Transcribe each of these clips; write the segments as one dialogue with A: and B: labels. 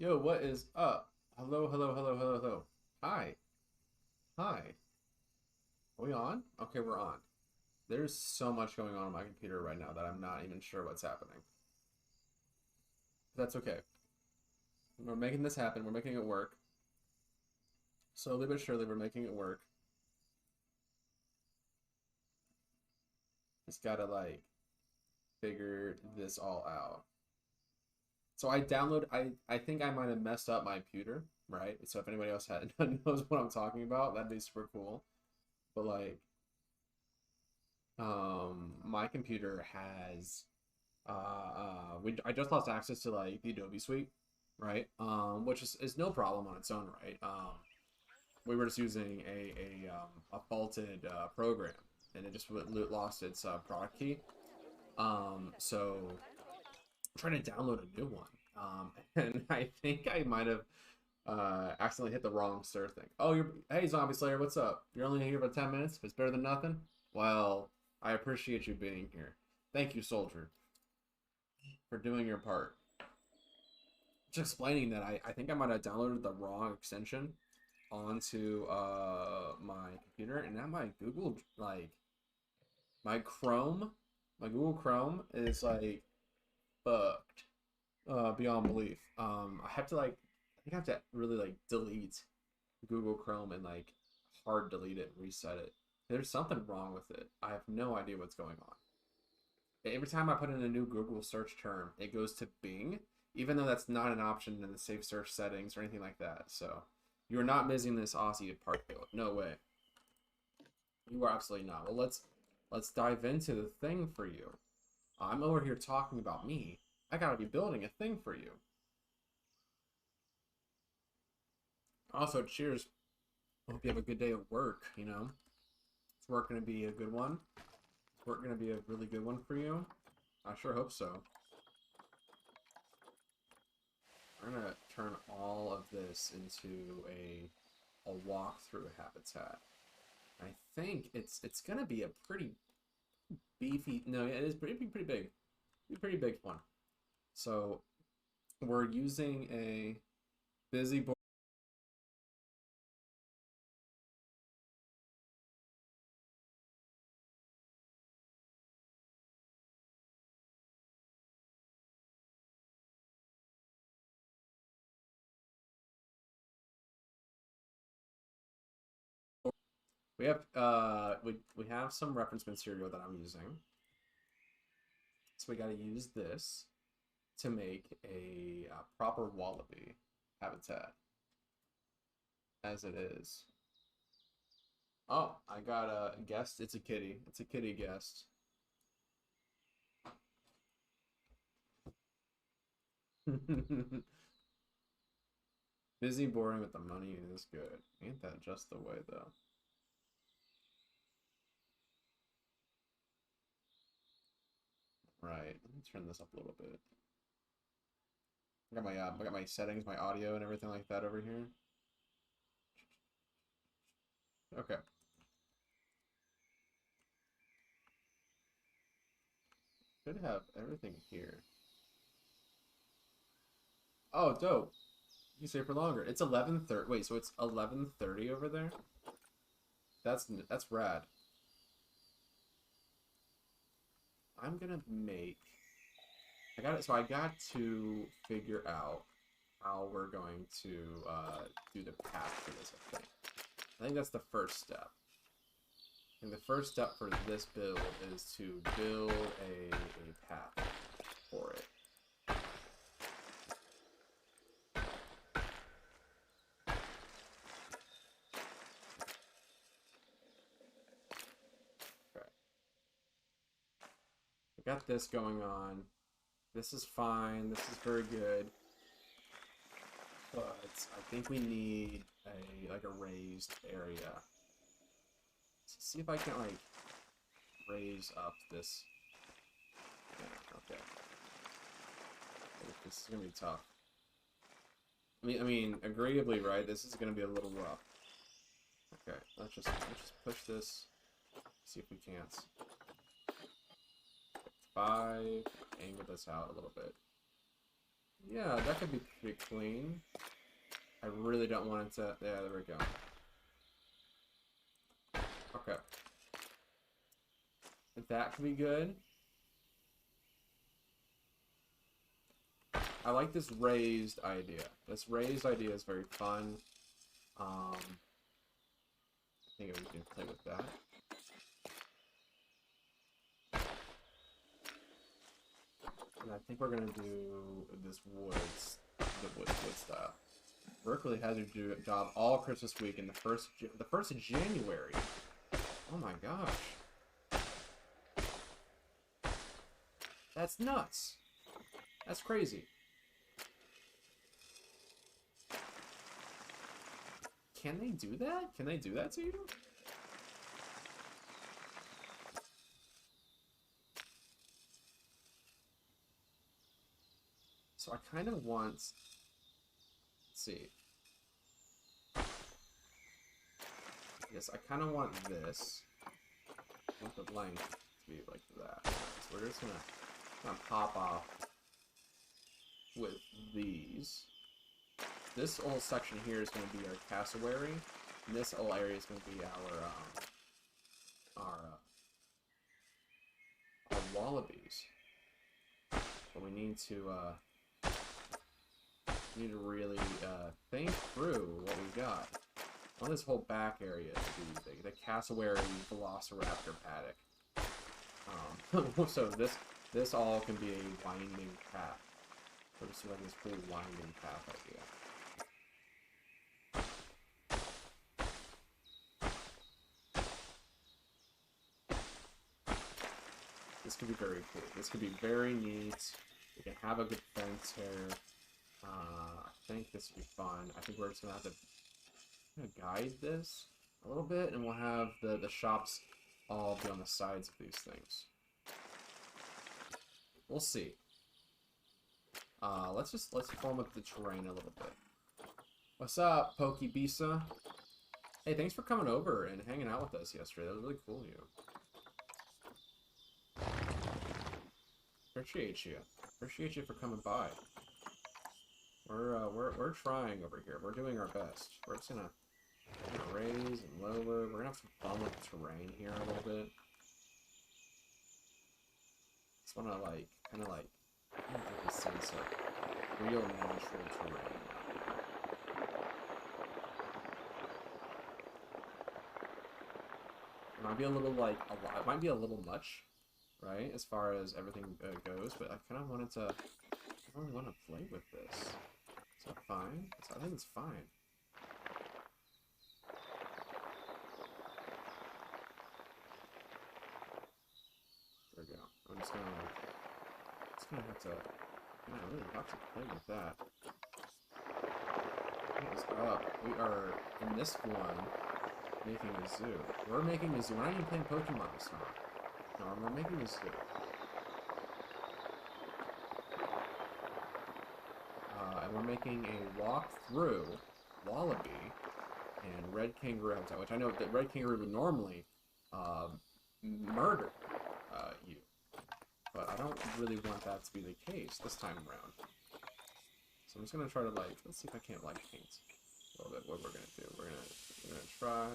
A: Yo, what is up? Hello, hello, hello, hello, hello. Hi. Hi. Are we on? Okay, we're on. There's so much going on my computer right now that I'm not even sure what's happening. But that's okay. We're making this happen. We're making it work. Slowly but surely, we're making it work. Just gotta, like, figure this all out. So I think I might have messed up my computer, right? So if anybody else knows what I'm talking about, that'd be super cool. But, like, my computer has I just lost access to like the Adobe Suite, right? Which is no problem on its own, right? We were just using a faulted program, and it just lost its product key. So I'm trying to download a new one, and I think I might have accidentally hit the wrong stir thing. Oh, hey Zombie Slayer, what's up? You're only here for 10 minutes. If it's better than nothing, well, I appreciate you being here. Thank you, Soldier, for doing your part. Just explaining that I think I might have downloaded the wrong extension onto my computer, and now my Google, like, my Chrome, my Google Chrome is like fucked beyond belief. I have to, like, I think I have to really like delete Google Chrome and like hard delete it and reset it. There's something wrong with it. I have no idea what's going on. Every time I put in a new Google search term, it goes to Bing, even though that's not an option in the safe search settings or anything like that. So you're not missing this Aussie part build. No way. You are absolutely not. Well, let's dive into the thing for you. I'm over here talking about me. I gotta be building a thing for you. Also, cheers. I hope you have a good day at work. Is work gonna be a good one? Is work gonna be a really good one for you? I sure hope so. I'm gonna turn all of this into a walkthrough habitat. I think it's gonna be a pretty beefy. No, yeah, it is pretty big. Pretty big one. So we're using a busy board. We have some reference material that I'm using. So we got to use this to make a proper wallaby habitat as it is. Oh, I got a guest. It's a kitty. It's a kitty guest. Busy boring with the money is good. Ain't that just the way though? Right. Let me turn this up a little bit. I got my settings, my audio, and everything like that over here. Okay. Should have everything here. Oh, dope. You can stay for longer. It's 11:30. Wait, so it's 11:30 over there? That's rad. I'm gonna make. I got it. So I got to figure out how we're going to do the path for this. I think that's the first step. And the first step for this build is to build a path for it. Okay. I got this going on. This is fine. This is very good. But I think we need a raised area. Let's see if I can like raise up this. Yeah, okay. This is gonna be tough. I mean, agreeably, right? This is gonna be a little rough. Okay, let's just push this. See if we can't. 5. Angle this out a little bit. Yeah, that could be pretty clean. I really don't want it to... Yeah, there we go. Okay. That could be good. I like this raised idea. This raised idea is very fun. I think we can play with that. And I think we're gonna do this woods, the wood style. Brooke really has her job all Christmas week in the first of January. Oh my gosh, that's nuts. That's crazy. Can they do that? Can they do that to you? So I kind of want... Let's see. Yes, I kind of want this. I want the length to be like that. So we're just gonna pop off with these. This whole section here is going to be our cassowary, and this whole area is going to be our wallabies. But we need to really think through what we got. I want this whole back area to be the cassowary velociraptor paddock. So this all can be a winding path. So just like this whole winding path idea. This could be very cool. This could be very neat. We can have a good fence here. I think this would be fun. I think we're just gonna have to guide this a little bit, and we'll have the shops all be on the sides of these things. We'll see. Let's form up the terrain a little bit. What's up, Pokey Bisa? Hey, thanks for coming over and hanging out with us yesterday. That was really cool of you. Appreciate you. Appreciate you for coming by. We're trying over here. We're doing our best. We're just gonna raise and lower. We're gonna have some fun with the terrain here a little bit. Just wanna kind of get a sense of real natural terrain. It might be a little it might be a little much, right, as far as everything goes. But I kind of wanted to. I really want to play with this. Is that fine? I think it's fine. There we go. I'm just gonna have to. I really have to play with that. What is up? We are in this one making a zoo. We're making a zoo. We're not even playing Pokemon this time. No, we're making a zoo. And we're making a walk-through Wallaby and Red Kangaroo habitat, which I know that Red Kangaroo would normally murder you. But I don't really want that to be the case this time around. So I'm just going to try to, let's see if I can't, paint a little bit what we're going to do. We're going to try...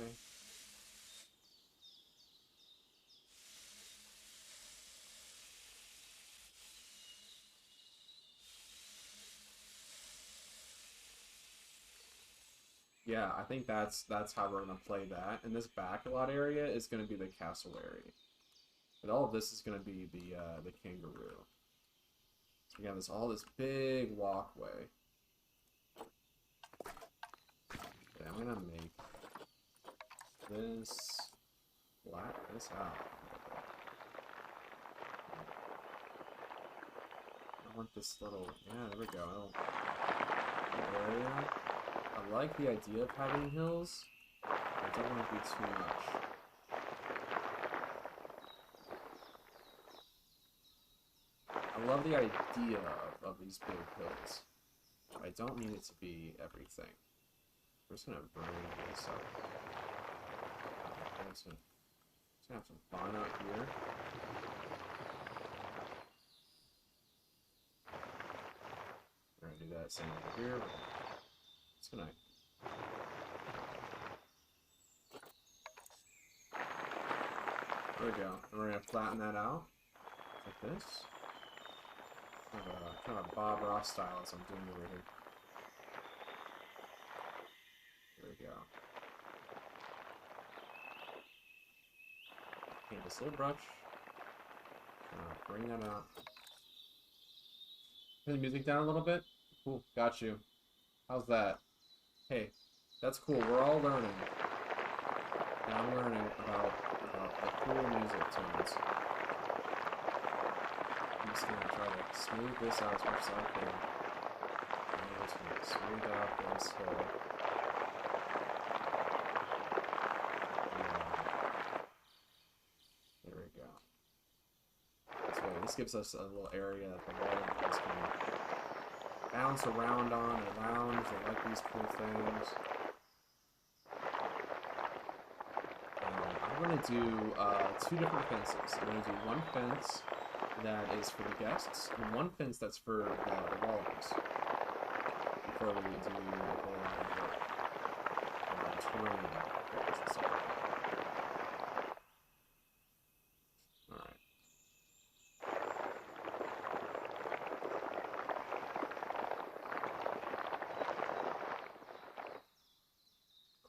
A: Yeah, I think that's how we're gonna play that. And this back lot area is gonna be the cassowary. But all of this is gonna be the kangaroo. So we got this big walkway. Okay, I'm gonna make this flat this out. I want this little there we go. Area. I like the idea of having hills. I don't want to be too much. I love the idea of these big hills. I don't need it to be everything. We're just gonna bring this up. Just gonna have some fun out here. do that same over here. It's gonna. There we go. And we're gonna flatten that out like this. Kind of a Bob Ross style as I'm doing over here. There we go. Paint this little brush. Bring that out. Turn the music down a little bit. Cool, got you. How's that? Hey, that's cool. We're all learning. And I'm learning about the cool music tones. I'm just gonna try to smooth this out as much as I can. I'm just gonna smooth out this whole. There we go. This gives us a little area that the wallabies can bounce around on and lounge. They like these cool things. I'm going to do 2 different fences. I'm going to do one fence that is for the guests and one fence that's for the wallabies. Before we do the terrain and stuff.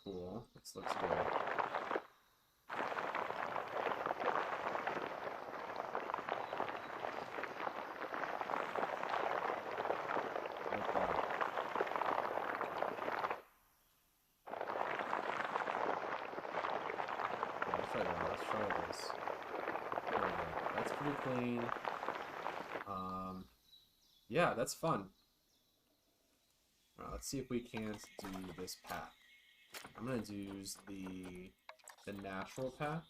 A: Cool. This looks good. Like that. Let's try that. Let's try this. There we go. That's pretty clean. Yeah, that's fun. Let's see if we can't do this path. I'm gonna use the natural path.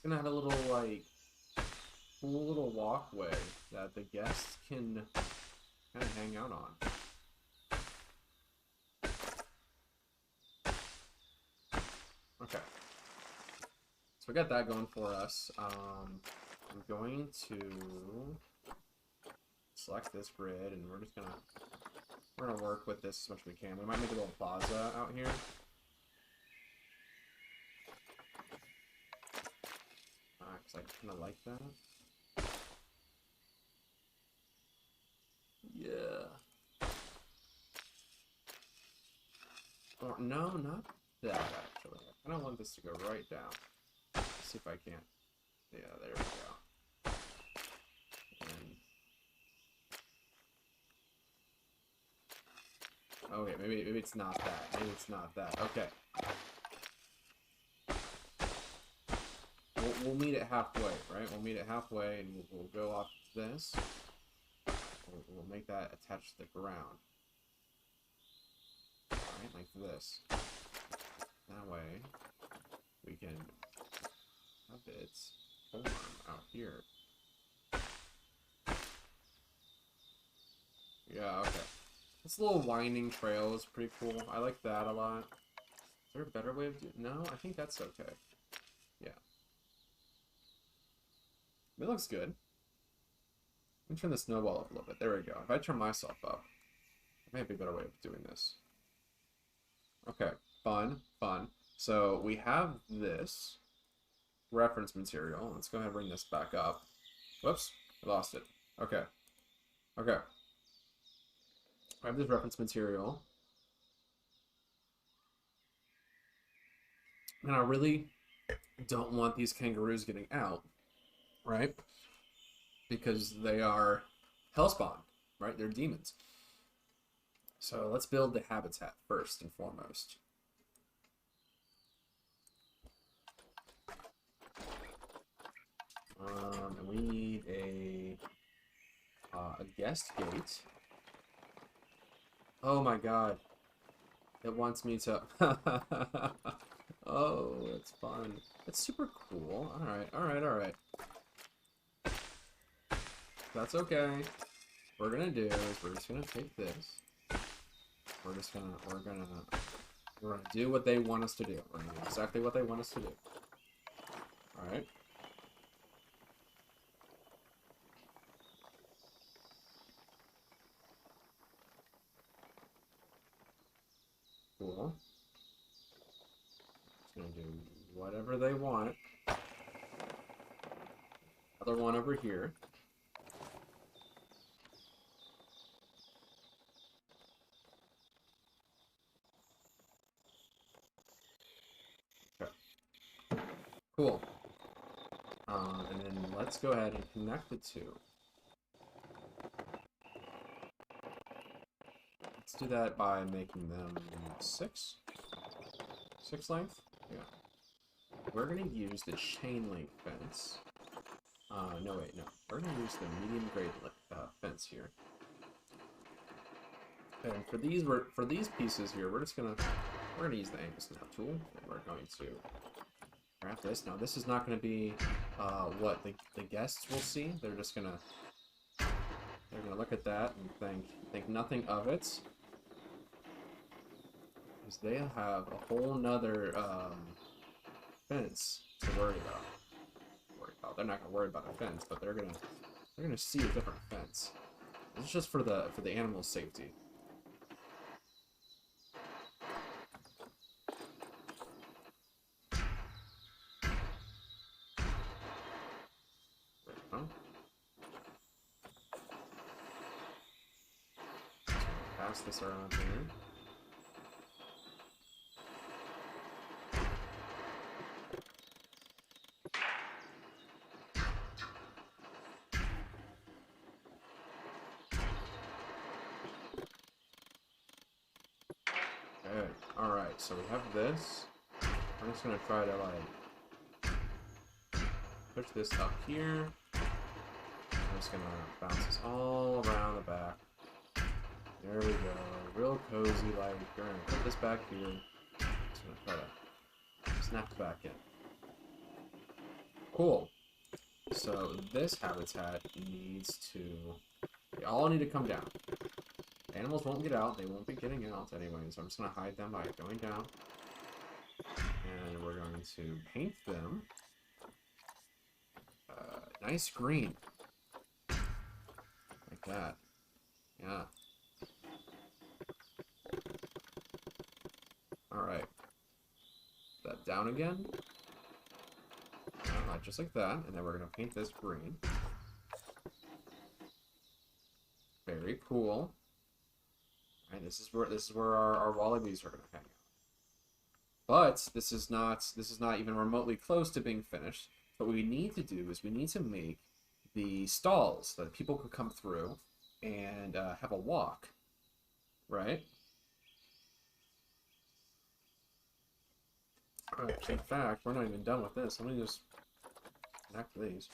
A: Gonna have a little like cool little walkway that the guests can kind of hang out on. Okay, so we got that going for us. I'm going to select this grid, and we're gonna work with this as much as we can. We might make a little plaza out here. Because I kind of like that. Yeah. Or, no, not that, actually. I don't want this to go right down. Let's see if I can. Yeah, there we go. And... okay, maybe it's not that. Maybe it's not that. Okay. We'll meet it halfway, right? We'll meet it halfway, and we'll go off this. We'll make that attach to the ground. Right, like this. That way, we can have it form out here. Yeah, okay. This little winding trail is pretty cool. I like that a lot. Is there a better way of doing it? No, I think that's okay. Yeah. It looks good. Let me turn the snowball up a little bit. There we go. If I turn myself up, there may be a better way of doing this. Okay, fun. So we have this reference material. Let's go ahead and bring this back up. Whoops, I lost it. Okay. I have this reference material. And I really don't want these kangaroos getting out. Right? Because they are hellspawn, right? They're demons. So let's build the habitat first and foremost. And we need a guest gate. Oh my god. It wants me to... Oh, it's fun. It's super cool. Alright, alright, alright. That's okay. What we're gonna do is we're just gonna take this. We're gonna do what they want us to do. We're gonna do exactly what they want us to do. Alright. Cool. Just gonna do whatever they want. Another one over here. Okay. Cool. And then let's go ahead and connect the two. Let's do that by making them 6? 6 length? Yeah. We're gonna use the chain link fence. No wait, no. We're gonna use the medium grade fence here. And for these pieces here, we're gonna use the angle snap tool, and we're going to grab this. Now this is not gonna be what the guests will see. They're gonna look at that and think nothing of it. Because they have a whole nother fence to worry about. They're not gonna worry about a fence, but they're gonna see a different fence. This is just for the animal's safety. Pass this around here. Okay, alright, so we have this. I'm just gonna try to, like, push this up here. I'm just gonna bounce this all around the back. There we go. Real cozy, like, we're gonna put this back here. Just gonna try to snap it back in. Cool. So this habitat needs to... They all need to come down. Animals won't get out. They won't be getting out anyway, so I'm just going to hide them by going down. And we're going to paint them nice green. Like that. Yeah. Alright. That down again. Just like that. And then we're going to paint this green. Very cool. Right, this is where our wallabies are going to hang out. But this is not even remotely close to being finished. What we need to do is we need to make the stalls that people could come through and have a walk, right? In fact, we're not even done with this. Let me just connect these.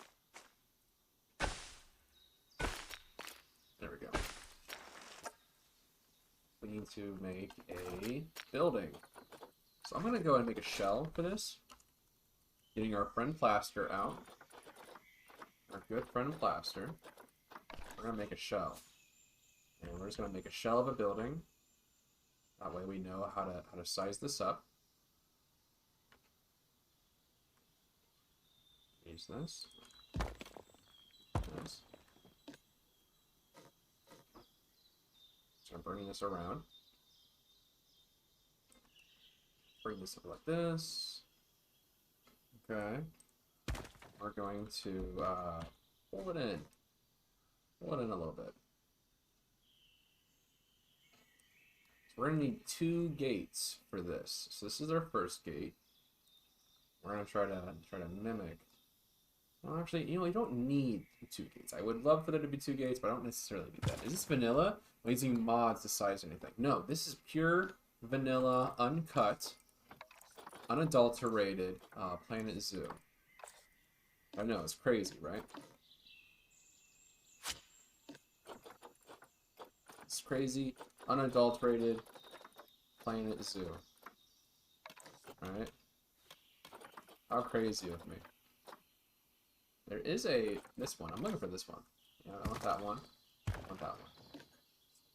A: There we go. We need to make a building. So I'm going to go ahead and make a shell for this. Getting our friend Plaster out. Our good friend Plaster. We're going to make a shell. And we're just going to make a shell of a building. That way we know how to size this up. Use this. This. So I'm bringing this around. Bring this up like this. Okay. We're going to pull it in. Pull it in a little bit. So we're going to need 2 gates for this. So this is our first gate. We're going to try to mimic. Well, actually, you know, you don't need 2 gates. I would love for there to be 2 gates, but I don't necessarily need that. Is this vanilla? I'm using mods to size anything. No, this is pure vanilla, uncut, unadulterated Planet Zoo. I know, it's crazy, right? It's crazy, unadulterated Planet Zoo. Alright? How crazy of me. There is this one. I'm looking for this one. Yeah, I want that one. I want that one.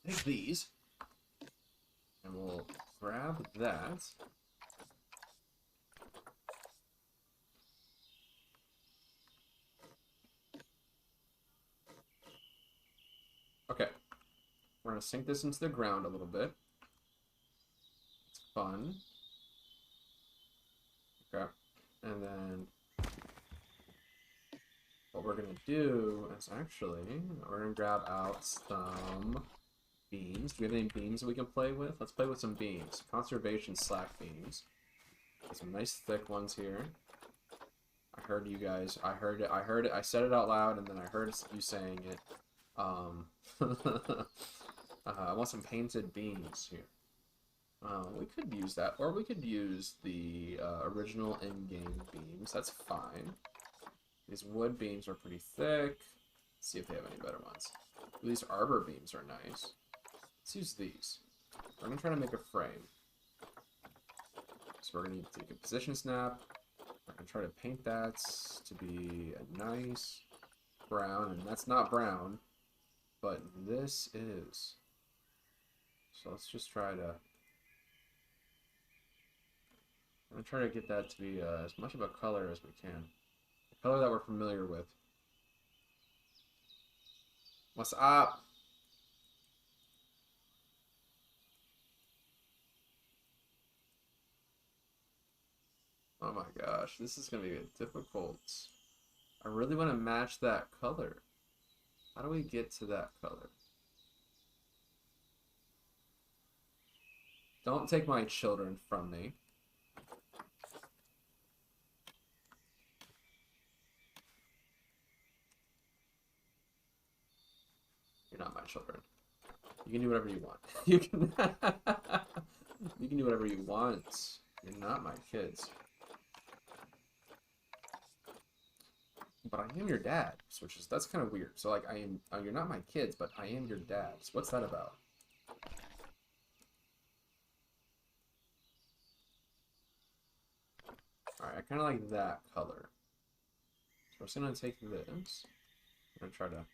A: Take these. And we'll grab that. Okay. We're going to sink this into the ground a little bit. It's fun. Okay. And then what we're going to do is actually, we're going to grab out some beams. Do we have any beams that we can play with? Let's play with some beams. Conservation slack beams. Get some nice thick ones here. I heard you guys. I heard it. I said it out loud, and then I heard you saying it. I want some painted beams here. We could use that, or we could use the original in-game beams. That's fine. These wood beams are pretty thick. Let's see if they have any better ones. These arbor beams are nice. Let's use these. We're gonna try to make a frame. So we're gonna need to take a position snap. We're gonna try to paint that to be a nice brown, and that's not brown, but this is. So let's just try to. I'm gonna try to get that to be as much of a color as we can. The color that we're familiar with. What's up? Oh my gosh, this is gonna be difficult. I really want to match that color. How do we get to that color? Don't take my children from me. You're not my children. You can do whatever you want. You can you can do whatever you want. You're not my kids. But I am your dad, which is that's kind of weird. So like I am you're not my kids, but I am your dad. So what's that about? Alright, I kinda like that color. So we're just gonna take this. I'm gonna try to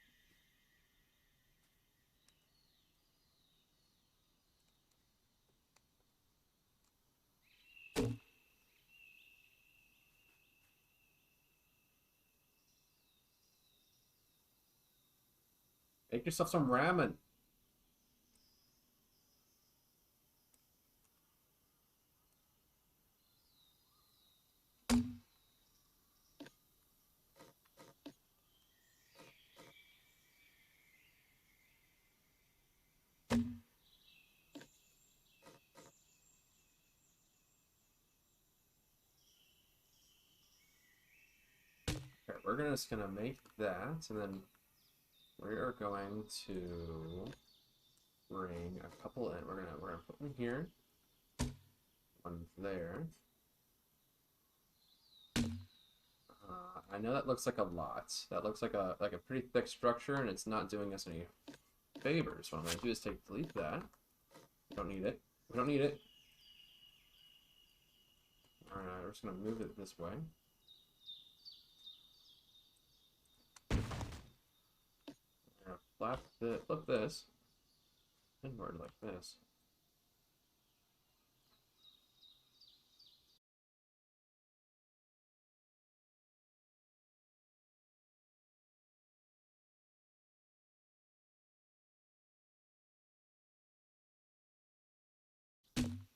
A: make yourself some ramen. Okay, we're just gonna make that, and then we are going to bring a couple in. We're gonna put one here, one there. I know that looks like a lot. That looks like a pretty thick structure, and it's not doing us any favors. What I'm gonna do is delete that. We don't need it. We don't need it. All right, we're just gonna move it this way. Flip this inward like this.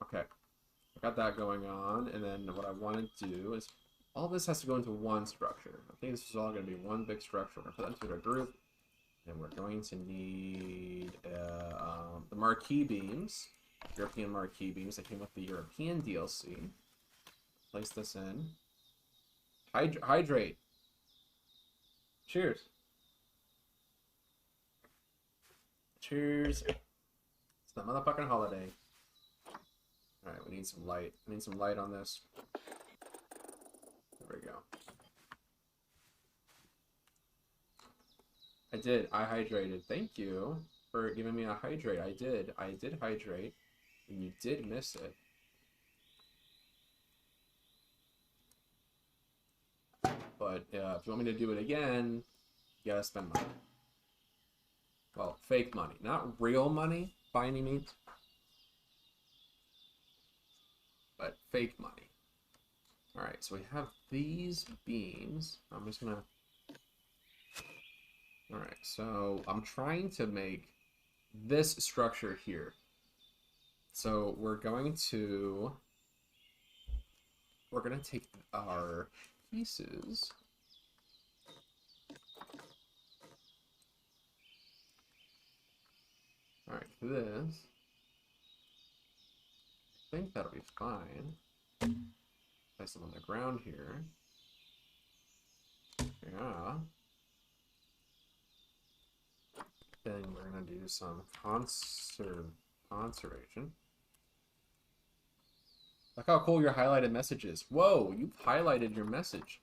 A: Okay, I got that going on, and then what I want to do is all this has to go into one structure. I think this is all going to be one big structure. We're going to put that into a group, and we're going to need the marquee beams, European marquee beams that came with the European DLC. Place this in. Hydrate. Cheers. Cheers. It's the motherfucking holiday. Alright, we need some light. I need some light on this. There we go. I did. I hydrated. Thank you for giving me a hydrate. I did. I did hydrate. And you did miss it. But if you want me to do it again, you gotta spend money. Well, fake money, not real money by any means, but fake money. All right, so we have these beams. I'm just gonna. All right, so I'm trying to make this structure here. So we're gonna take our pieces. All right, this. I think that'll be fine. Place them on the ground here. Yeah. Then we're gonna do some conservation. Look how cool your highlighted message is. Whoa, you've highlighted your message.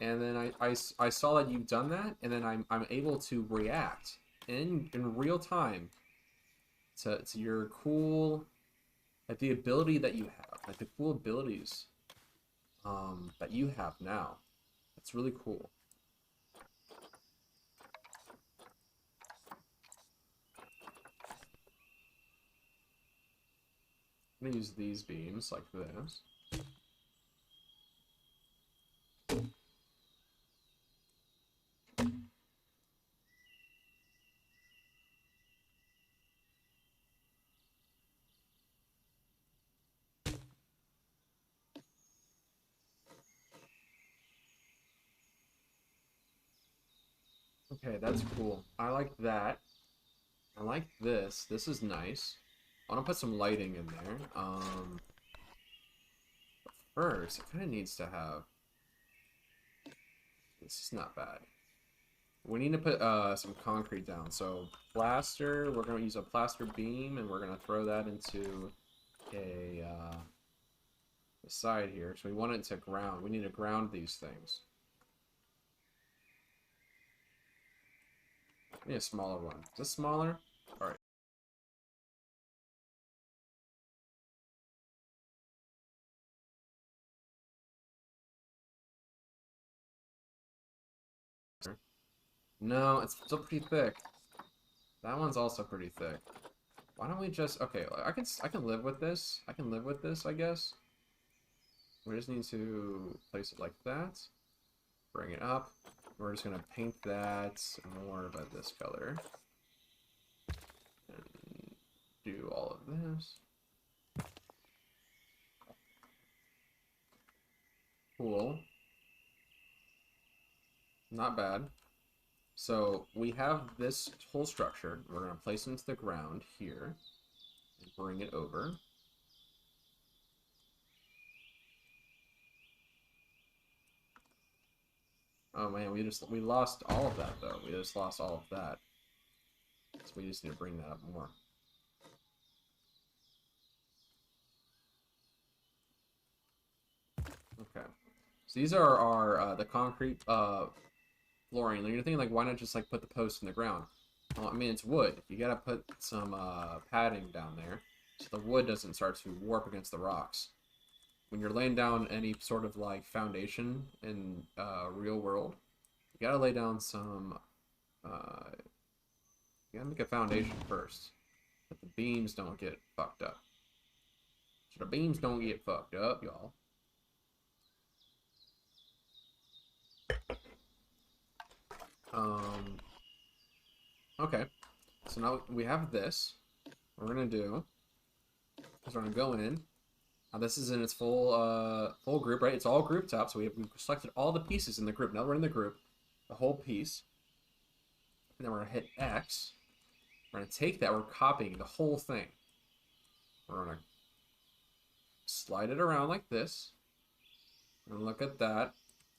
A: And then I saw that you've done that, and then I'm able to react in real time to your cool, like the ability that you have, like the cool abilities that you have now. That's really cool. I'm gonna use these beams like this. Okay, that's cool. I like that. I like this. This is nice. I want to put some lighting in there. But first, it kind of needs to have... This is not bad. We need to put some concrete down. So plaster, we're going to use a plaster beam, and we're going to throw that into a side here. So we want it to ground. We need to ground these things. I need a smaller one. Is this smaller? All right. No, it's still pretty thick. That one's also pretty thick. Why don't we just... Okay, I can live with this. I can live with this, I guess. We just need to place it like that. Bring it up. We're just going to paint that more about this color. And do all of this. Cool. Not bad. So we have this whole structure. We're going to place it into the ground here. And bring it over. Oh man, we lost all of that though. We just lost all of that. So we just need to bring that up more. Okay. So these are our the concrete flooring. You're thinking like, why not just like put the post in the ground? Well, I mean, it's wood. You gotta put some padding down there so the wood doesn't start to warp against the rocks. When you're laying down any sort of like foundation in real world, you gotta lay down some. You gotta make a foundation first, but the beams don't get fucked up. So the beams don't get fucked up, y'all. Okay, so now we have this. What we're gonna do is we're gonna go in. Now this is in its full group, right? It's all grouped up, so we've selected all the pieces in the group. Now we're in the group, the whole piece. And then we're gonna hit X. We're gonna take that, we're copying the whole thing. We're gonna slide it around like this. And look at that.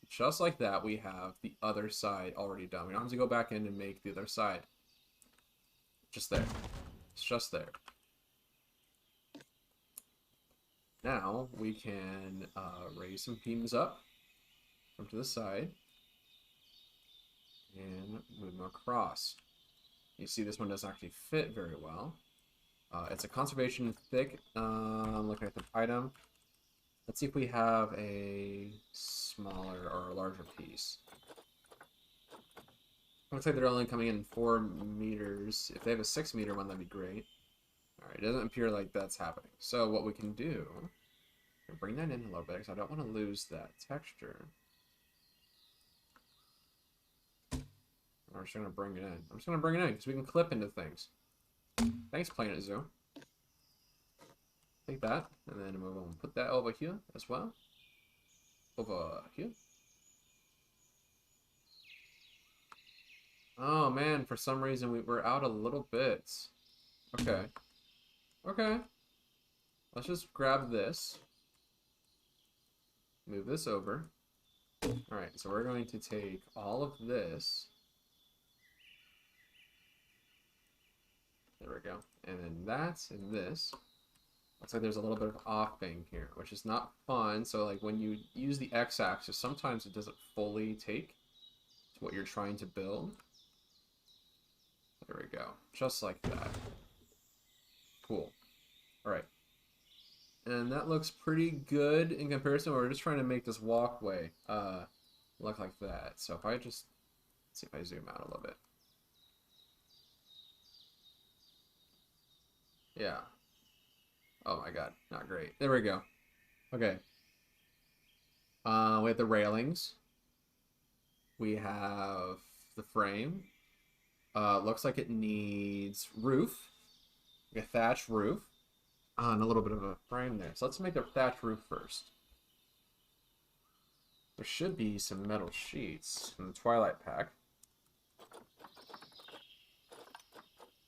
A: Just like that, we have the other side already done. We don't have to go back in and make the other side. Just there. It's just there. Now we can raise some beams up, come to the side, and move them across. You see this one doesn't actually fit very well. It's a conservation thick. Looking at the item, Let's see if we have a smaller or a larger piece. Looks like they're only coming in 4 meters. If they have a 6-meter one, that'd be great. Alright, it doesn't appear like that's happening. So what we can do, bring that in a little bit, because I don't want to lose that texture. I'm just going to bring it in. I'm just going to bring it in, because we can clip into things. Thanks, Planet Zoo. Take that, and then we'll put that over here as well. Over here. Oh man, for some reason we're out a little bit. Okay. Okay. Let's just grab this. Move this over. Alright, so we're going to take all of this. There we go. And then that and this. Looks like there's a little bit of off-bang here, which is not fun. So like when you use the x-axis, sometimes it doesn't fully take to what you're trying to build. There we go. Just like that. Cool. Alright. And that looks pretty good in comparison. We're just trying to make this walkway look like that. So if I just... Let's see if I zoom out a little bit. Yeah. Oh my god. Not great. There we go. Okay. We have the railings. We have the frame. Looks like it needs roof. Like a thatch roof. And a little bit of a frame there. So let's make the thatch roof first. There should be some metal sheets in the Twilight Pack.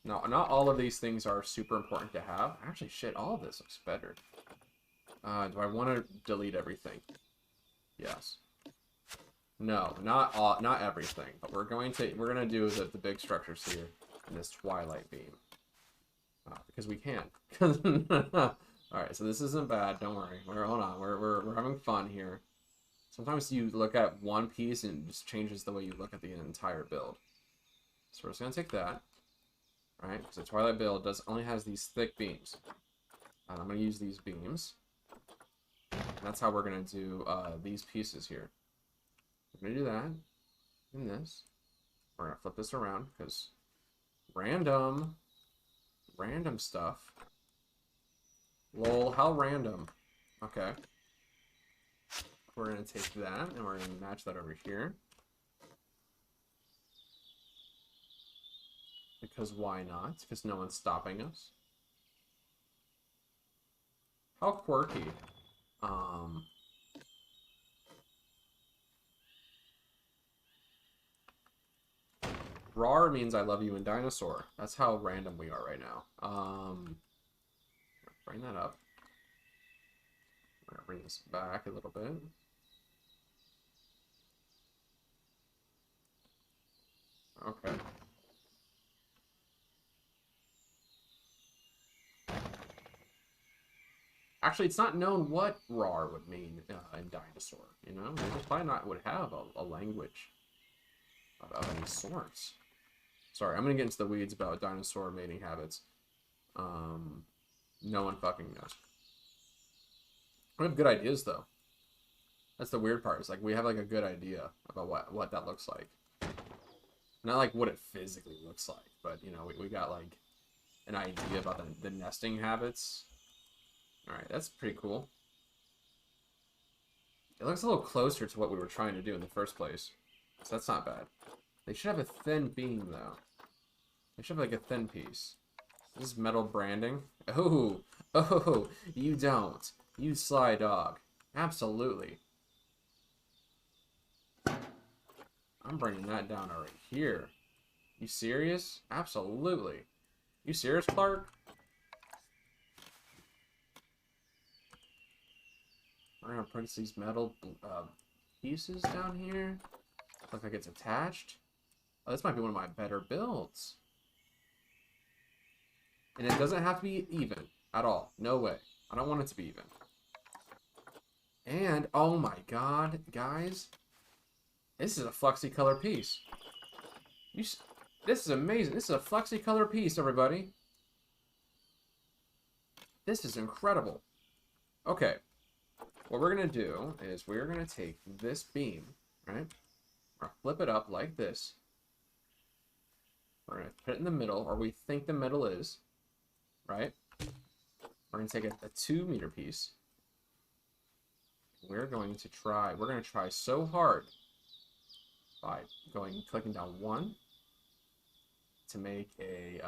A: No, not all of these things are super important to have. Actually, shit, all of this looks better. Do I want to delete everything? Yes. No, not everything, but we're gonna do the big structures here in this Twilight beam. Because we can. Alright, so this isn't bad, don't worry. Hold on, we're having fun here. Sometimes you look at one piece and it just changes the way you look at the entire build. So we're just gonna take that. Right, because the Twilight build only has these thick beams. And I'm gonna use these beams. And that's how we're gonna do these pieces here. We're gonna do that. And this. We're gonna flip this around because random stuff. Lol, how random. Okay. We're gonna take that and we're gonna match that over here. Because why not? Because no one's stopping us. How quirky. Rar means I love you in dinosaur. That's how random we are right now. Bring that up. We're gonna bring this back a little bit. Okay. Actually, it's not known what rar would mean in dinosaur. You know, they probably not would have a language of any sorts. Sorry, I'm gonna get into the weeds about dinosaur mating habits. No one fucking knows. We have good ideas though. That's the weird part. It's like we have like a good idea about what that looks like. Not like what it physically looks like, but you know, we got like an idea about the nesting habits. Alright, that's pretty cool. It looks a little closer to what we were trying to do in the first place. So that's not bad. They should have a thin beam, though. They should have, like, a thin piece. This is metal branding. Oh, you don't. You sly dog. Absolutely. I'm bringing that down right here. You serious? Absolutely. You serious, Clark? We're gonna put these metal pieces down here. Look like it's attached. Oh, this might be one of my better builds. And it doesn't have to be even at all. No way. I don't want it to be even. And, oh my god, guys. This is a flexi color piece. This is amazing. This is a flexi color piece, everybody. This is incredible. Okay. what we're going to do is we're going to take this beam, right? We're going to flip it up like this. We're going to put it in the middle, or we think the middle is, right? We're going to take a 2-meter piece. We're going to try so hard by clicking down 1 to make a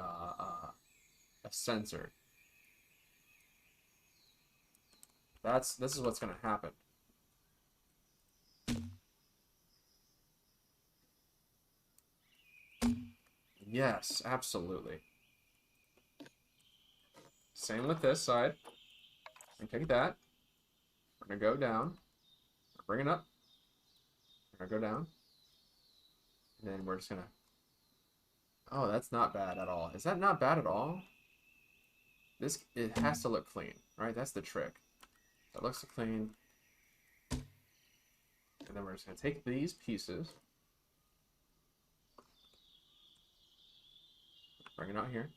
A: sensor. This is what's going to happen. Yes, absolutely. Same with this side. And take that. We're going to go down. Bring it up. We're going to go down. And then we're just going to... Oh, that's not bad at all. Is that not bad at all? It has to look clean, right? That's the trick. That looks clean. And then we're just going to take these pieces. Bring it out here.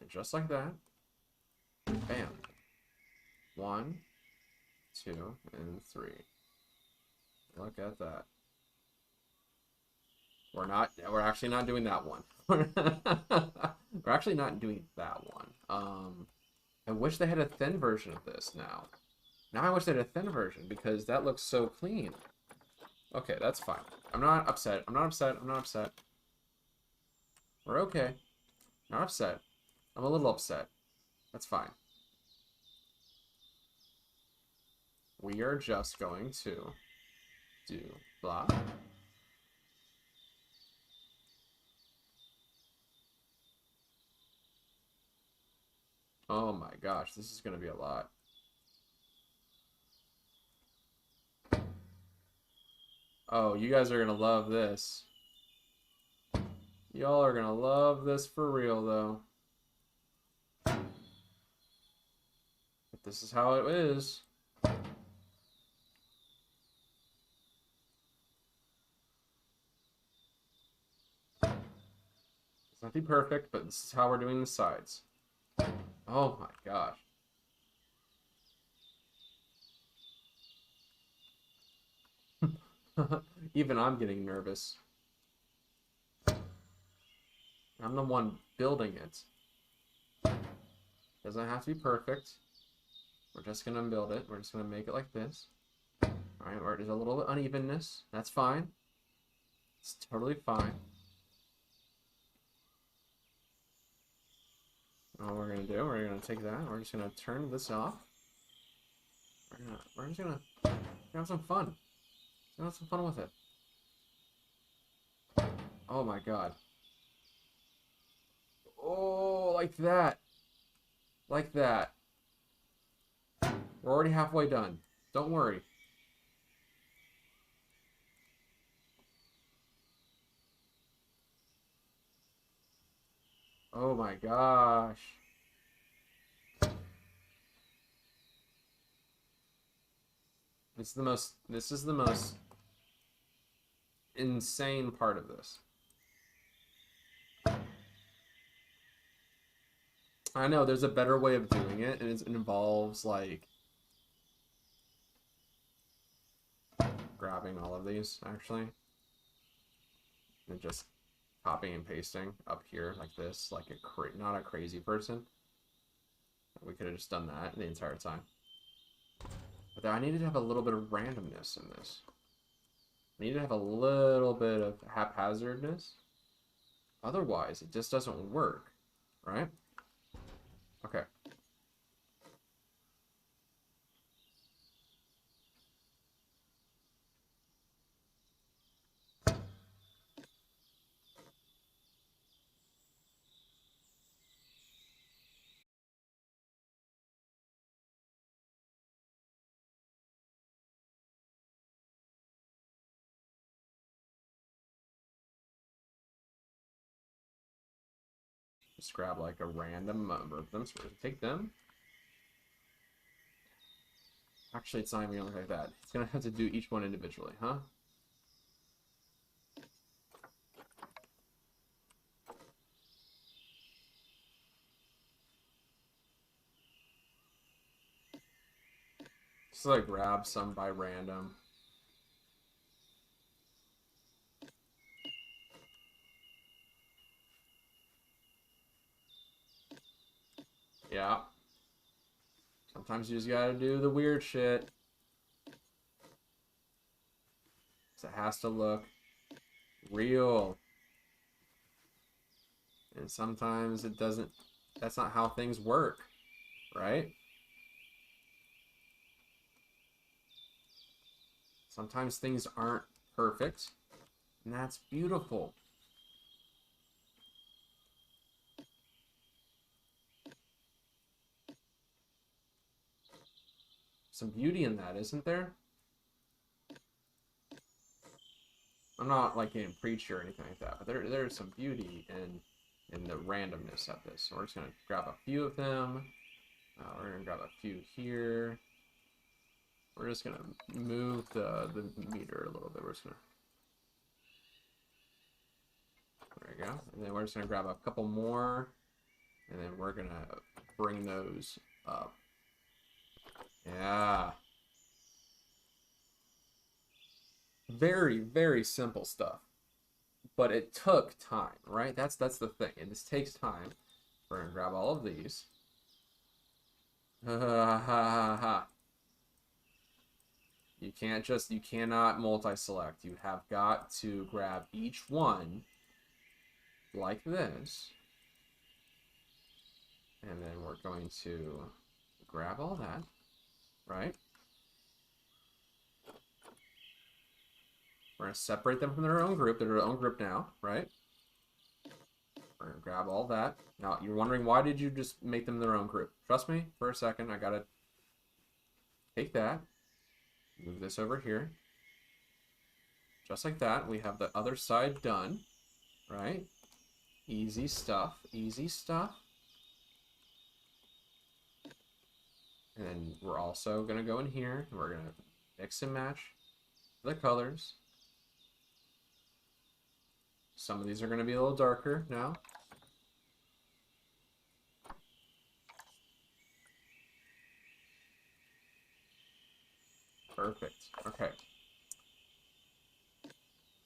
A: And just like that. Bam. 1, 2, and 3. Look at that. We're actually not doing that one. We're actually not doing that one. I wish they had a thin version of this now. Now I wish they had a thin version because that looks so clean. Okay, that's fine. I'm not upset. I'm not upset. I'm not upset. We're okay. Not upset. I'm a little upset. That's fine. We are just going to do blah. Oh my gosh, this is going to be a lot. Oh, you guys are going to love this. Y'all are going to love this for real, though. But this is how it is. It's not be perfect, but this is how we're doing the sides. Oh my gosh. Even I'm getting nervous. I'm the one building it. Doesn't have to be perfect. We're just gonna build it. We're just gonna make it like this. Alright, where there's a little unevenness. That's fine. It's totally fine. All we're gonna do, we're gonna take that, we're just gonna turn this off. We're just gonna have some fun. Have some fun with it. Oh my god. Oh, like that. Like that. We're already halfway done. Don't worry. Oh my gosh. This is the most insane part of this. I know there's a better way of doing it, and it involves like grabbing all of these actually and just copying and pasting up here like this, like not a crazy person. We could have just done that the entire time. But I needed to have a little bit of randomness in this. I need to have a little bit of haphazardness. Otherwise, it just doesn't work, right? Okay. Just grab like a random number of them. So we're gonna take them. Actually, it's not even gonna look like that. It's gonna have to do each one individually, huh? Just like grab some by random. Yeah. Sometimes you just gotta do the weird shit. So it has to look real. And sometimes it doesn't. That's not how things work, right? Sometimes things aren't perfect, and that's beautiful. Some beauty in that, isn't there? I'm not like getting preachy or anything like that, but there's some beauty in the randomness of this. So we're just gonna grab a few of them. We're gonna grab a few here. We're just gonna move the meter a little bit. We're just gonna. There we go. And then we're just gonna grab a couple more, and then we're gonna bring those up. Yeah. Very, very simple stuff. But it took time, right? That's the thing. And this takes time. We're gonna grab all of these. Ha ha ha ha. You cannot multi-select. You have got to grab each one like this. And then we're going to grab all that, right? We're going to separate them from their own group. They're their own group now, right? We're going to grab all that. Now, you're wondering, why did you just make them their own group? Trust me, for a second, I got to take that, move this over here. Just like that, we have the other side done, right? Easy stuff, easy stuff. And then we're also going to go in here, and we're going to mix and match the colors. Some of these are going to be a little darker now. Perfect. Okay.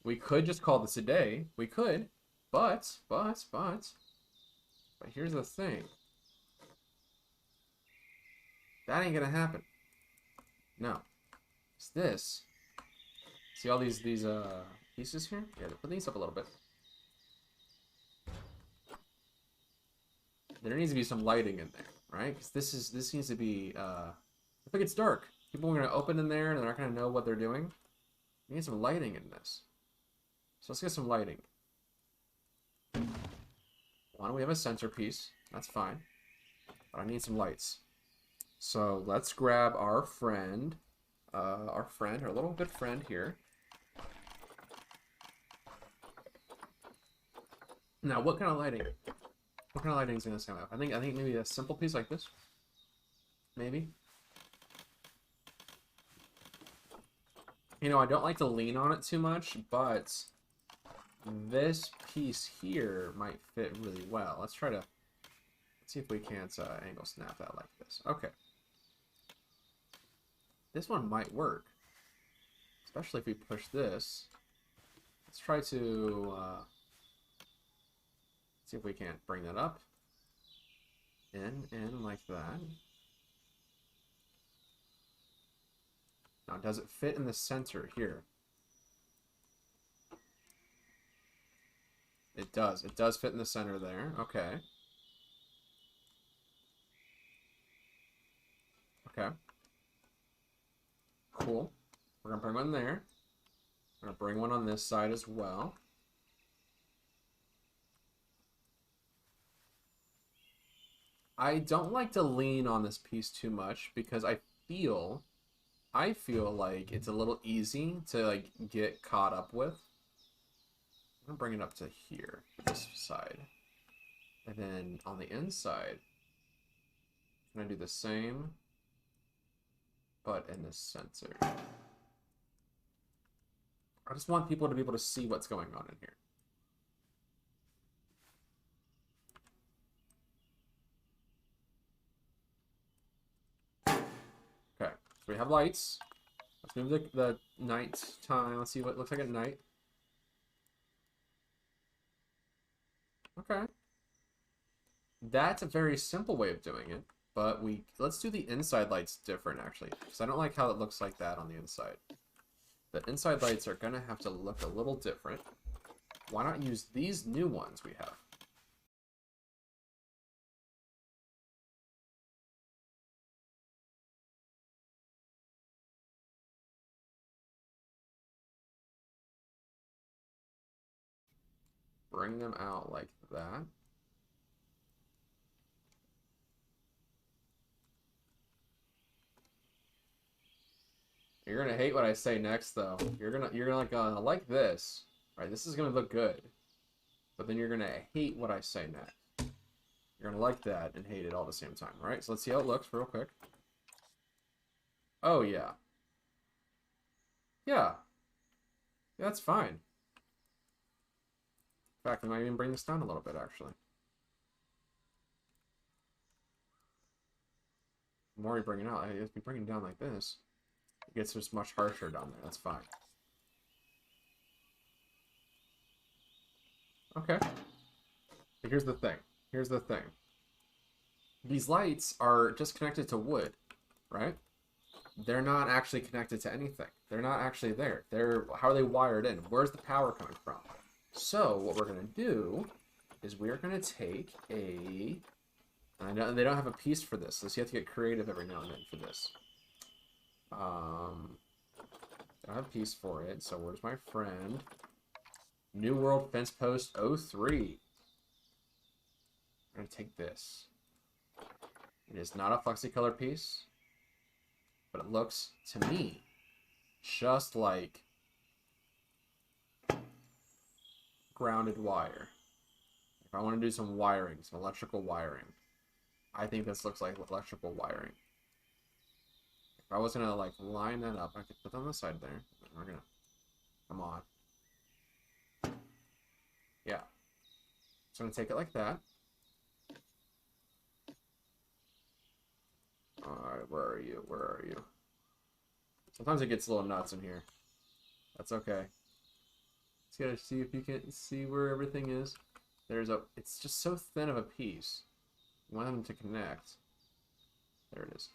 A: We could just call this a day. We could. But here's the thing. That ain't gonna happen. No. It's this. See all these pieces here? Yeah, put these up a little bit. There needs to be some lighting in there, right? Because this needs to be I think it's dark. People are gonna open in there and they're not gonna know what they're doing. We need some lighting in this. So let's get some lighting. One, we have a centerpiece. That's fine. But I need some lights. So let's grab our friend, our little good friend here. Now, what kind of lighting? What kind of lighting is gonna come up? I think maybe a simple piece like this. Maybe. You know, I don't like to lean on it too much, but this piece here might fit really well. Let's see if we can't angle snap that like this. Okay. This one might work, especially if we push this. Let's try to see if we can't bring that up. In like that. Now, does it fit in the center here? It does. It does fit in the center there. Okay. Okay. Cool. We're going to bring one there. We're going to bring one on this side as well. I don't like to lean on this piece too much because I feel like it's a little easy to like get caught up with. I'm gonna bring it up to here, this side. And then on the inside, I'm gonna do the same, but in the center. I just want people to be able to see what's going on in here. Okay, So we have lights. Let's move the night time. Let's see what it looks like at night. Okay. That's a very simple way of doing it, but let's do the inside lights different, actually, because I don't like how it looks like that on the inside. The inside lights are going to have to look a little different. Why not use these new ones we have? Bring them out like that. You're gonna hate what I say next, though. You're gonna like this, right? This is gonna look good, but then you're gonna hate what I say next. You're gonna like that and hate it all at the same time, all right? So let's see how it looks real quick. Oh yeah, yeah, that's fine. In fact, I might even bring this down a little bit, actually. The more you bring it out, if you bring it down like this, it gets just much harsher down there. That's fine. Okay. But here's the thing. Here's the thing. These lights are just connected to wood, right? They're not actually connected to anything. They're not actually there. How are they wired in? Where's the power coming from? So what we're going to do is we're going to take a... I know they don't have a piece for this, so you have to get creative every now and then for this. Don't have a piece for it, so where's my friend? New World Fence Post 03. I'm going to take this. It is not a FlexiColor piece, but it looks, to me, just like grounded wire. If I want to do some wiring, some electrical wiring, I think this looks like electrical wiring. If I was going to, like, line that up, I could put it on the side there. We're going to... Come on. Yeah. So I'm going to take it like that. Alright, where are you? Where are you? Sometimes it gets a little nuts in here. That's okay. Just gotta see if you can see where everything is. It's just so thin of a piece. You want them to connect. There it is.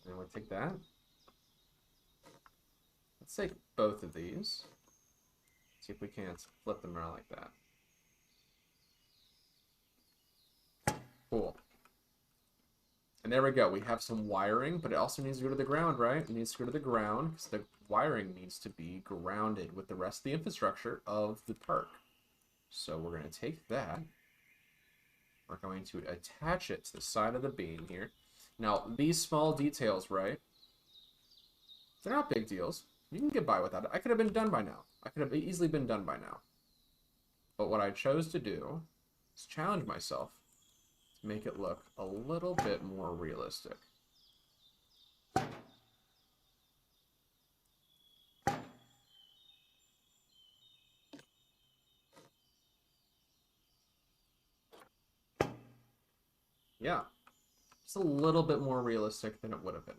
A: And we'll take that. Let's take both of these. See if we can't flip them around like that. Cool. And there we go. We have some wiring, but it also needs to go to the ground, right? It needs to go to the ground because the wiring needs to be grounded with the rest of the infrastructure of the park. So we're going to take that. We're going to attach it to the side of the beam here. Now, these small details, right? They're not big deals. You can get by without it. I could have been done by now. I could have easily been done by now. But what I chose to do is challenge myself to make it look a little bit more realistic. Yeah, just a little bit more realistic than it would have been.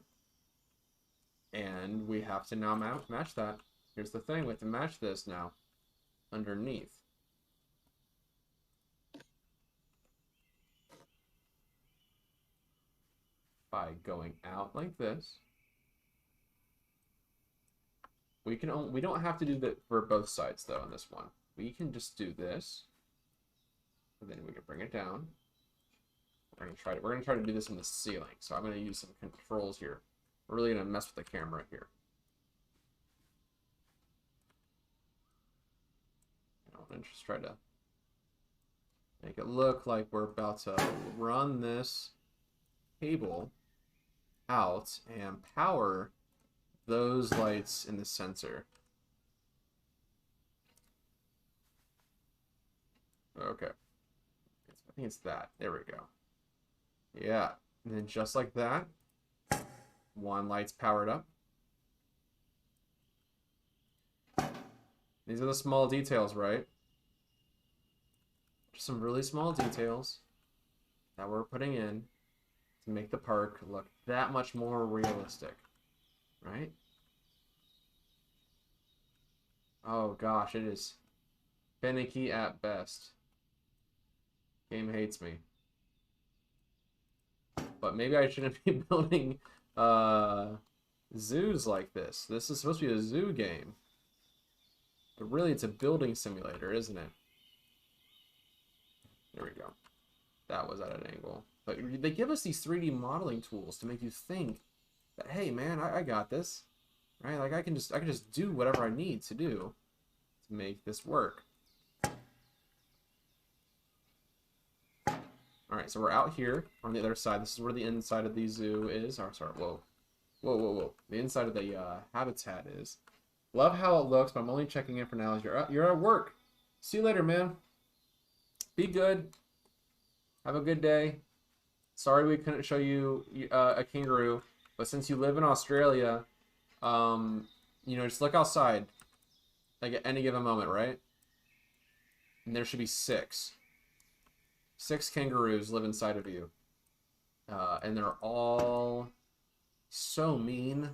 A: And we have to now match that. Here's the thing, we have to match this now underneath. By going out like this. We don't have to do that for both sides though on this one. We can just do this. And then we can bring it down. We're gonna try to do this in the ceiling. So I'm gonna use some controls here. We're really gonna mess with the camera here. I'm gonna just try to make it look like we're about to run this cable out and power those lights in the center. Okay. I think it's that. There we go. Yeah. And then just like that, one light's powered up. These are the small details, right? Just some really small details. that we're putting in to make the park look that much more realistic, right? Oh gosh, it is finicky at best. Game hates me. But maybe I shouldn't be building zoos like this. This is supposed to be a zoo game. But really, it's a building simulator, isn't it? There we go. That was at an angle. But they give us these 3D modeling tools to make you think that, hey, man, I got this. Right? Like, I can just do whatever I need to do to make this work. Alright, so we're out here on the other side. This is where the inside of the zoo is. Oh, sorry, whoa. Whoa, whoa, whoa. The inside of the habitat is. Love how it looks, but I'm only checking in for now. You're at work. See you later, man. Be good. Have a good day. Sorry we couldn't show you a kangaroo, but since you live in Australia, you know, just look outside. Like at any given moment, right? And there should be 6. 6 kangaroos live inside of you. And they're all so mean.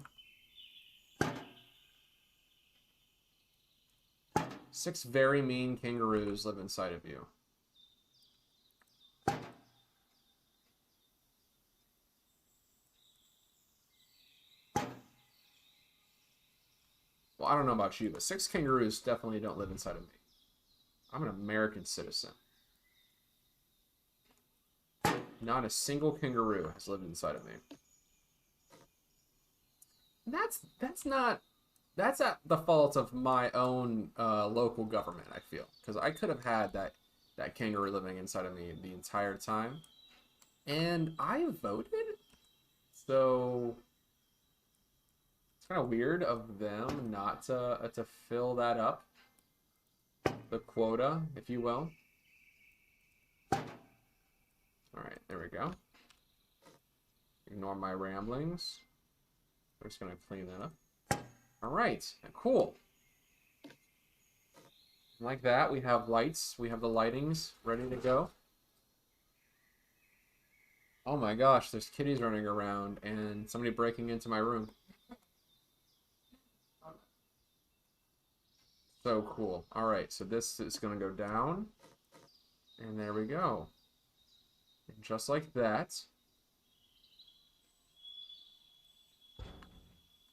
A: 6 very mean kangaroos live inside of you. Well, I don't know about you, but 6 kangaroos definitely don't live inside of me. I'm an American citizen. Not a single kangaroo has lived inside of me. That's at the fault of my own local government, I feel. Because I could have had that kangaroo living inside of me the entire time. And I voted? So it's kind of weird of them not to fill that up. The quota, if you will. Alright, there we go. Ignore my ramblings. We're just going to clean that up. Alright, cool. Like that, we have lights. We have the lightings ready to go. Oh my gosh, there's kitties running around and somebody breaking into my room. So cool. Alright, so this is going to go down. And there we go. And just like that.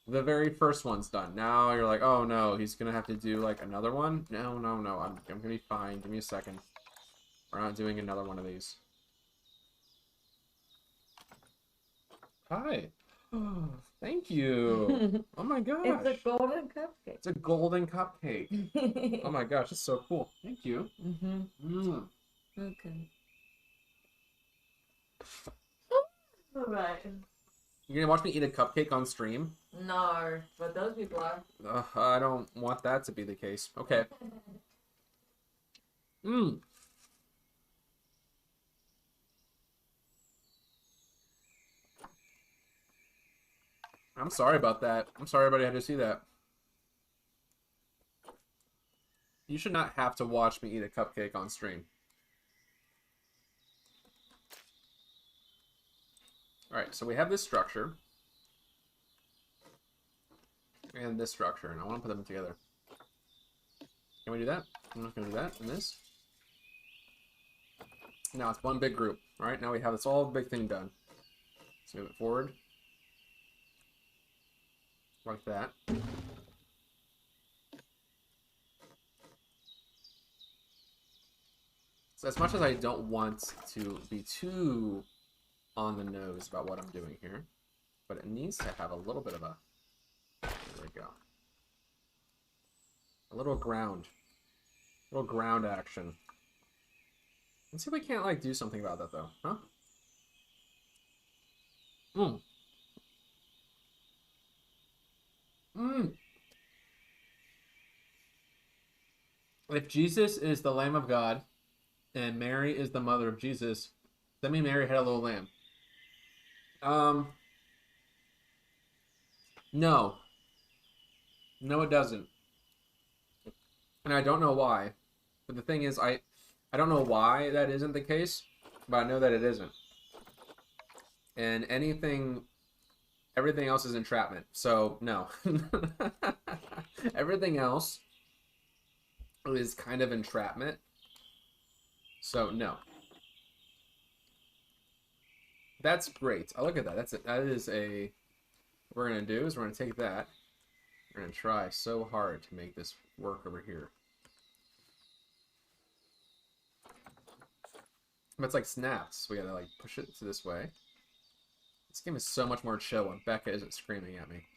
A: The very first one's done. Now you're like, oh no, he's going to have to do like another one? No, no, no. I'm going to be fine. Give me a second. We're not doing another one of these. Hi. Oh, thank you. Oh my gosh.
B: It's a golden cupcake.
A: It's a golden cupcake. Oh my gosh, it's so cool. Thank you.
B: Okay. Alright.
A: You're gonna watch me eat a cupcake on stream?
B: No, but those people are.
A: I don't want that to be the case. Okay. I'm sorry about that. I'm sorry everybody had to see that. You should not have to watch me eat a cupcake on stream. Alright, so we have this structure. And this structure, and I want to put them together. Can we do that? I'm just going to do that and this. Now it's one big group. Alright, now we have this all big thing done. Let's move it forward. Like that. So as much as I don't want to be too on the nose about what I'm doing here, but it needs to have a little bit of a, there we go, a little ground action. Let's see if we can't like do something about that though, huh? If Jesus is the Lamb of God and Mary is the mother of Jesus, that means Mary had a little lamb. No. No, it doesn't. And I don't know why. But the thing is, I don't know why that isn't the case. but I know that it isn't. And everything else is entrapment. So no. Everything else is kind of entrapment. So no. That's great. Oh, look at that. That is a. What we're gonna do is we're gonna take that. We're gonna try so hard to make this work over here. But it's like snaps. We gotta like push it to this way. This game is so much more chill when Becca isn't screaming at me.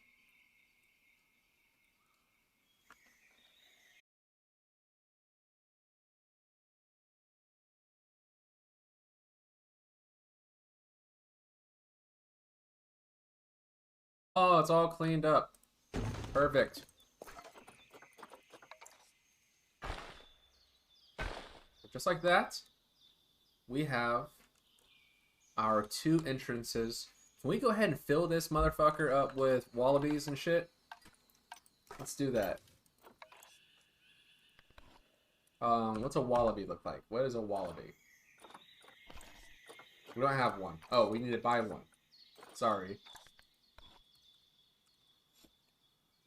A: Oh, it's all cleaned up. Perfect. Just like that, we have our 2 entrances. Can we go ahead and fill this motherfucker up with wallabies and shit? Let's do that. What's a wallaby look like? What is a wallaby? We don't have one. Oh, we need to buy one. Sorry.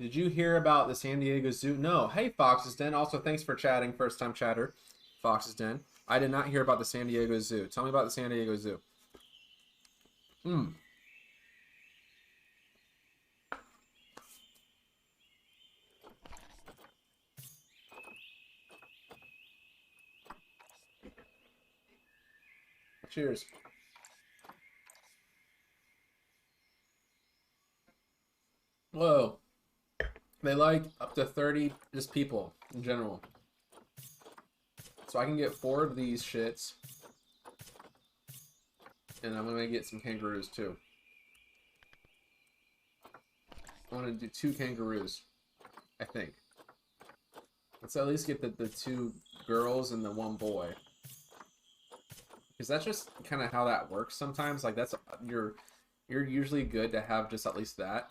A: Did you hear about the San Diego Zoo? No. Hey, Fox's Den. Also, thanks for chatting. First time chatter. Fox's Den. I did not hear about the San Diego Zoo. Tell me about the San Diego Zoo. Cheers. Whoa. They like up to 30 just people in general. So I can get 4 of these shits. And I'm gonna get some kangaroos too. I want to do 2 kangaroos, I think. Let's at least get the 2 girls and the 1 boy. Because that's just kind of how that works sometimes. Like that's you're usually good to have just at least that.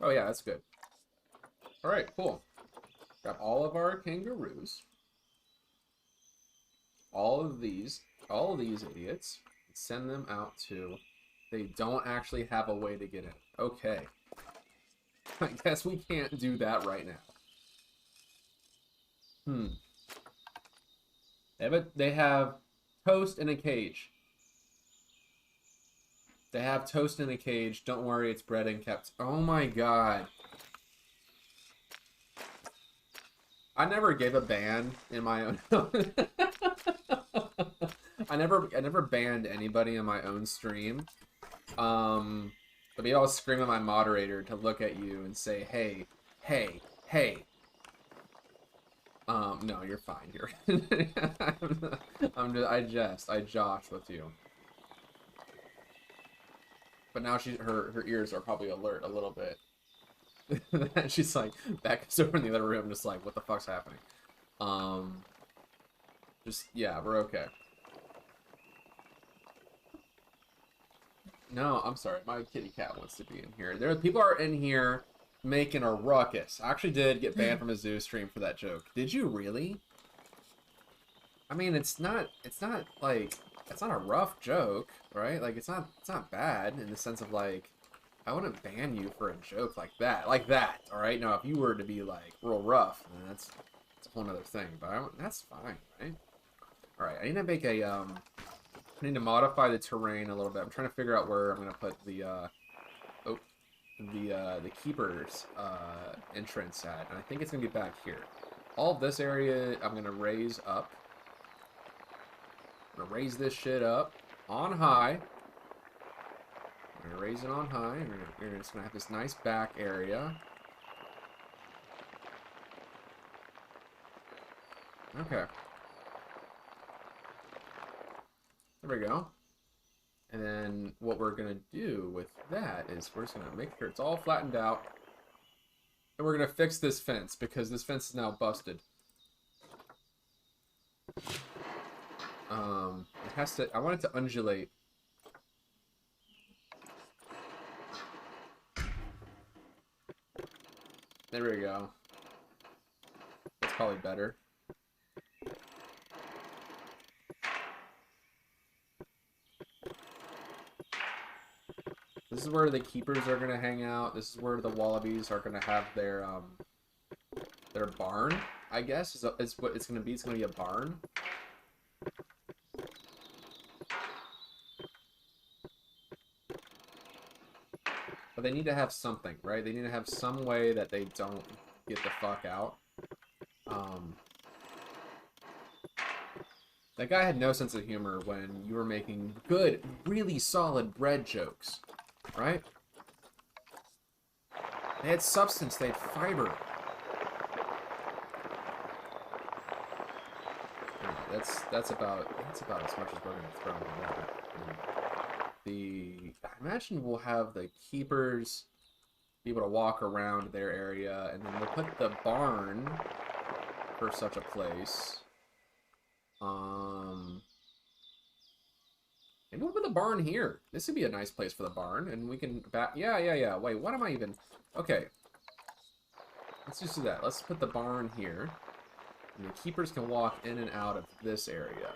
A: Oh yeah, that's good. All right, cool. Got all of our kangaroos. All of these idiots. Send them out to. They don't actually have a way to get in. Okay. I guess we can't do that right now. They have toast in a cage. They have toast in a cage. Don't worry, it's bred and kept. Oh my god. I never gave a ban in my own. I never banned anybody in my own stream. But maybe I'll scream at my moderator to look at you and say, hey, hey, hey. No, you're fine. I josh with you. But now her ears are probably alert a little bit. And she's like, Becca's over in the other room, just like, what the fuck's happening? Yeah, we're okay. No, I'm sorry, my kitty cat wants to be in here. People are in here making a ruckus. I actually did get banned from a zoo stream for that joke. Did you really? I mean, it's not a rough joke, right? Like it's not bad in the sense of like I wouldn't ban you for a joke like that. All right? Now, if you were to be like real rough, then that's a whole other thing, but that's fine, right? All right, I need to make a I need to modify the terrain a little bit. I'm trying to figure out where I'm going to put the keeper's entrance at, and I think it's going to be back here. All of this area I'm going to raise up. I'm going to raise this shit up on high. I'm going to raise it on high, and you're just going to have this nice back area. Okay. There we go. And then what we're going to do with that is we're just going to make sure it's all flattened out. And we're going to fix this fence because this fence is now busted. It has to, I want it to undulate. There we go. That's probably better. This is where the keepers are gonna hang out. This is where the wallabies are gonna have their barn, I guess, is what it's gonna be. It's gonna be a barn. But they need to have something, right? They need to have some way that they don't get the fuck out. That guy had no sense of humor when you were making good, really solid bread jokes, right? They had substance, they had fiber. Anyway, that's about as much as we're gonna throw into that. I imagine we'll have the keepers be able to walk around their area, and then we'll put the barn for such a place. Maybe we'll put the barn here. This would be a nice place for the barn, and we can yeah. Wait, what am I even? Okay. Let's just do that. Let's put the barn here. And the keepers can walk in and out of this area.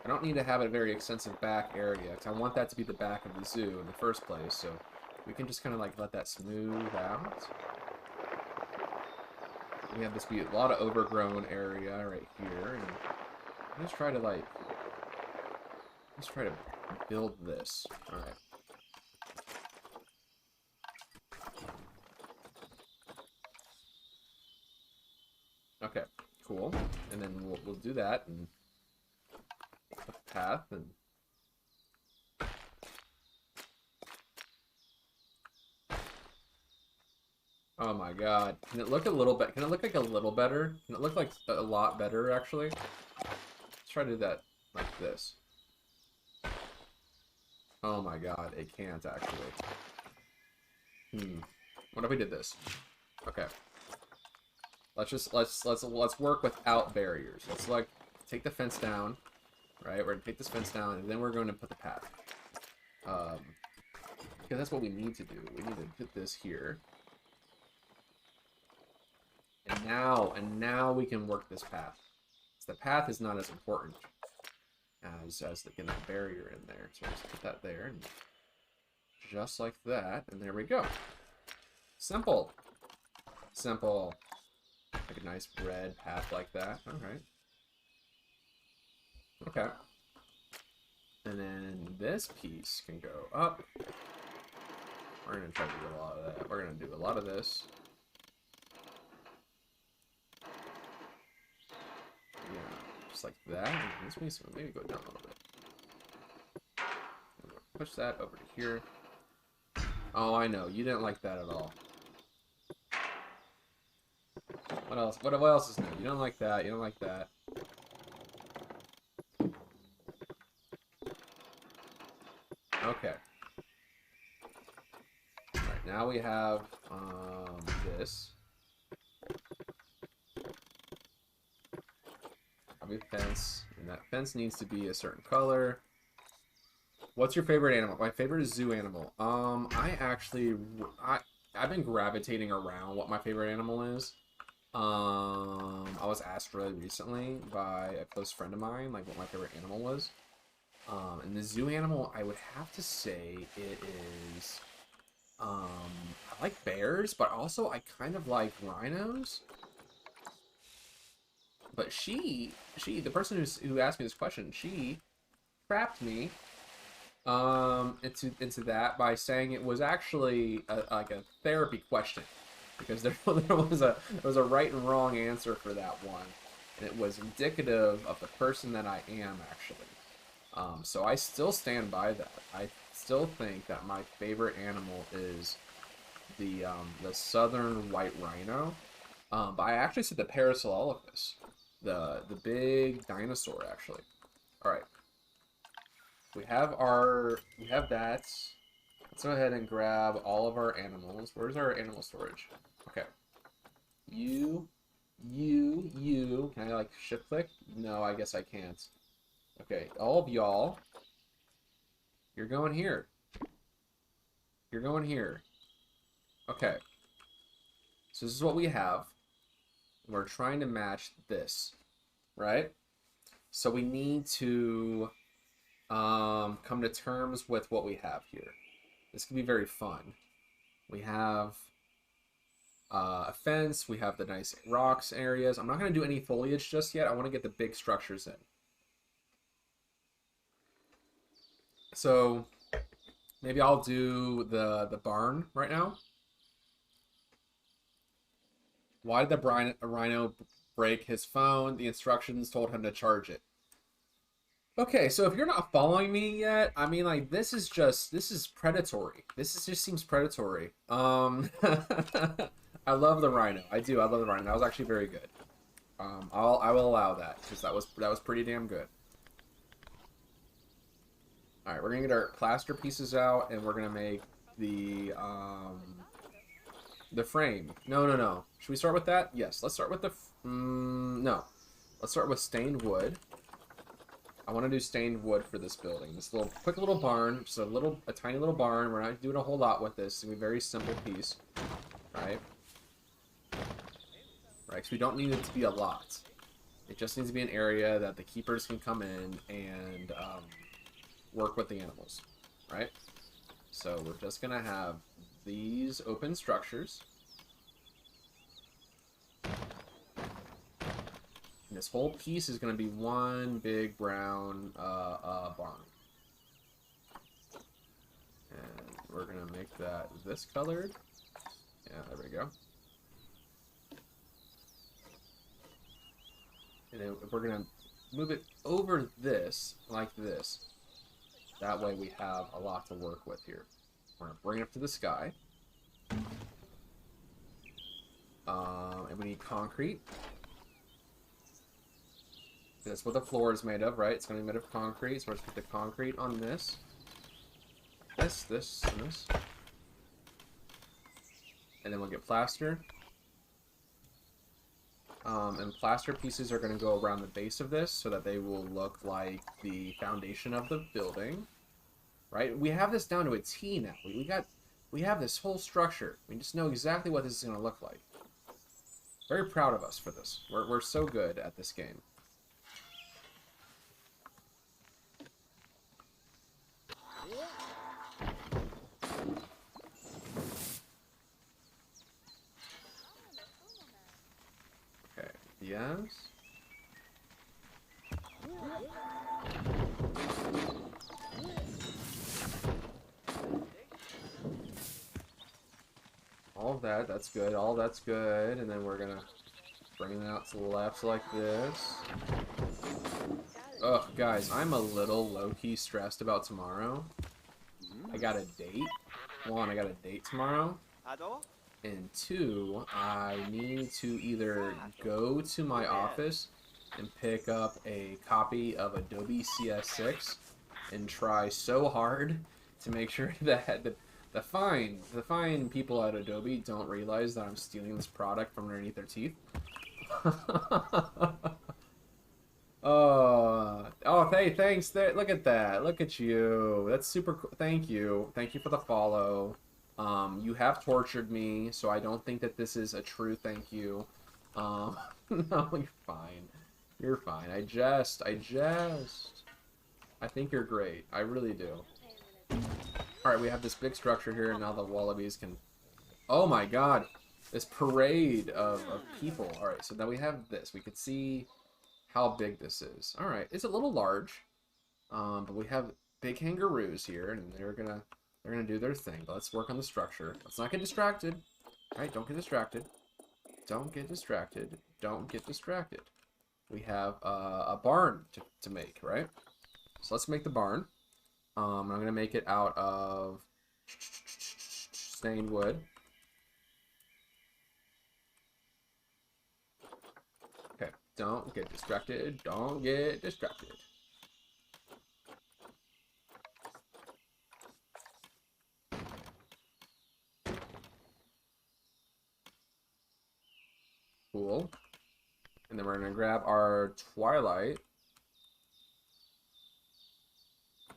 A: I don't need to have a very extensive back area, because I want that to be the back of the zoo in the first place, so we can just kind of like let that smooth out. We have this be a lot of overgrown area right here, and let's try to build this. Alright. Okay, cool. And then we'll do that and put the path and oh my god. Can it look a little bit? Can it look like a little better? Can it look like a lot better actually? Let's try to do that like this. Oh my god, it can't actually. What if we did this? Okay. Let's work without barriers. Let's like take the fence down, right? We're gonna take this fence down, and then we're going to put the path. Because that's what we need to do. We need to put this here, and now we can work this path. So the path is not as important as getting that barrier in there. So let's put that there, and just like that, and there we go. Simple. Simple. Like a nice bread path like that. Alright. Okay. And then this piece can go up. We're going to try to do a lot of that. We're going to do a lot of this. Yeah, just like that. And this piece will maybe go down a little bit. Push that over to here. Oh, I know. You didn't like that at all. What else? What else is new? You don't like that. You don't like that. Okay. Alright, now we have this. Probably fence. And that fence needs to be a certain color. What's your favorite animal? My favorite is zoo animal. I've been gravitating around what my favorite animal is. I was asked really recently by a close friend of mine, like, what my favorite animal was. And the zoo animal, I would have to say it is, I like bears, but also I kind of like rhinos. But the person who asked me this question, she trapped me, into that by saying it was actually like a therapy question. Because there was a right and wrong answer for that one, and it was indicative of the person that I am actually. So I still stand by that. I still think that my favorite animal is the southern white rhino. But I actually said the Parasaurolophus, the big dinosaur actually. All right, we have that. Let's go ahead and grab all of our animals. Where's our animal storage? Okay. You. Can I, like, shift click? No, I guess I can't. Okay, all of y'all. You're going here. You're going here. Okay. So this is what we have. We're trying to match this, right? So we need to come to terms with what we have here. This can be very fun. We have a fence. We have the nice rocks areas. I'm not going to do any foliage just yet. I want to get the big structures in. So maybe I'll do the barn right now. Why did the rhino break his phone? The instructions told him to charge it. Okay, so if you're not following me yet, I mean, like, this is predatory. Just seems predatory. I love the rhino. I love the rhino. That was actually very good. I will allow that because that was pretty damn good. All right, we're gonna get our plaster pieces out, and we're gonna make the frame. No. Should we start with that? Yes. Let's start with the. No. Let's start with stained wood. I want to do stained wood for this building. This quick little barn, just a tiny little barn. We're not doing a whole lot with this. It's gonna be a very simple piece, right? Right, because we don't need it to be a lot. It just needs to be an area that the keepers can come in and work with the animals, right? So we're just gonna have these open structures. And this whole piece is going to be one big brown barn. And we're going to make that this colored. Yeah, there we go. And then we're going to move it over this, like this. That way we have a lot to work with here. We're going to bring it up to the sky. And we need concrete. That's what the floor is made of, right? It's going to be made of concrete. So we're going to put the concrete on this. This, and this. And then we'll get plaster. And plaster pieces are going to go around the base of this so that they will look like the foundation of the building. Right? We have this down to a T now. We have this whole structure. We just know exactly what this is going to look like. Very proud of us for this. We're so good at this game. Okay, yes. All of that, that's good. All that's good. And then we're gonna bring it out to the left like this. Ugh, guys, I'm a little low-key stressed about tomorrow. I got a date. One, I got a date tomorrow. And two, I need to either go to my office and pick up a copy of Adobe CS6 and try so hard to make sure that the fine people at Adobe don't realize that I'm stealing this product from underneath their teeth. Oh, hey, thanks. Look at that. Look at you. That's super cool. Thank you. Thank you for the follow. You have tortured me, so I don't think that this is a true thank you. No, you're fine. You're fine. I think you're great. I really do. Alright, we have this big structure here, and now the wallabies can... Oh my god! This parade of people. Alright, so now we have this. We can see how big this is. Alright, it's a little large. But we have big kangaroos here, and they're gonna do their thing. But let's work on the structure. Let's not get distracted. Alright, don't get distracted. Don't get distracted. Don't get distracted. We have a barn to make, right? So let's make the barn. I'm going to make it out of stained wood. Okay, don't get distracted. Don't get distracted. Cool. And then we're going to grab our twilight.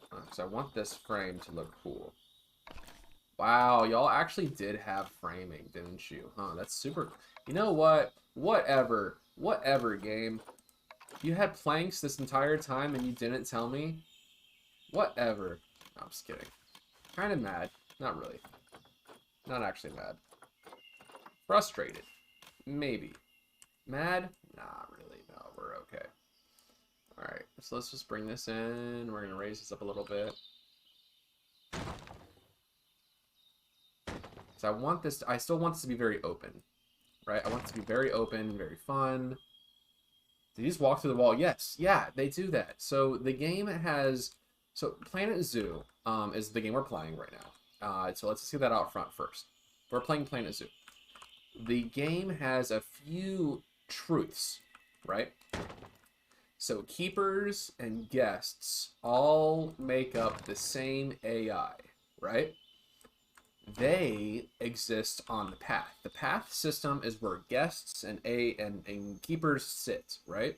A: Because I want this frame to look cool. Wow, y'all actually did have framing, didn't you? Huh, that's super... You know what? Whatever. Whatever, game. You had planks this entire time and you didn't tell me? Whatever. No, I'm just kidding. Kind of mad. Not really. Not actually mad. Frustrated. Maybe. Mad? Not really. No, we're okay. Alright, so let's just bring this in. We're going to raise this up a little bit. So I want this, I still want this to be very open, right? I want it to be very open, very fun. Did you just walk through the wall? Yes. Yeah, they do that. So the game has, so Planet Zoo is the game we're playing right now. So let's just get that out front first. We're playing Planet Zoo. The game has a few truths, right? So keepers and guests all make up the same AI, right? They exist on the path. The path system is where guests and keepers sit, right?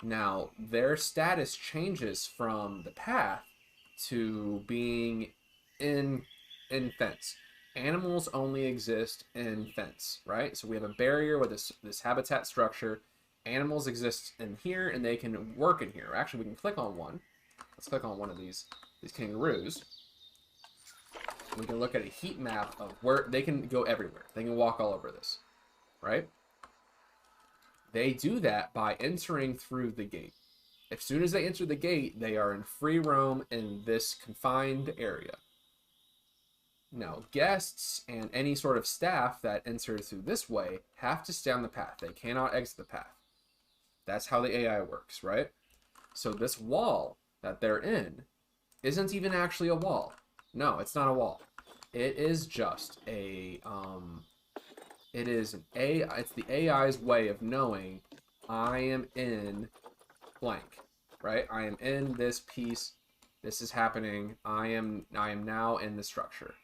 A: Now, their status changes from the path to being in fence. Animals only exist in fence, right? So we have a barrier with this habitat structure. Animals exist in here, and they can work in here. Actually, we can click on one. Let's click on one of these kangaroos. We can look at a heat map of where they can go everywhere. They can walk all over this, right? They do that by entering through the gate. As soon as they enter the gate, they are in free roam in this confined area. Now, guests and any sort of staff that enter through this way have to stay on the path. They cannot exit the path. That's how the AI works, right? So this wall that they're in isn't even actually a wall. No, it's not a wall. It is just a, it is an AI, it's the AI's way of knowing I am in blank, right? I am in this piece. This is happening. I am now in the structure.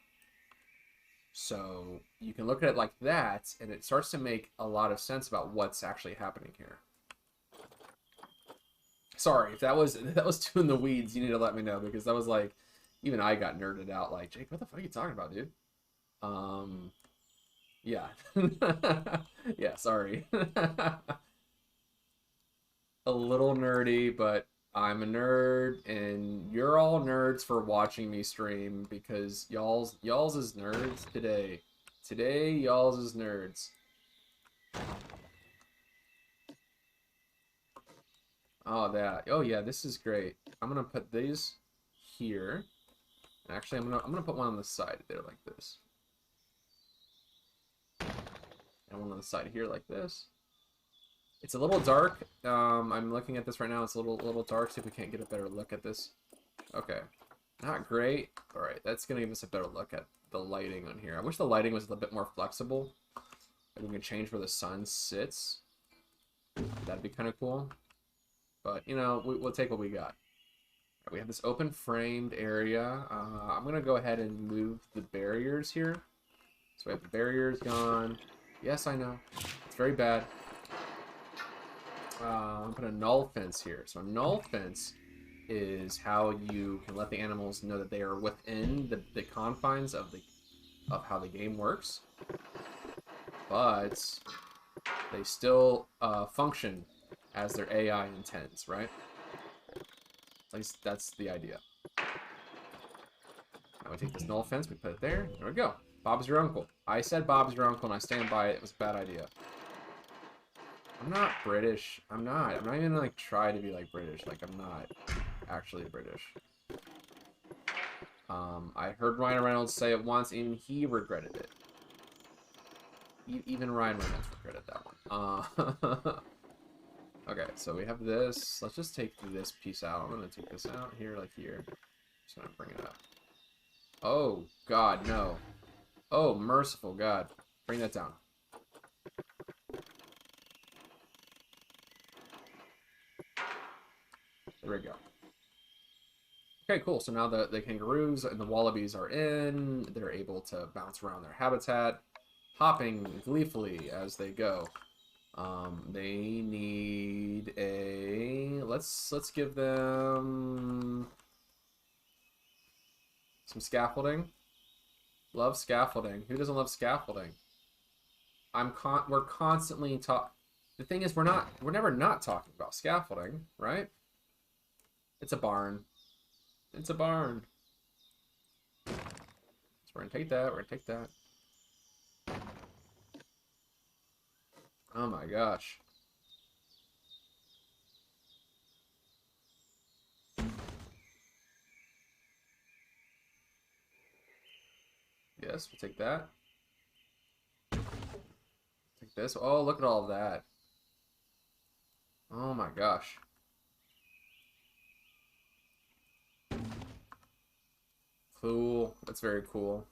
A: So you can look at it like that, and it starts to make a lot of sense about what's actually happening here. Sorry, if that was too in the weeds, you need to let me know, because that was like, even I got nerded out, like, Jake, what the fuck are you talking about, dude? Yeah. Yeah, sorry. A little nerdy, but I'm a nerd, and you're all nerds for watching me stream, because y'all's is nerds today. Today, y'all's is nerds. Oh, that. Oh, yeah, this is great. I'm gonna put these here. Actually, I'm gonna put one on the side there like this. And one on the side here like this. It's a little dark. I'm looking at this right now. It's a little dark. See if we can't get a better look at this. Okay. Not great. All right, that's gonna give us a better look at the lighting on here. I wish the lighting was a little bit more flexible. Like we can change where the sun sits. That'd be kind of cool. But, you know, we'll take what we got. Right, we have this open framed area. I'm going to go ahead and move the barriers here. So we have the barriers gone. Yes, I know. It's very bad. I'm going to put a null fence here. So a null fence is how you can let the animals know that they are within the confines of how the game works. But they still function as their AI intends, right? At least that's the idea. Now we take this null fence, we put it there. There we go. Bob's your uncle. I said Bob's your uncle, and I stand by it. It was a bad idea. I'm not British. I'm not even like try to be like British. Like I'm not actually British. I heard Ryan Reynolds say it once, and he regretted it. Even Ryan Reynolds regretted that one. Okay, so we have this. Let's just take this piece out. I'm gonna take this out here, like here. Just gonna bring it up. Oh God, no. Oh, merciful God. Bring that down. There we go. Okay, cool. So now the kangaroos and the wallabies are in. They're able to bounce around their habitat, hopping gleefully as they go. They need a... Let's give them some scaffolding. Love scaffolding. Who doesn't love scaffolding? We're constantly The thing is, we're never not talking about scaffolding, right? It's a barn. It's a barn. We're gonna take that. We're gonna take that. Oh my gosh. Yes, we'll take that. Take this. Oh, look at all of that. Oh my gosh. Cool. That's very cool.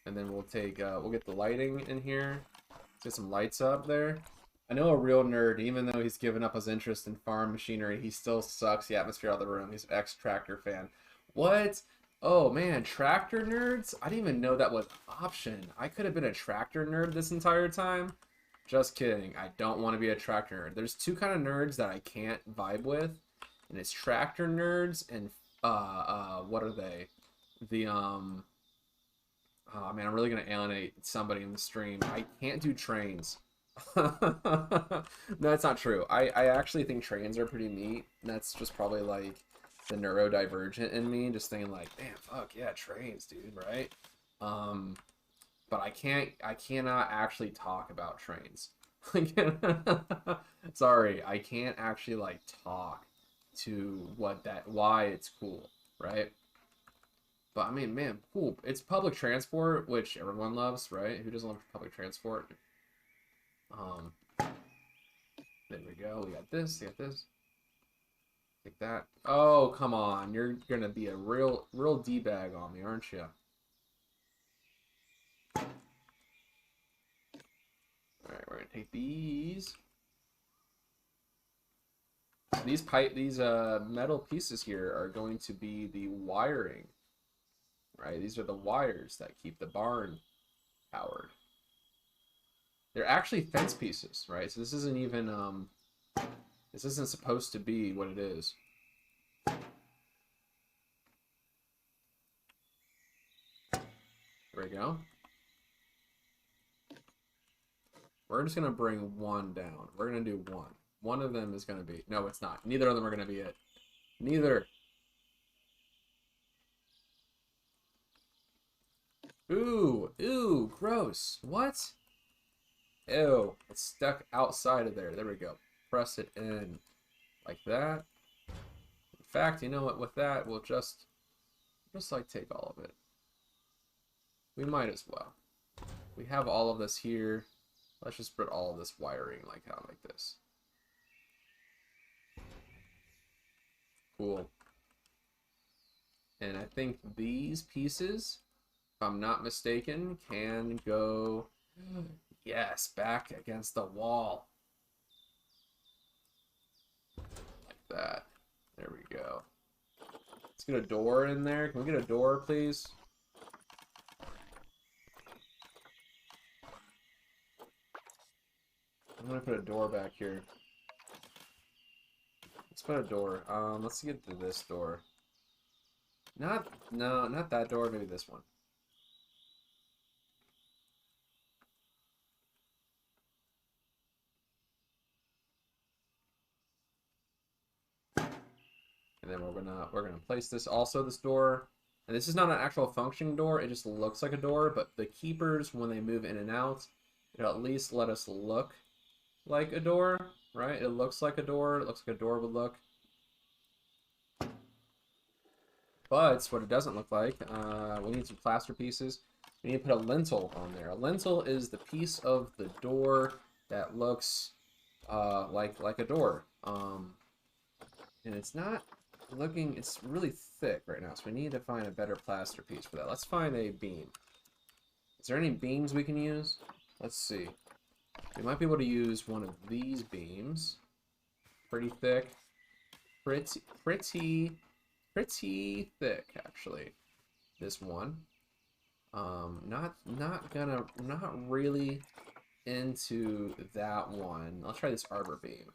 A: And then we'll take, we'll get the lighting in here. Get some lights up there. I know a real nerd, even though he's given up his interest in farm machinery, he still sucks the atmosphere out of the room. He's an ex-tractor fan. What? Oh man, tractor nerds? I didn't even know that was an option. I could have been a tractor nerd this entire time. Just kidding. I don't want to be a tractor nerd. There's two kind of nerds that I can't vibe with, and it's tractor nerds and what are they? The oh man, I'm really gonna alienate somebody in the stream. I can't do trains. No, that's not true. I actually think trains are pretty neat. That's just probably like the neurodivergent in me, just thinking like, damn, fuck yeah, trains, dude, right? But I cannot actually talk about trains. Sorry, I can't actually like talk to why it's cool, right? But I mean, man, cool. It's public transport, which everyone loves, right? Who doesn't love public transport? There we go. We got this. We got this. Take that. Oh, come on. You're gonna be a real D-bag on me, aren't you? All right, we're gonna take these. These metal pieces here are going to be the wiring, right? These are the wires that keep the barn powered. They're actually fence pieces, right? So this isn't even this isn't supposed to be what it is. There we go. We're just gonna bring one down. We're gonna do one. One of them is gonna be, no, it's not. Neither of them are gonna be it. Neither. Ooh, gross. What? Ew, it's stuck outside of there. There we go. Press it in like that. In fact, you know what? With that, we'll just like take all of it. We might as well. We have all of this here. Let's just put all of this wiring like this. Cool. And I think these pieces, if I'm not mistaken, can go, yes, back against the wall. Like that. There we go. Let's get a door in there. Can we get a door, please? I'm gonna put a door back here. Let's put a door. Let's get to this door. No, not that door, maybe this one. And then we're gonna place this door. And this is not an actual functioning door, it just looks like a door, but the keepers, when they move in and out, it'll at least let us look like a door, right? It looks like a door, it looks like a door would look. But what it doesn't look like, we need some plaster pieces. We need to put a lintel on there. A lintel is the piece of the door that looks like a door. And it's not looking, it's really thick right now, so we need to find a better plaster piece for that. Let's find a beam. Is there any beams we can use? Let's see. We might be able to use one of these beams. Pretty thick. Pretty thick, actually. This one. Not really into that one. I'll try this arbor beam.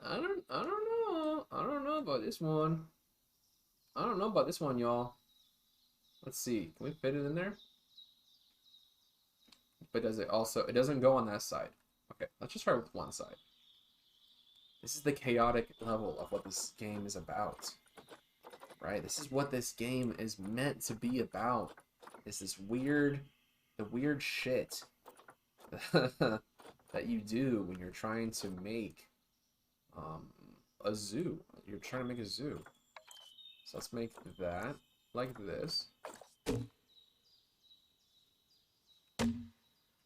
A: I don't know. I don't know about this one. I don't know about this one, y'all. Let's see. Can we fit it in there? But does it also... It doesn't go on that side. Okay, let's just try with one side. This is the chaotic level of what this game is about. right? This is what this game is meant to be about. Is this weird, the weird shit that you do when you're trying to make a zoo. You're trying to make a zoo. So let's make that like this.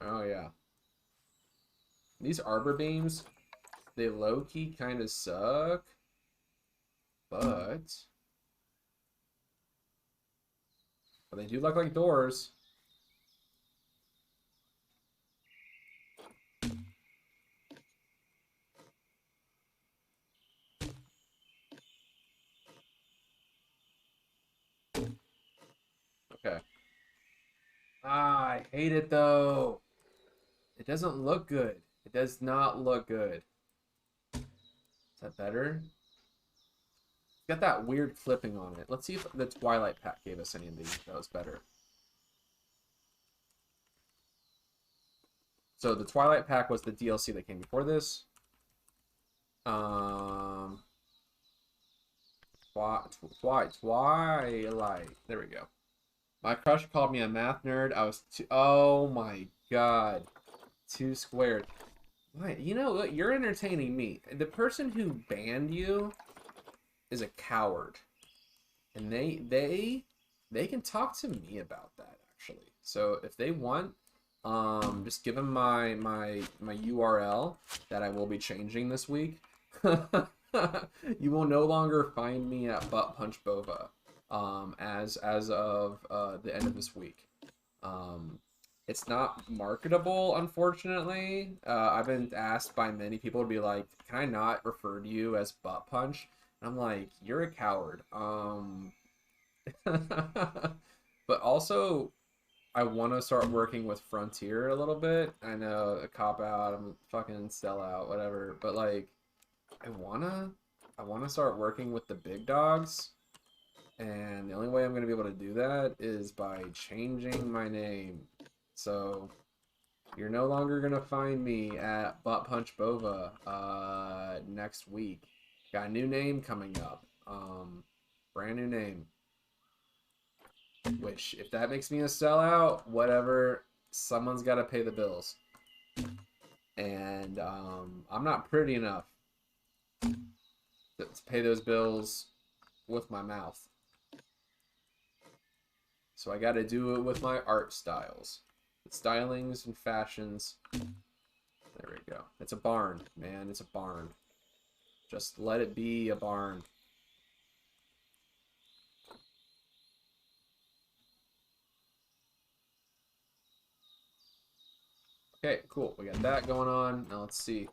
A: Oh yeah. These arbor beams, they low-key kind of suck, but they do look like doors. Okay. Ah, I hate it though. It doesn't look good. It does not look good. Is that better? It's got that weird clipping on it. Let's see if the Twilight Pack gave us any of these. That was better. So the Twilight Pack was the DLC that came before this. Twilight. There we go. My crush called me a math nerd. I was too. Oh my god. 2 squared. Why? You know what? You're entertaining me. The person who banned you is a coward, and they can talk to me about that actually. So if they want, just give them my URL that I will be changing this week. You will no longer find me at Butt Punch Bova, as of the end of this week. It's not marketable, unfortunately. I've been asked by many people to be like, can I not refer to you as Butt Punch? And I'm like, you're a coward. But also, I want to start working with Frontier a little bit. I know, a cop-out, I'm a fucking sellout, whatever. But, like, I wanna start working with the big dogs. And the only way I'm going to be able to do that is by changing my name. So, you're no longer going to find me at Butt Punch Bova next week. Got a new name coming up. Brand new name. Which, if that makes me a sellout, whatever, someone's got to pay the bills. And I'm not pretty enough to pay those bills with my mouth. So I got to do it with my art styles. Stylings and fashions. There we go. It's a barn, man. It's a barn. Just let it be a barn. Okay, cool. We got that going on. Now let's see.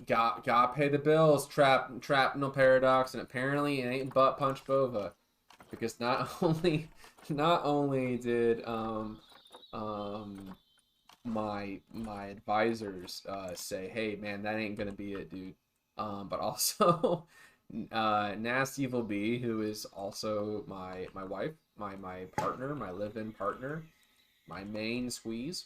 A: Got pay the bills, no paradox, and apparently it ain't Butt Punch Bova. Because not only did my advisors say, hey man, that ain't gonna be it, dude, but also Nasty Evil B, who is also my wife, my partner, my live-in partner, my main squeeze.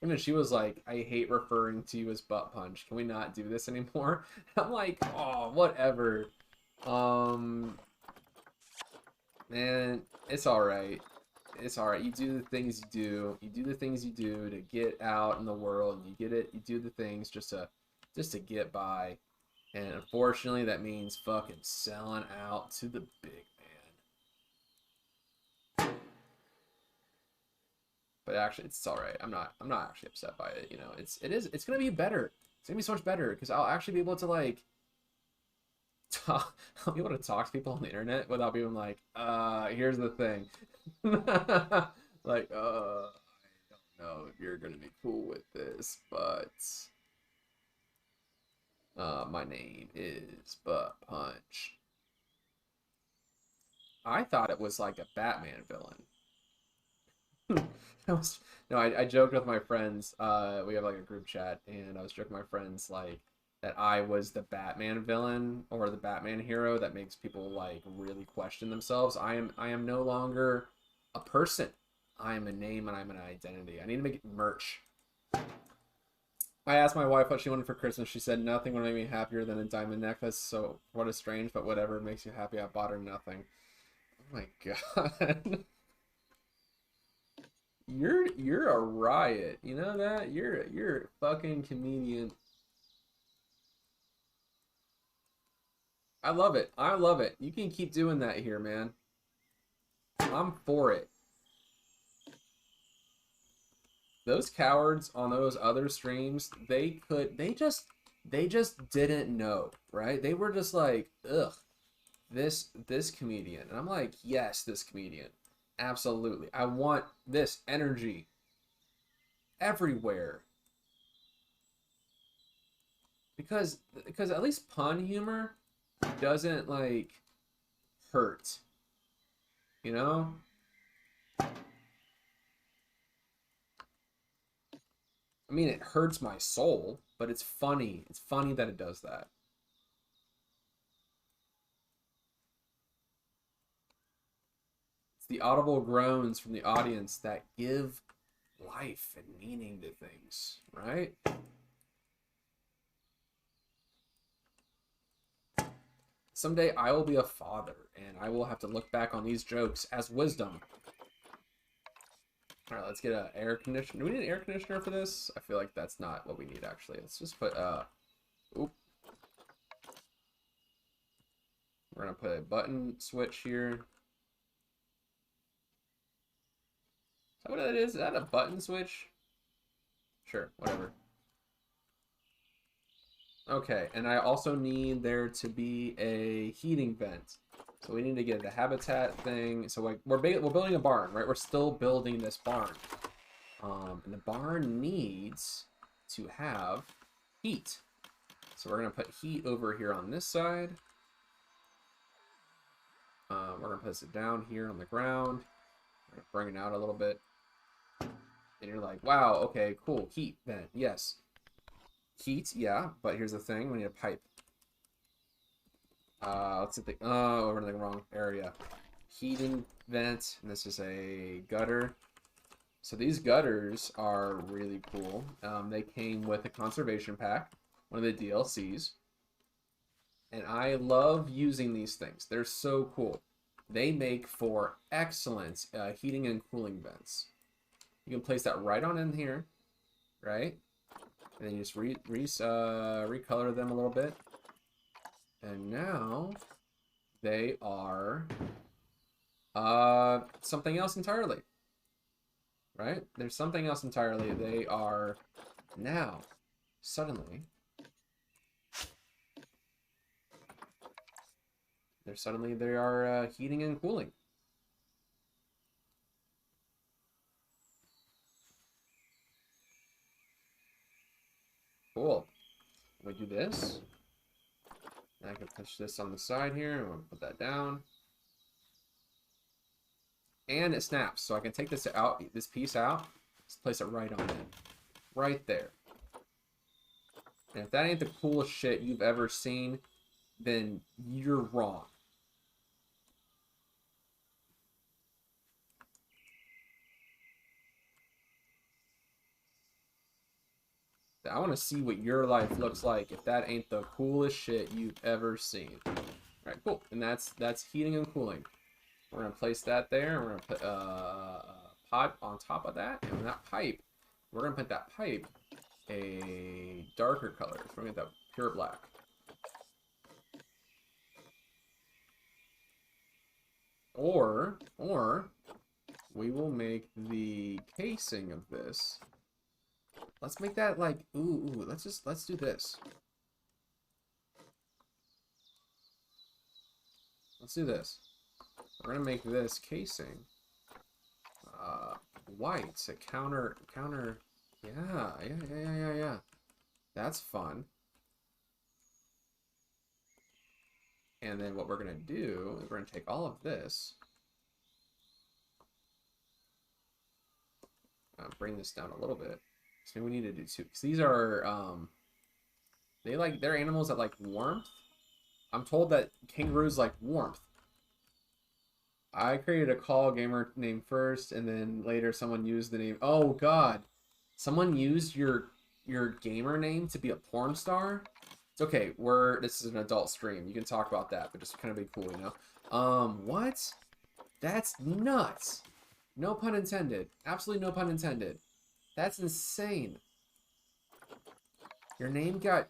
A: And then she was like, I hate referring to you as Butt Punch, can we not do this anymore? I'm like, oh, whatever. Man, it's alright. It's alright. You do the things you do. You do the things you do to get out in the world. You get it. You do the things just to get by. And unfortunately, that means fucking selling out to the big man. But actually, it's alright. I'm not actually upset by it. You know, it's gonna be better. It's gonna be so much better because I'll actually be able to like. I'll be able to talk to people on the internet without being like, here's the thing. Like, I don't know if you're gonna be cool with this, but my name is Butt Punch. I thought it was like a Batman villain. I joked with my friends. We have like a group chat, and I was joking with my friends like that I was the Batman villain or the Batman hero that makes people like really question themselves. I am no longer a person. I am a name and I'm an identity. I need to make merch. I asked my wife what she wanted for Christmas. She said nothing would make me happier than a diamond necklace. So what is strange, but whatever makes you happy. I bought her nothing. Oh my god. You're a riot. You know that? You're a fucking comedian. I love it. I love it. You can keep doing that here, man. I'm for it. Those cowards on those other streams, they just didn't know, right? They were just like, ugh, this comedian. And I'm like, yes, this comedian. Absolutely. I want this energy everywhere. Because at least pun humor doesn't like hurt. You know? I mean, it hurts my soul, but it's funny. It's funny that it does that. It's the audible groans from the audience that give life and meaning to things, right? Someday I will be a father, and I will have to look back on these jokes as wisdom. All right, let's get an air conditioner. Do we need an air conditioner for this? I feel like that's not what we need, actually. Let's just put, oop. We're gonna put a button switch here. Is that what that is? Is that a button switch? Sure, whatever. Okay, and I also need there to be a heating vent. So we need to get the habitat thing. So like we're building a barn, right? We're still building this barn. And the barn needs to have heat. So we're gonna put heat over here on this side. We're gonna place it down here on the ground. We're gonna bring it out a little bit. And you're like, wow, okay, cool, heat vent, yes. Heat, yeah, but here's the thing, we need a pipe. Let's see we're in the wrong area. Heating vent, and this is a gutter. So these gutters are really cool. They came with a conservation pack, one of the DLCs. And I love using these things. They're so cool. They make for excellent heating and cooling vents. You can place that right on in here, right? And then you just recolor them a little bit. And now they are something else entirely. Right? There's something else entirely. They are now suddenly they are heating and cooling. Cool. We do this. I can push this on the side here. I'm gonna put that down. And it snaps, so I can take this out, this piece out, just place it right on it. Right there. And if that ain't the coolest shit you've ever seen, then you're wrong. I want to see what your life looks like if that ain't the coolest shit you've ever seen. All right, cool. And that's heating and cooling. We're gonna place that there. We're gonna put a pipe on top of that, and that pipe, we're gonna put that pipe a darker color. So we're gonna get that pure black. Or we will make the casing of this. Let's make that like ooh. Let's do this. Let's do this. We're gonna make this casing white. A counter. Yeah. That's fun. And then what we're gonna do is we're gonna take all of this. Bring this down a little bit. So we need to do two. Because these are they're animals that like warmth. I'm told that kangaroos like warmth. I created a call gamer name first, and then later someone used the name. Oh God, someone used your your gamer name to be a porn star, it's okay. This is an adult stream. You can talk about that, but just kind of be cool, you know? What? That's nuts. No pun intended. Absolutely no pun intended. That's insane. Your name got...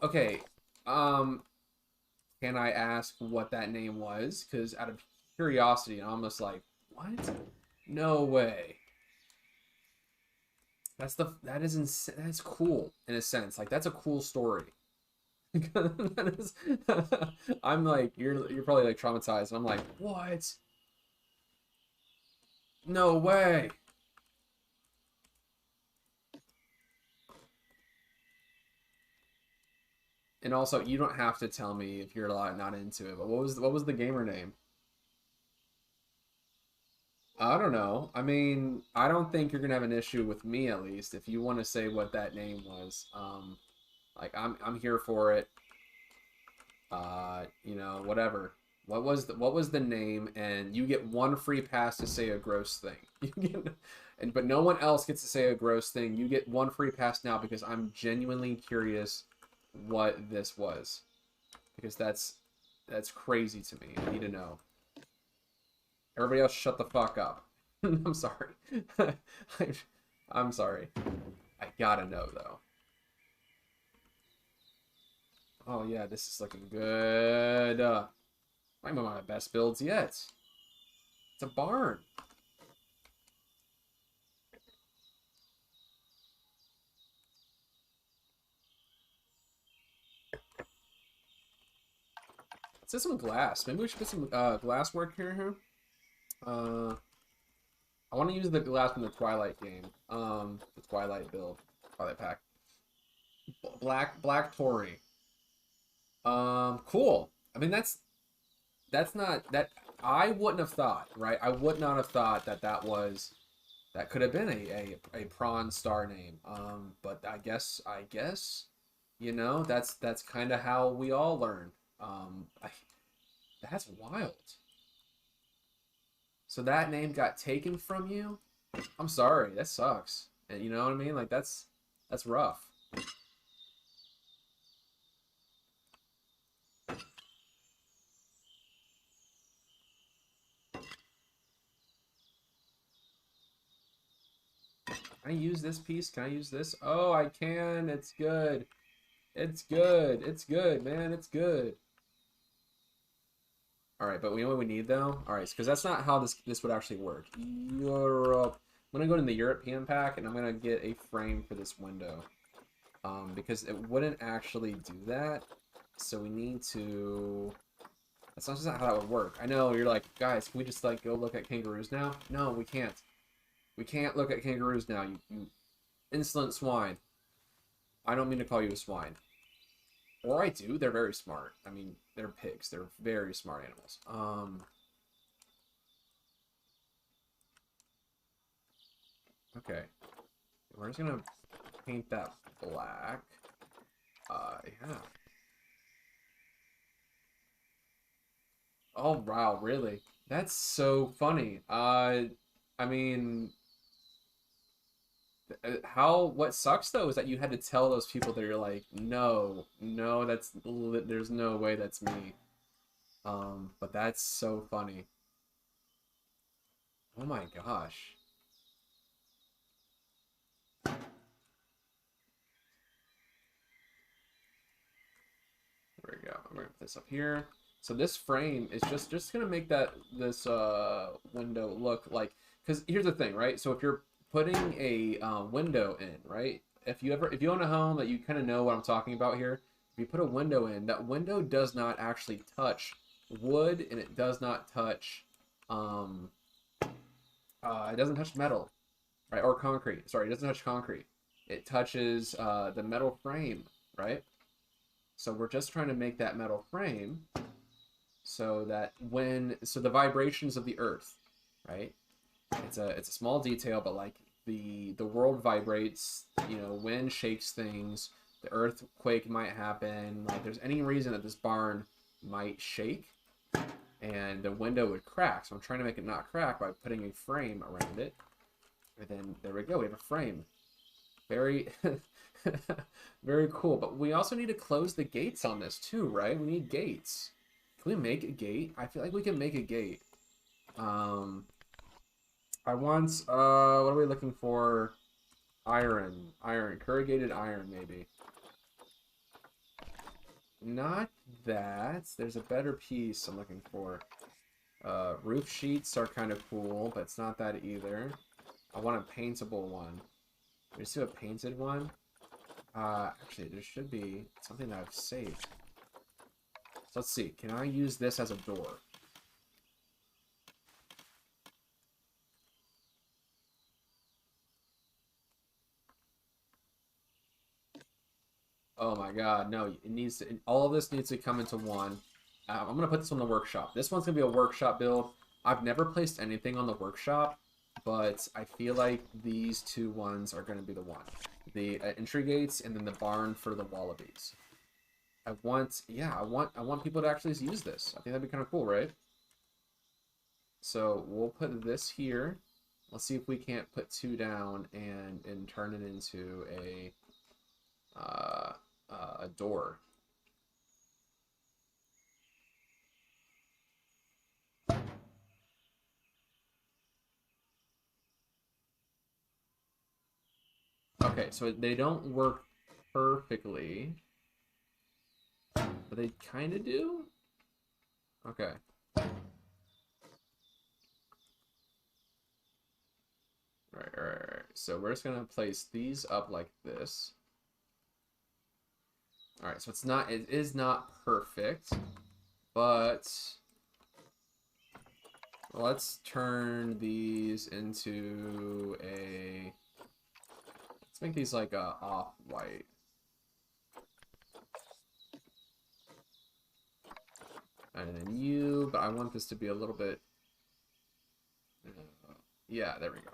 A: Okay, can I ask what that name was? Because out of curiosity, I'm almost like, what? No way. That is insane. That's cool in a sense. Like, that's a cool story. That is, I'm like, you're probably like traumatized, and I'm like, what? No way. And also, you don't have to tell me if you're not into it. But what was the gamer name? I don't know. I mean, I don't think you're gonna have an issue with me at least if you want to say what that name was. Like I'm here for it. You know, whatever. What was the name? And you get one free pass to say a gross thing. But no one else gets to say a gross thing. You get one free pass now because I'm genuinely curious what this was, because that's crazy to me. I need to know. Everybody else, shut the fuck up. I'm sorry. I'm sorry. I gotta know though. Oh yeah, this is looking good. Might be one of my best builds yet. It's a barn. Let's get some glass. Maybe we should put some glass work here. I want to use the glass from the Twilight game. The Twilight build. Twilight pack. Black Tory. Cool. I mean, that's not that I wouldn't have thought, right? I would not have thought that could have been a prawn star name. But I guess you know, that's kind of how we all learn. That's wild. So that name got taken from you? I'm sorry, that sucks. And you know what I mean? Like that's rough. Can I use this piece? Can I use this? Oh, I can. It's good. It's good. It's good, man. It's good. All right, but we know what we need though. All right, because that's not how this would actually work. Europe. I'm gonna go to the European pack and I'm gonna get a frame for this window, because it wouldn't actually do that. So we need to. That's not just how that would work. I know you're like, guys, can we just like go look at kangaroos now? No, we can't. We can't look at kangaroos now. You insolent swine. I don't mean to call you a swine. Or I do. They're very smart. I mean, they're pigs. They're very smart animals. Okay. We're just gonna paint that black. Yeah. Oh, wow, really? That's so funny. I mean, what sucks though is that you had to tell those people that you're like, no, there's no way that's me. But that's so funny. Oh my gosh. There we go. I'm gonna put this up here. So this frame is just gonna make this window look like, because here's the thing, right? So if you're putting a window in, right? If you own a home that you kind of know what I'm talking about here, if you put a window in, that window does not actually touch wood, and it does not touch it doesn't touch metal, right? Or concrete. Sorry, it doesn't touch concrete. It touches the metal frame, right? So we're just trying to make that metal frame so that the vibrations of the earth, right? It's a small detail, but like the world vibrates, you know, wind shakes things, the earthquake might happen, like there's any reason that this barn might shake and the window would crack. So I'm trying to make it not crack by putting a frame around it. And then there we go, we have a frame. Very, very cool. But we also need to close the gates on this too, right? We need gates. Can we make a gate? I feel like we can make a gate. I want, what are we looking for? Iron, corrugated iron, maybe. Not that. There's a better piece I'm looking for. Roof sheets are kind of cool, but it's not that either. I want a paintable one. We just do a painted one. Actually, there should be something that I've saved. So let's see. Can I use this as a door? Oh my god, no. It needs to, all of this needs to come into one. I'm going to put this on the workshop. This one's going to be a workshop build. I've never placed anything on the workshop, but I feel like these two ones are going to be the one. The entry gates and then the barn for the wallabies. I want people to actually use this. I think that'd be kind of cool, right? So we'll put this here. Let's see if we can't put two down and turn it into a door. Okay, so they don't work perfectly, but they kind of do. Okay. Right. So we're just gonna place these up like this. All right, so it is not perfect, but let's turn these into let's make these like a off-white. And then you, but I want this to be a little bit, yeah, there we go.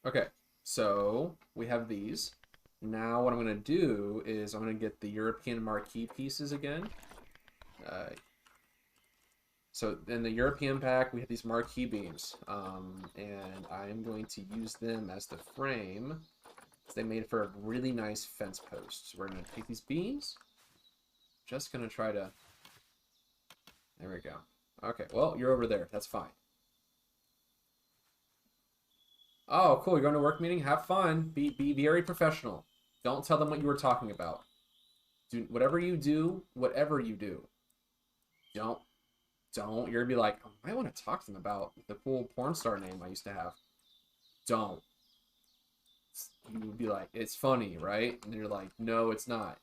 A: Okay, so we have these. Now what I'm going to do is I'm going to get the European marquee pieces again. So in the European pack, we have these marquee beams, and I'm going to use them as the frame. They made for a really nice fence post. So we're going to take these beams, just going to try to, there we go. Okay, well, you're over there. That's fine. Oh, cool. You're going to work meeting? Have fun. Be very professional. Don't tell them what you were talking about. Do whatever you do, don't. You're gonna be like, oh, I want to talk to them about the cool porn star name I used to have. Don't. You would be like, it's funny, right? And you're like, no, it's not.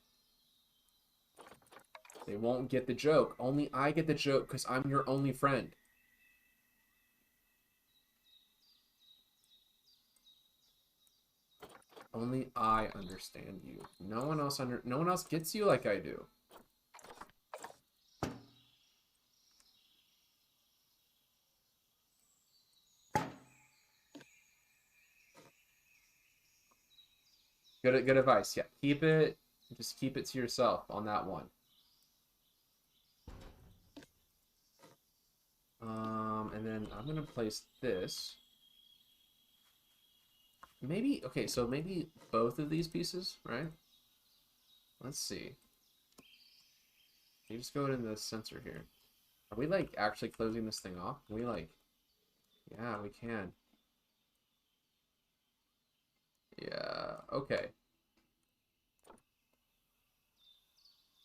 A: They won't get the joke. Only I get the joke because I'm your only friend. Only I understand you. No one else gets you like I do. Good advice. Yeah, just keep it to yourself on that one. And then I'm gonna place this. Maybe, okay, so maybe both of these pieces, right? Let's see. You just go into the sensor here. Are we like actually closing this thing off? Can we like, yeah, we can. Yeah, okay.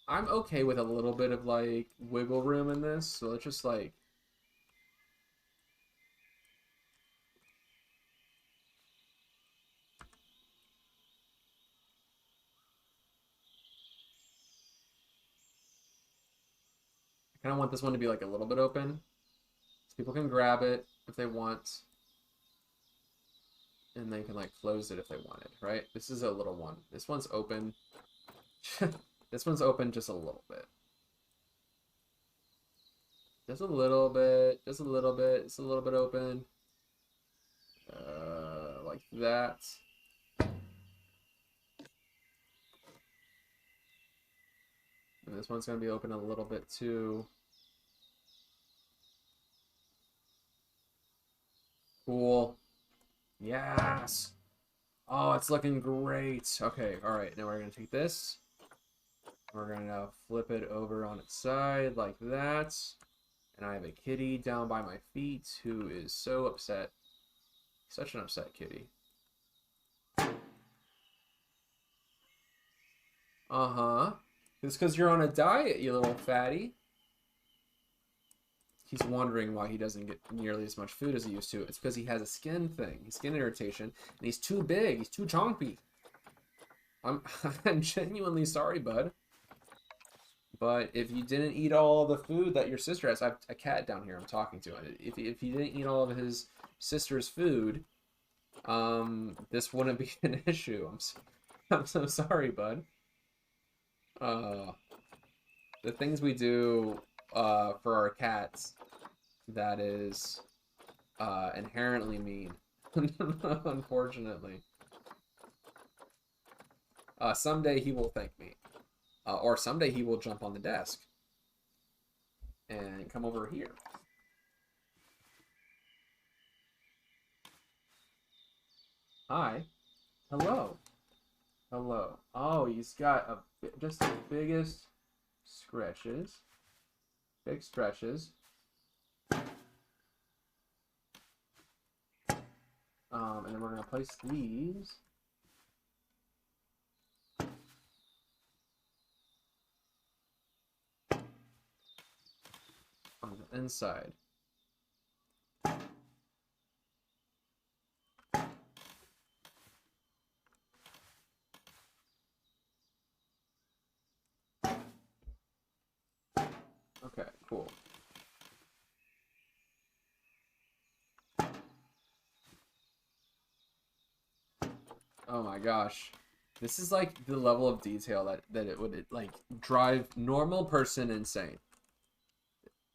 A: I'm okay with a little bit of like wiggle room in this, so let's just like, I kind of want this one to be like a little bit open, so people can grab it if they want, and they can like close it if they want it, right? This is a little one. This one's open. This one's open just a little bit. Just a little bit, just a little bit, it's a little bit open. Like that. And this one's gonna be open a little bit too. Cool. Yes. Oh, it's looking great. Okay, all right. Now we're gonna take this. We're gonna flip it over on its side like that. And I have a kitty down by my feet who is so upset. Such an upset kitty. Uh-huh. It's because you're on a diet, you little fatty. He's wondering why he doesn't get nearly as much food as he used to. It's because he has a skin thing, skin irritation, and he's too big. He's too chunky. I'm genuinely sorry, bud. But if you didn't eat all the food that your sister has, I have a cat down here I'm talking to. If he didn't eat all of his sister's food, this wouldn't be an issue. I'm so sorry, bud. The things we do for our cats that is inherently mean. Unfortunately. Someday he will thank me. Or someday he will jump on the desk and come over here. Hi. Hello. Hello. Oh, he's got just the biggest scratches. Big stretches. And then we're going to place these on the inside. Okay, cool. Oh my gosh. This is like the level of detail that it would like drive normal person insane.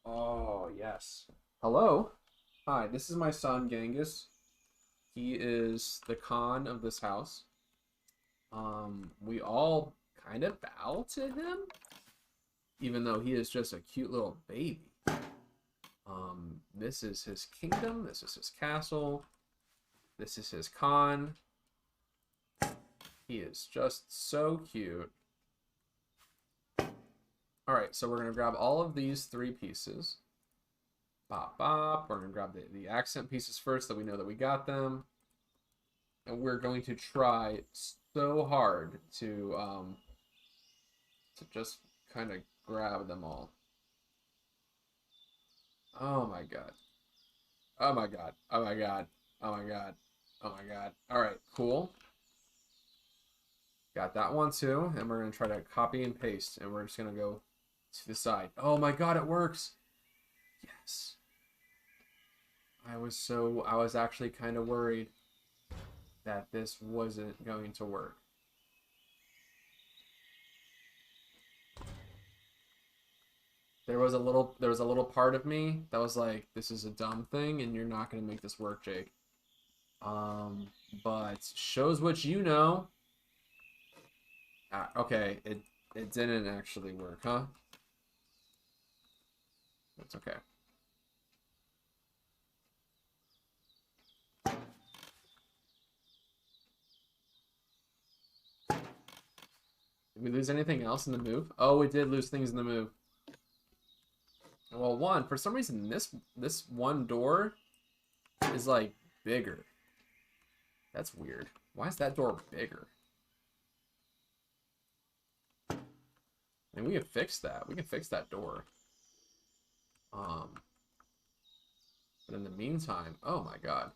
A: Oh, yes. Hello. Hi, this is my son Genghis. He is the Khan of this house. We all kind of bow to him, even though he is just a cute little baby. This is his kingdom. This is his castle. This is his Khan. He is just so cute. All right, so we're going to grab all of these 3 pieces. Bop, bop. We're going to grab the accent pieces first that we know that we got them. And we're going to try so hard to just kind of grab them all. Oh my god. Oh my god. Oh my god. Oh my god. Oh my god. All right, cool. Got that one too, and we're going to try to copy and paste, and we're just going to go to the side. Oh my god, it works. Yes. I was actually kind of worried that this wasn't going to work. There was a little part of me that was like, this is a dumb thing and you're not going to make this work, Jake. But shows what you know. Okay, it didn't actually work, huh? That's okay. Did we lose anything else in the move? Oh, we did lose things in the move. Well, for some reason, this one door is like bigger. That's weird. Why is that door bigger? I mean, we can fix that. We can fix that door. But in the meantime, oh my god.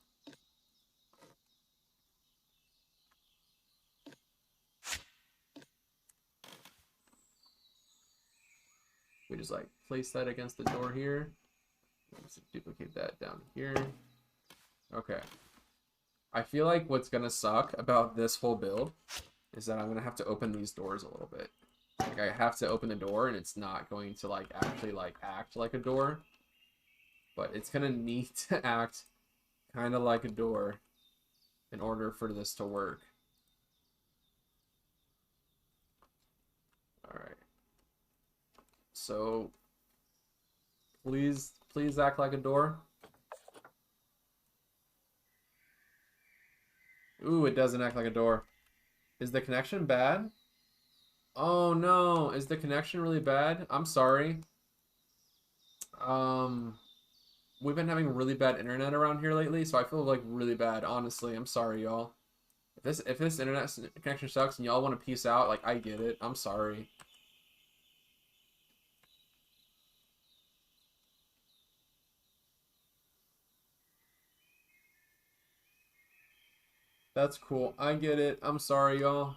A: We just like place that against the door here. Let's duplicate that down here. Okay. I feel like what's gonna suck about this whole build is that I'm gonna have to open these doors a little bit. Like I have to open the door and it's not going to like actually like act like a door. But it's gonna need to act kind of like a door in order for this to work. Alright. So please act like a door. Ooh, it doesn't act like a door. Is the connection bad? Oh no, is the connection really bad? I'm sorry. Um, we've been having really bad internet around here lately, so I feel like really bad, honestly. I'm sorry, y'all. If this internet connection sucks and y'all want to peace out, like I get it. I'm sorry. That's cool. I get it. I'm sorry, y'all.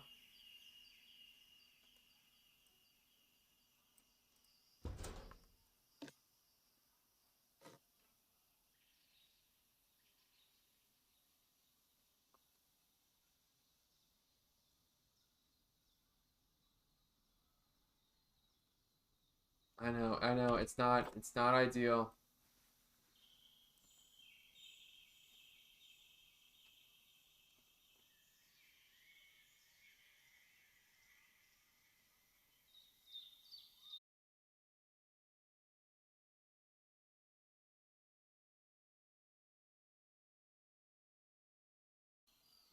A: I know. It's not ideal.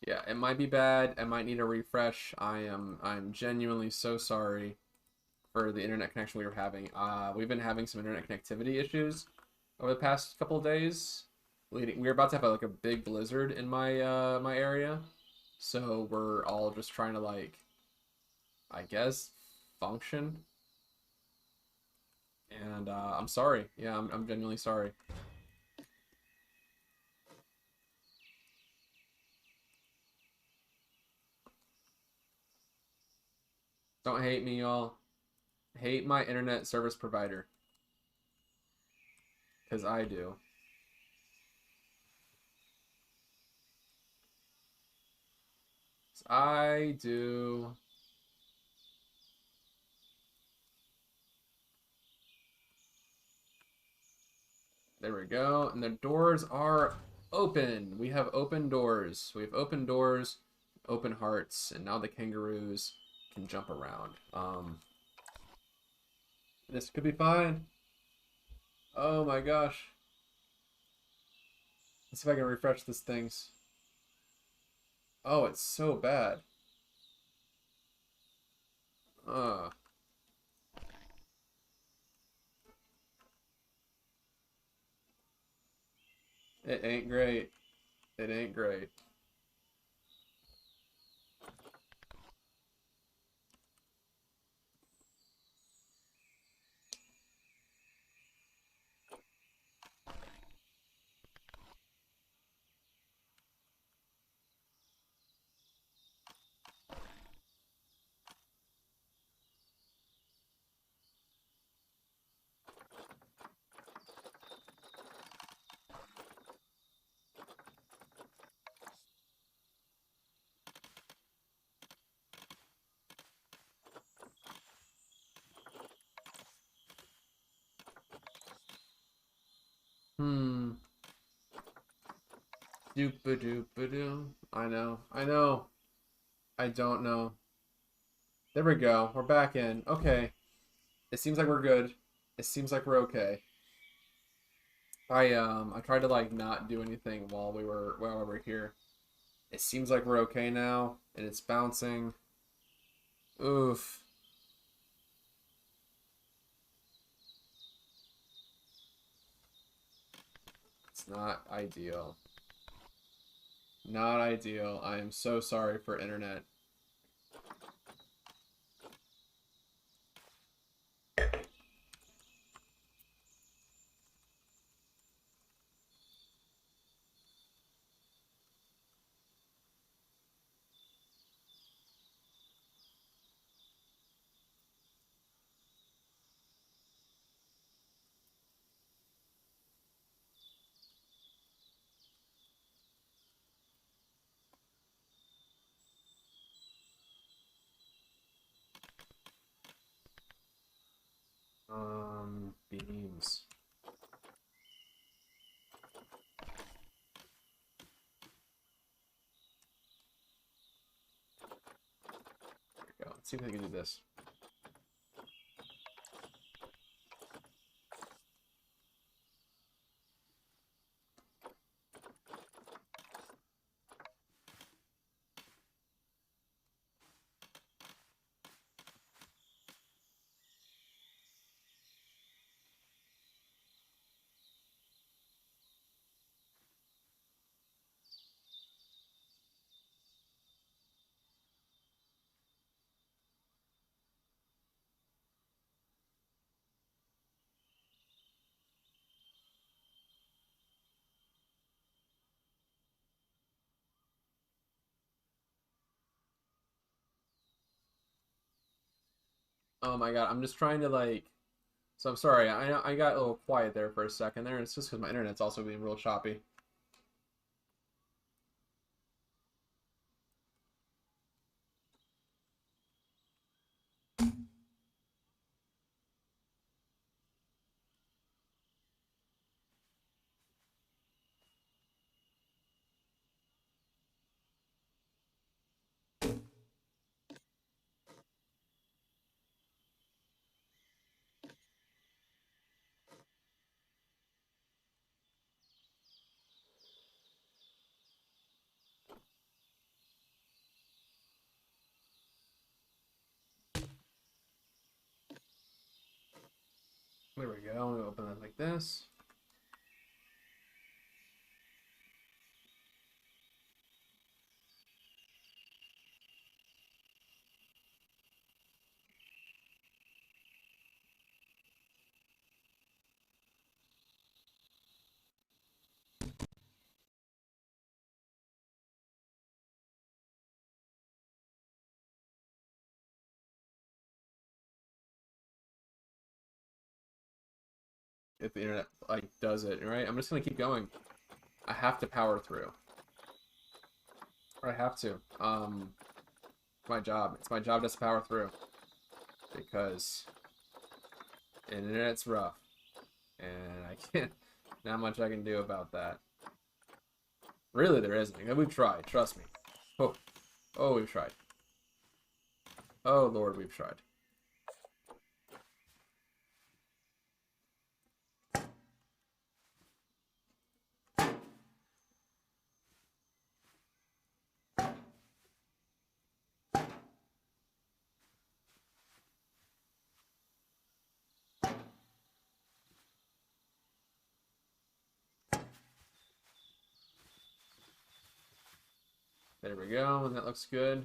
A: Yeah, it might be bad. I might need a refresh. I'm genuinely so sorry for the internet connection we were having. We've been having some internet connectivity issues over the past couple of days. We're about to have like a big blizzard in my area, so we're all just trying to like, I guess, function. And I'm sorry. Yeah, I'm genuinely sorry. Don't hate me, y'all. Hate my internet service provider, because I do. I do. There we go. And the doors are open. We have open doors. We have open doors, open hearts, and now the kangaroos can jump around. This could be fine. Oh my gosh. Let's see if I can refresh this thing's. Oh, it's so bad. Uh, it ain't great. It ain't great. Hmm. Doop-a-doop-a-doo. I know. I know. I don't know. There we go. We're back in. Okay. It seems like we're good. It seems like we're okay. I tried to like not do anything while we were here. It seems like we're okay now, and it's bouncing. Oof. It's not ideal. Not ideal. I am so sorry for internet. Beams. There we go. Let's see if we can do this. Oh my god, I'm just trying to like. So I'm sorry, I got a little quiet there for a second there. It's just because my internet's also being real choppy. There we go. We open it like this. If the internet like does it, right? I'm just gonna keep going. I have to power through. Or I have to. It's my job. It's my job just to power through. Because the internet's rough. And I can't not much I can do about that. Really there isn't. We've tried, trust me. Oh, oh we've tried. Oh Lord, we've tried. There we go, and that looks good.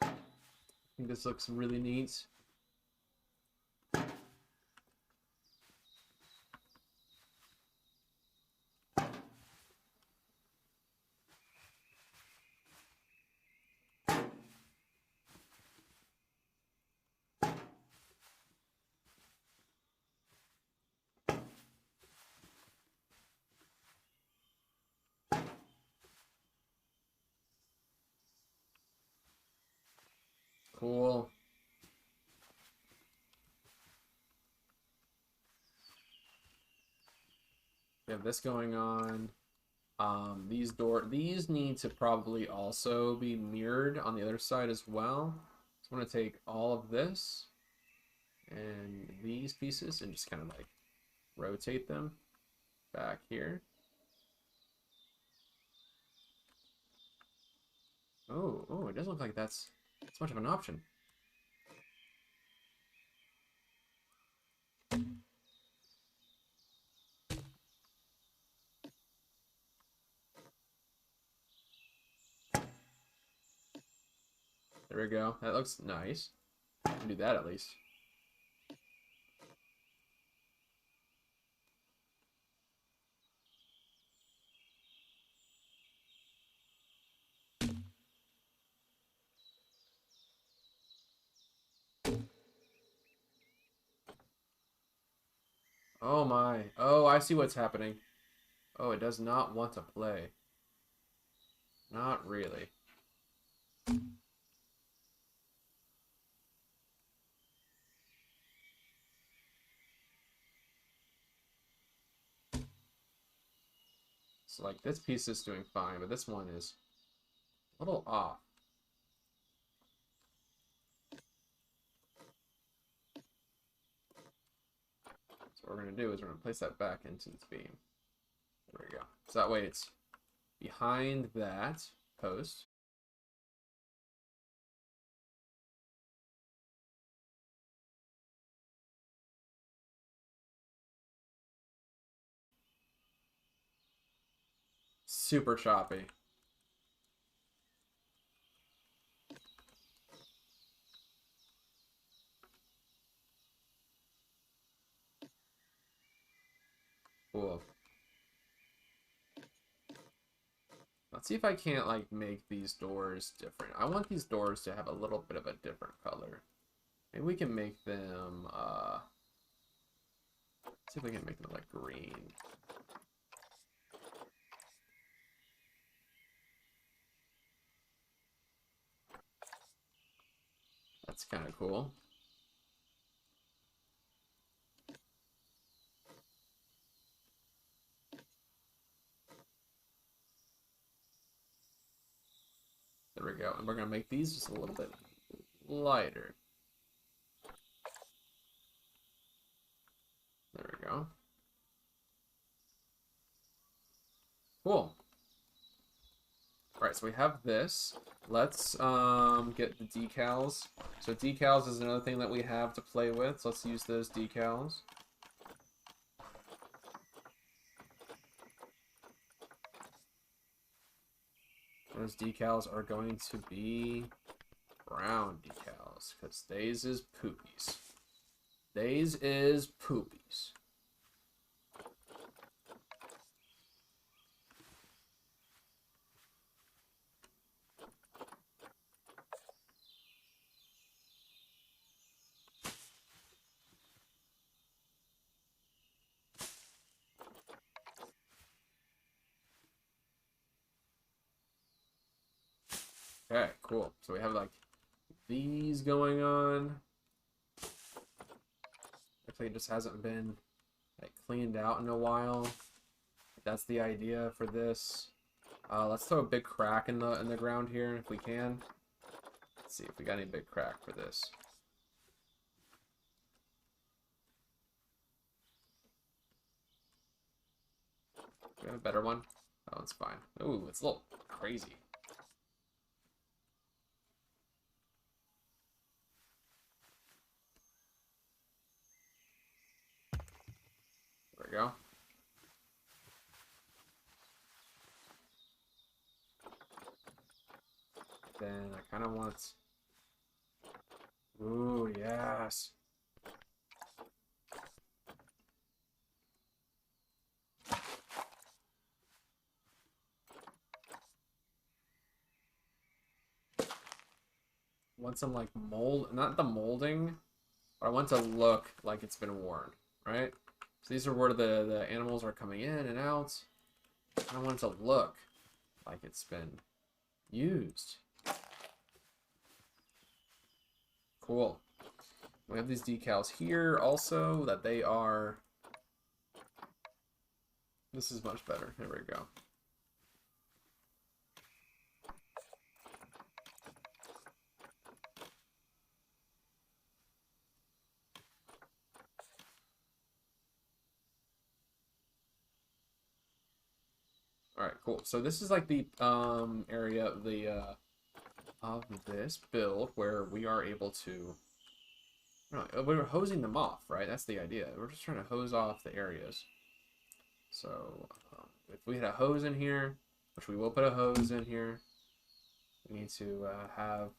A: I think this looks really neat. Cool. We have this going on. These need to probably also be mirrored on the other side as well. So I'm gonna take all of this and these pieces and just kind of like rotate them back here. Oh, it doesn't look like that's much of an option. There we go. That looks nice. I can do that at least. Oh my. Oh, I see what's happening. Oh, it does not want to play. Not really. So like this piece is doing fine, but this one is a little off. So what we're gonna do is we're gonna place that back into this beam. There we go. So that way it's behind that post. Super choppy. Cool. Let's see if I can't, like, make these doors different. I want these doors to have a little bit of a different color. Maybe we can make them, let's see if we can make them, like, green. That's kind of cool. There we go. And we're going to make these just a little bit lighter. There we go. Cool. Alright, so we have this. Let's get the decals. So decals is another thing that we have to play with. So let's use those decals. Those decals are going to be brown decals, because these is poopies. These is poopies. Okay, cool. So we have like these going on. Actually, it just hasn't been like cleaned out in a while. That's the idea for this. Let's throw a big crack in the ground here if we can. Let's see if we got any big crack for this. Do we have a better one? Oh, it's fine. Ooh, it's a little crazy. There we go. Then I kind of want... Ooh, yes. Want some like mold, not the molding, but I want to look like it's been worn, right? So these are where the animals are coming in and out. I want it to look like it's been used. Cool. We have these decals here also that they are... This is much better. There we go. Alright, cool. So this is like the area of the of this build where we are able to... we're hosing them off, right? That's the idea. We're just trying to hose off the areas. So if we had a hose in here, which we will put a hose in here, we need to have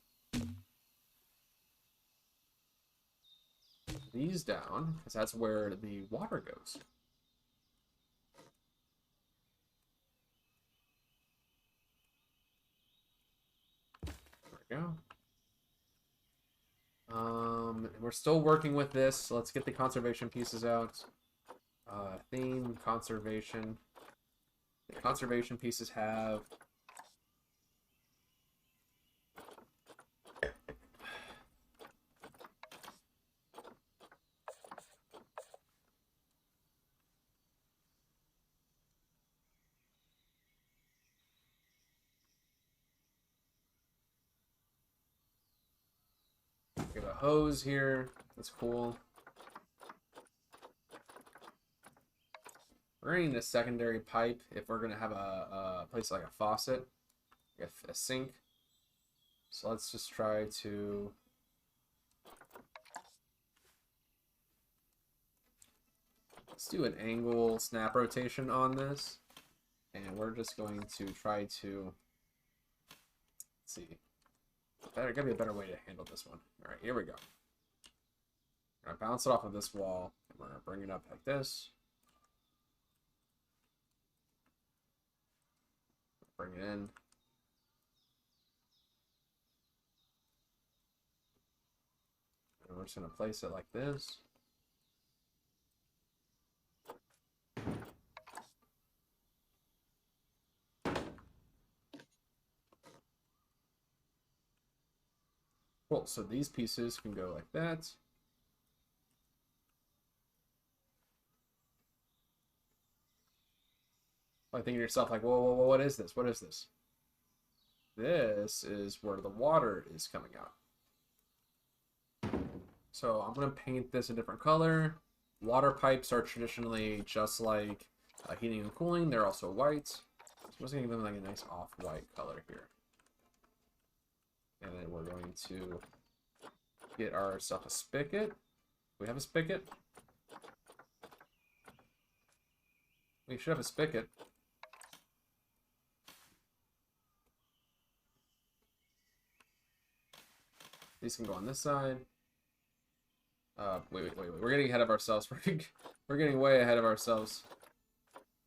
A: these down, because that's where the water goes. There we go. We're still working with this, so let's get the conservation pieces out. Theme, conservation. The conservation pieces have... We have a hose here. That's cool. We're gonna need a secondary pipe if we're gonna have a place like a faucet, like a sink. So let's just try to... Let's do an angle snap rotation on this. And we're just going to try to... Let's see. There gotta be a better way to handle this one. Alright, here we go. I'm gonna bounce it off of this wall, and we're gonna bring it up like this. Bring it in. And we're just going to place it like this. Cool, so these pieces can go like that. I think to yourself, like, whoa, whoa, whoa, what is this? What is this? This is where the water is coming out. So I'm going to paint this a different color. Water pipes are traditionally just like heating and cooling. They're also white. So I'm just going to give them like a nice off-white color here. And then we're going to get ourselves a spigot. We have a spigot? We should have a spigot. These can go on this side. Wait. We're getting ahead of ourselves. We're getting way ahead of ourselves.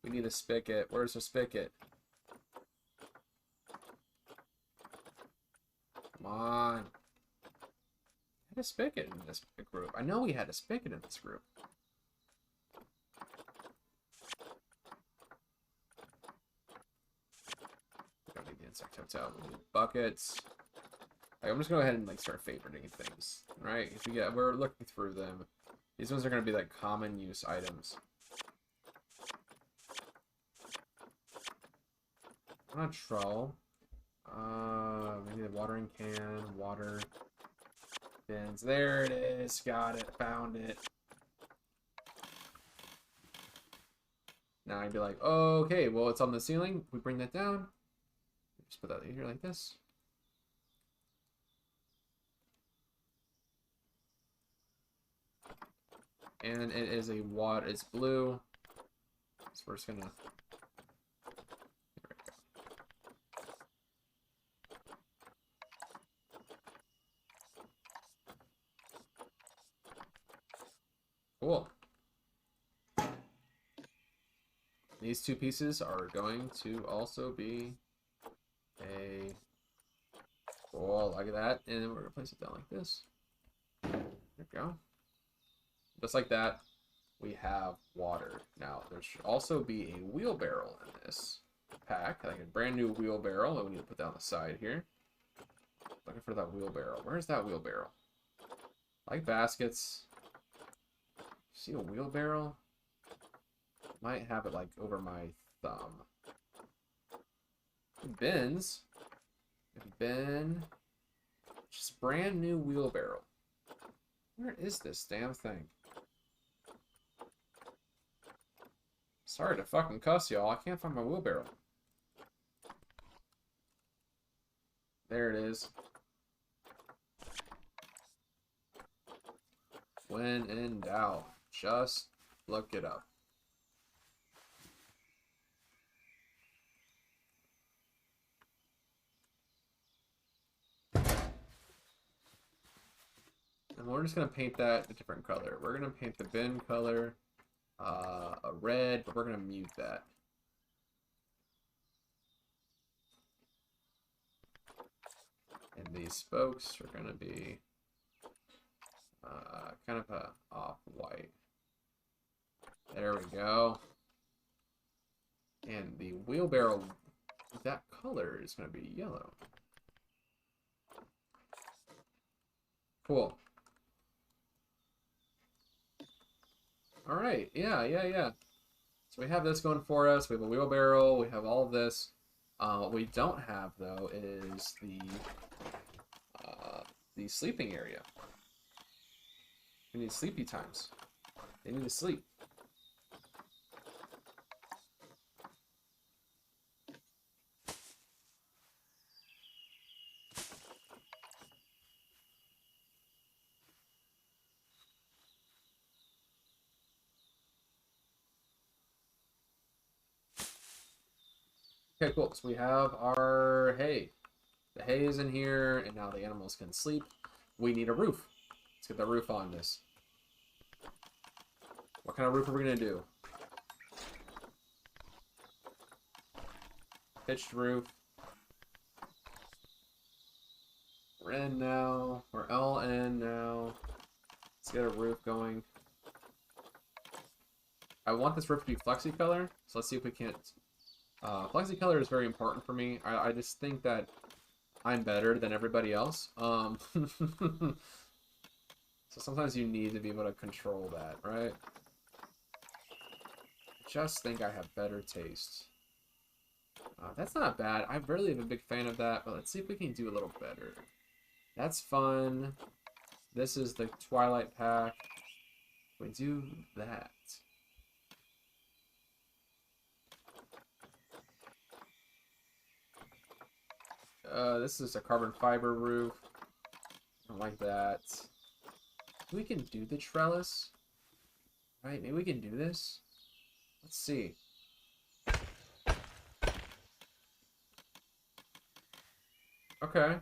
A: We need a spigot. Where's the spigot? Come on. I had a spigot in this group. I know we had a spigot in this group. We don't need the insect hotel. We need buckets. Like, I'm just going to go ahead and like start favoriting things, right? If we're looking through them. These ones are going to be like common use items. I'm not troll. Maybe the watering can, water bins. There it is. Got it. Found it. Now I'd be like, oh, okay, well, it's on the ceiling. We bring that down. Just put that in here like this. And it is a water. It's blue. So we're just gonna. Cool. These two pieces are going to also be a. Cool. Look at that, and then we're gonna place it down like this. There we go. Just like that, we have water. Now, there should also be a wheelbarrow in this pack, like a brand new wheelbarrow that we need to put down the side here. Looking for that wheelbarrow. Where's that wheelbarrow? I like baskets. See a wheelbarrow? Might have it like over my thumb. Bins. Bin. Just brand new wheelbarrow. Where is this damn thing? Sorry to fucking cuss y'all. I can't find my wheelbarrow. There it is. When in doubt, just look it up. And we're just going to paint that a different color. We're going to paint the bin color a red, but we're going to mute that. And these spokes are going to be kind of a off-white. There we go. And the wheelbarrow, that color is going to be yellow. Cool. All right, yeah. So we have this going for us. We have a wheelbarrow. We have all of this. What we don't have though is the sleeping area. We need sleepy times. They need to sleep. Okay, cool. So we have our hay. The hay is in here, and now the animals can sleep. We need a roof. Let's get the roof on this. What kind of roof are we going to do? pitched roof. We're in now. We're all in now. Let's get a roof going. I want this roof to be flexi color, so let's see if we can't. Flexi color is very important for me. I just think that I'm better than everybody else. So sometimes you need to be able to control that, right? I just think I have better taste. That's not bad. I really am a big fan of that, but let's see if we can do a little better. That's fun. This is the Twilight Pack. We do that. This is a carbon fiber roof. I don't like that. We can do the trellis. Right, maybe we can do this. Let's see. Okay.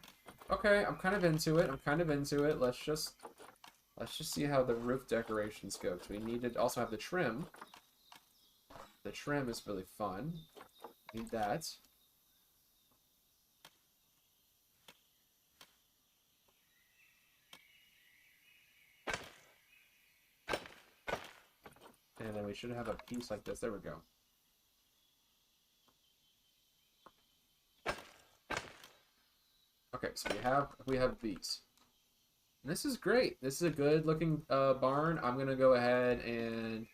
A: Okay, I'm kind of into it. I'm kind of into it. Let's just see how the roof decorations go. Because we need to also have the trim. The trim is really fun. Need that. And then we should have a piece like this. There we go. Okay, so we have these. And this is great. This is a good looking barn. I'm gonna go ahead and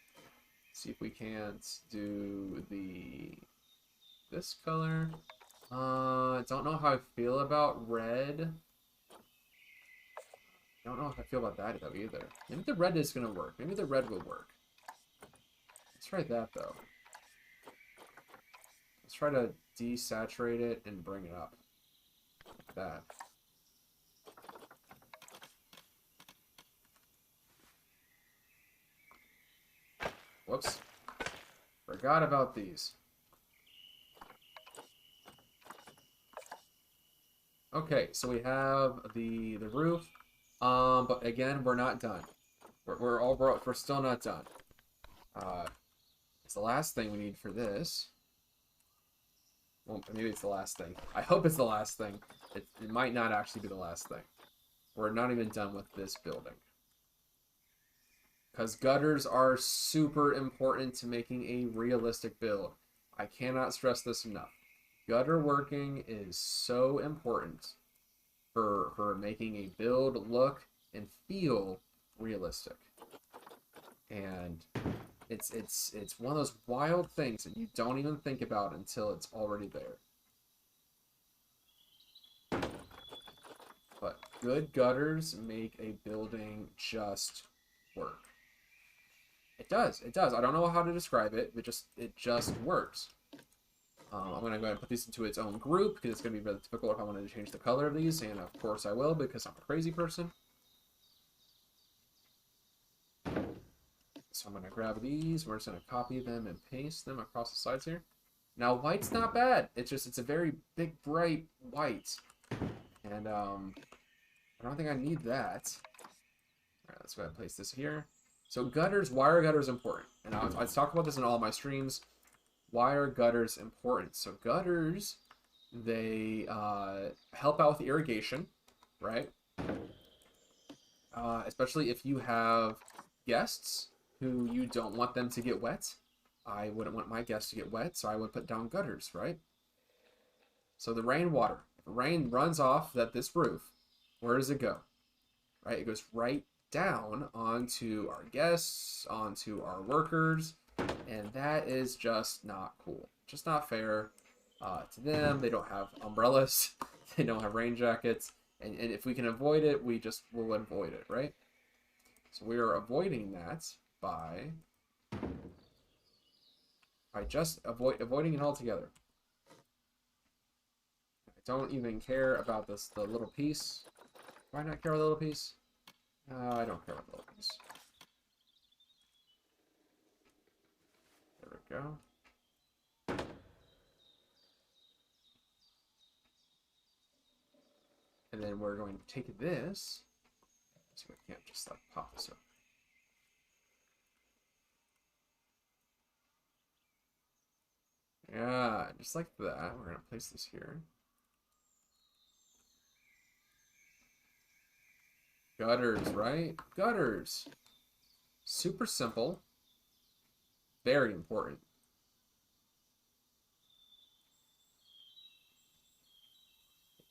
A: see if we can't do this color. Don't know how I feel about red. Don't know if I feel about that though either. Maybe the red is gonna work. Maybe the red will work. Let's try that though. Let's try to desaturate it and bring it up. Like that. Whoops. Forgot about these. Okay, so we have the roof. But again, we're not done. We're still not done. It's the last thing we need for this. Well, maybe it's the last thing. I hope it's the last thing. It might not actually be the last thing. We're not even done with this building. Because gutters are super important to making a realistic build. I cannot stress this enough. Gutter working is so important for making a build look and feel realistic. And it's one of those wild things that you don't even think about until it's already there. But good gutters make a building just work. It does. It does. I don't know how to describe it. It just works. I'm going to go ahead and put these into its own group because it's going to be really difficult if I wanted to change the color of these. And of course I will because I'm a crazy person. So I'm going to grab these. We're just going to copy them and paste them across the sides here. Now white's not bad. It's a very big, bright white. And I don't think I need that. All right, let's go ahead and place this here. So gutters, why are gutters important? And I talk about this in all my streams. Why are gutters important? So gutters, they help out with irrigation, right? Especially if you have guests who you don't want them to get wet. I wouldn't want my guests to get wet, so I would put down gutters, right? So the rainwater, if rain runs off this roof, where does it go? Right, it goes right down onto our guests, onto our workers, and that is just not cool. Just not fair to them. They don't have umbrellas, they don't have rain jackets, and if we can avoid it, we'll avoid it, right? So we are avoiding that by just avoiding it altogether. I don't even care about the little piece. Do I not care about the little piece? I don't care about the little piece. There we go. And then we're going to take this. So we can't just like pop this up. Yeah, just like that. We're gonna place this here. Gutters, right? Gutters. Super simple. Very important.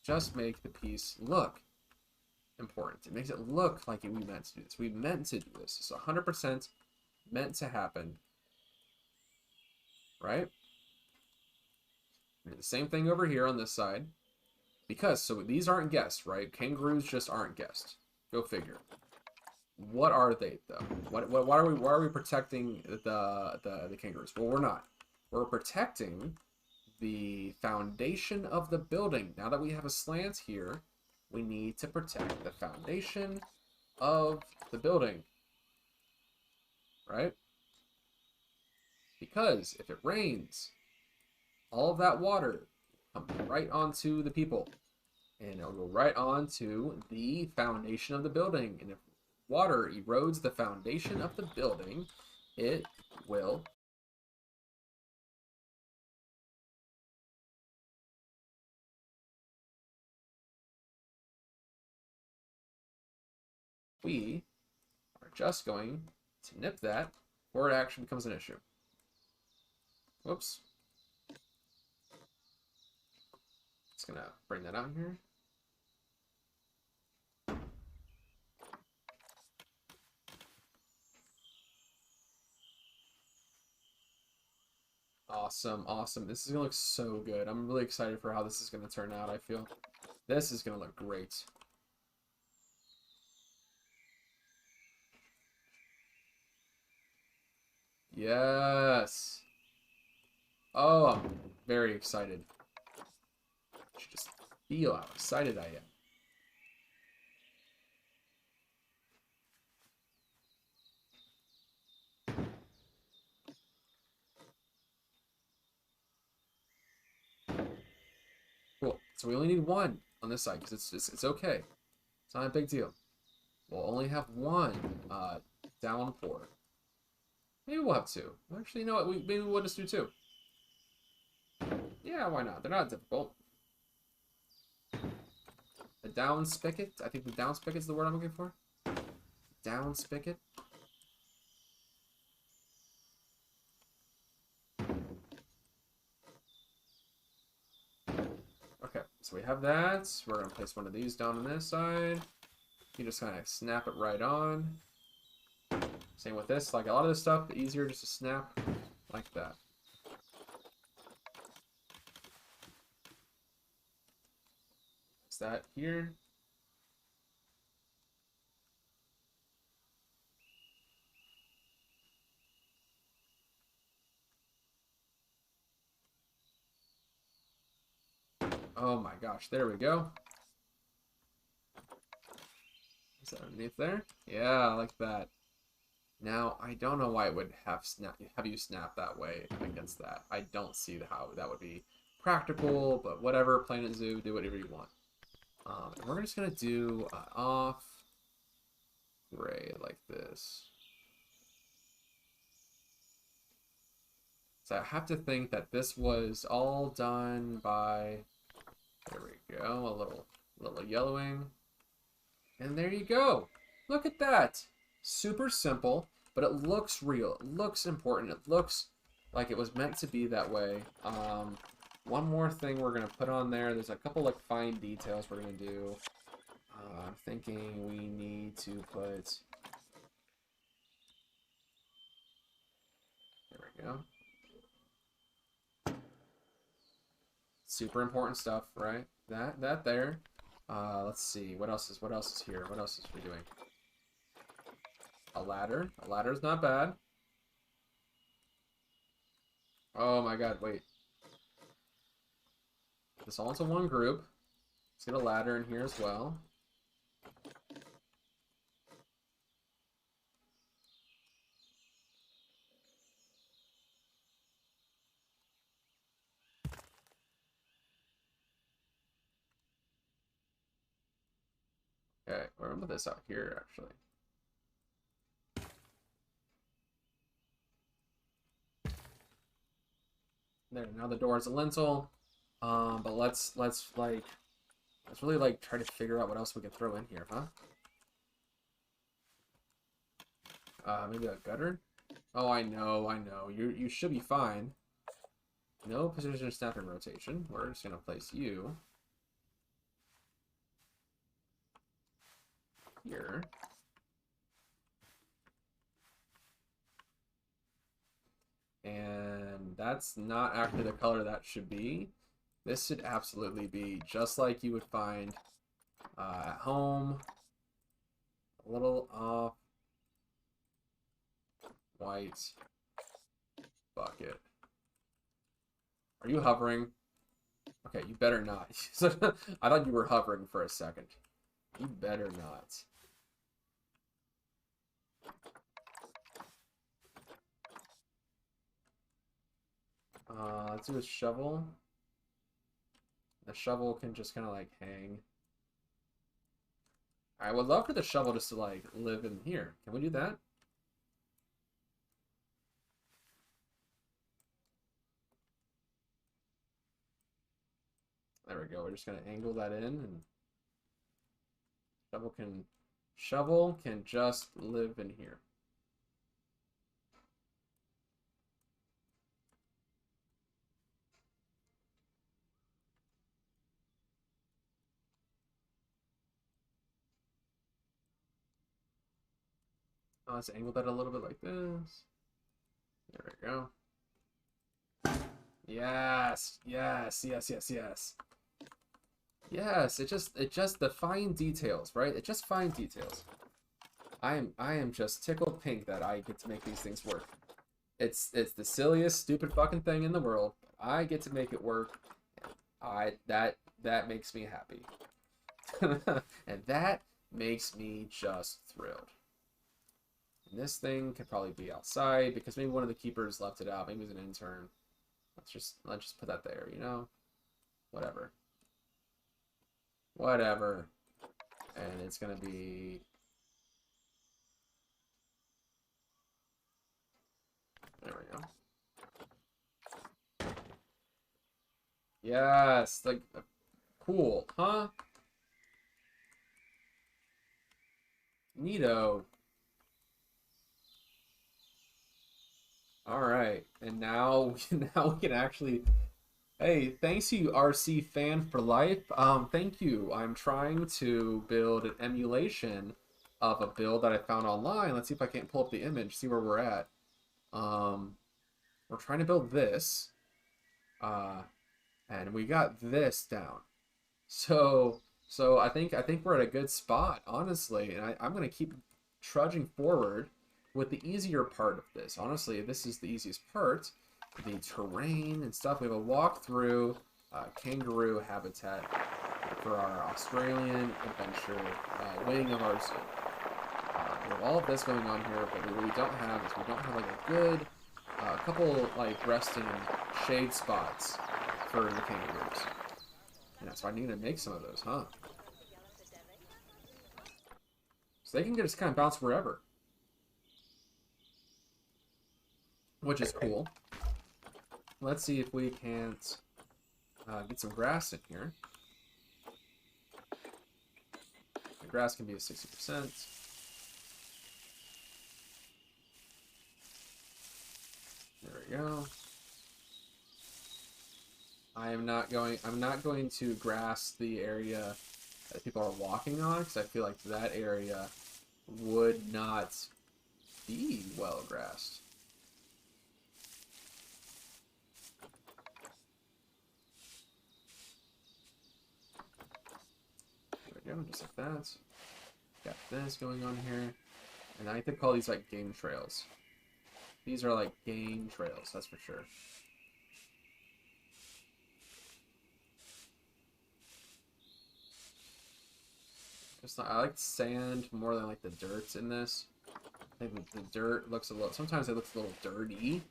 A: Just make the piece look important. It makes it look like we meant to do this. We meant to do this. It's 100% meant to happen. Right? The same thing over here on this side. Because, so these aren't guessed, right? Kangaroos just aren't guessed. Go figure. What are they, though? Why are we protecting the kangaroos? Well, we're not. We're protecting the foundation of the building. Now that we have a slant here, we need to protect the foundation of the building. Right? Because if it rains, all of that water comes right onto the people. And it'll go right onto the foundation of the building. And if water erodes the foundation of the building, it will we are just going to nip that before it actually becomes an issue. Whoops. Just gonna bring that out here. Awesome, awesome. This is gonna look so good. I'm really excited for how this is gonna turn out, I feel. This is gonna look great. Yes. Oh, I'm very excited. You should just feel how excited I am. Cool. So we only need one on this side because it's okay. It's not a big deal. We'll only have one downpour. Maybe we'll have two. Actually, you know what? Maybe we'll just do two. Yeah, why not? They're not difficult. A down spigot. I think the down spigot is the word I'm looking for. Down spigot. Okay, so we have that. We're going to place one of these down on this side. You just kind of snap it right on. Same with this. Like a lot of this stuff, easier just to snap like that. Is that here? Oh my gosh, there we go. Is that underneath there? Yeah, like that. Now, I don't know why it would have you snap that way against that. I don't see how that would be practical, but whatever, Planet Zoo, do whatever you want. And we're just gonna do off gray like this. So I have to think that this was all done by, there we go, a little yellowing. And there you go. Look at that. Super simple, but it looks real. It looks important. It looks like it was meant to be that way. One more thing we're going to put on there. There's a couple like fine details we're going to do. I'm thinking we need to put... There we go. Super important stuff, right? That there. Let's see. What else is here? What else is we doing? A ladder. A ladder is not bad. Oh my god, wait. Put this all into one group. Let's get a ladder in here as well. Okay, we're gonna put this out here actually. There, now the door is a lintel. But let's really like try to figure out what else we can throw in here, huh? Maybe a gutter? Oh, I know. You should be fine. No position snapping rotation. We're just gonna place you here. And that's not actually the color that should be. This should absolutely be just like you would find at home. A little off. White. Bucket. Are you hovering? Okay, you better not. I thought you were hovering for a second. You better not. Let's do a shovel. The shovel can just kind of like hang. I would love for the shovel just to like live in here. Can we do that? There we go. We're just gonna angle that in, and shovel can just live in here. Let's angle that a little bit like this. There we go. Yes, yes, yes, yes, yes. Yes, it just the fine details, right? It just fine details. I am just tickled pink that I get to make these things work. It's the silliest, stupid fucking thing in the world. I get to make it work. That makes me happy. And that makes me just thrilled. And this thing could probably be outside because maybe one of the keepers left it out. Maybe it was an intern. Let's just put that there, you know? Whatever. Whatever. And it's gonna be... There we go. Yes, like, cool, huh? Neato. All right, and now we can actually. Hey, thanks to you, RC Fan for Life. Thank you. I'm trying to build an emulation of a build that I found online. Let's see if I can't pull up the image, see where we're at. We're trying to build this, and we got this down. So I think we're at a good spot, honestly, and I'm gonna keep trudging forward with the easier part of this. Honestly, this is the easiest part. The terrain and stuff. We have a walkthrough kangaroo habitat for our Australian adventure wing of our zoo. We have all of this going on here, but what we don't have is we don't have like a good couple like resting shade spots for the kangaroos. And that's why I need to make some of those, huh? So they can just kind of bounce wherever. Which is cool. Let's see if we can't get some grass in here. The grass can be at 60%. There we go. I'm not going to grass the area that people are walking on because I feel like that area would not be well grassed. There we go, just like that. Got this going on here. And I could call these like game trails. These are like game trails, that's for sure. I like sand more than like the dirt in this. I think the dirt looks a little, sometimes it looks a little dirty.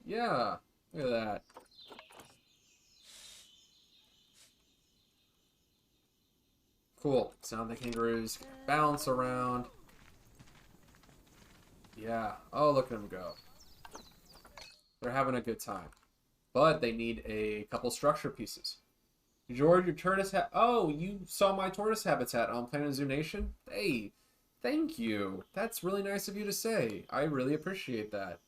A: Yeah, look at that. Cool. So now the kangaroos can bounce around. Yeah. Oh, look at them go. They're having a good time. But they need a couple structure pieces. George, your tortoise oh, you saw my tortoise habitat on Planet Zoo Nation? Hey, thank you. That's really nice of you to say. I really appreciate that.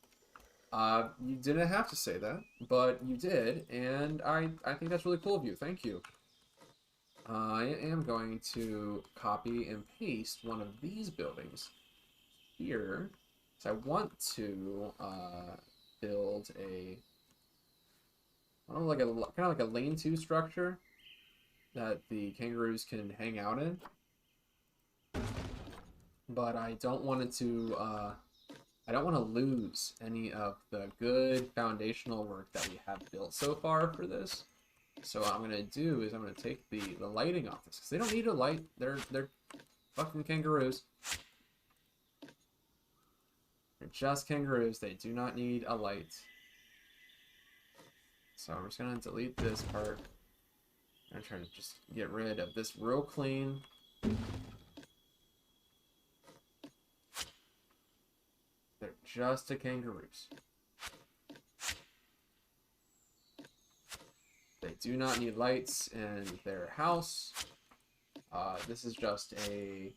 A: You didn't have to say that, but you did, and I think that's really cool of you. Thank you. I am going to copy and paste one of these buildings here. So I want to build a, I don't know, like a kind of like a lean-to structure that the kangaroos can hang out in. But I don't want it to I don't want to lose any of the good foundational work that we have built so far for this. So what I'm gonna do is I'm gonna take the lighting off this because they don't need a light. They're fucking kangaroos. They're just kangaroos. They do not need a light. So I'm just gonna delete this part. I'm gonna try to just get rid of this real clean. They're just the kangaroos. They do not need lights in their house. This is just a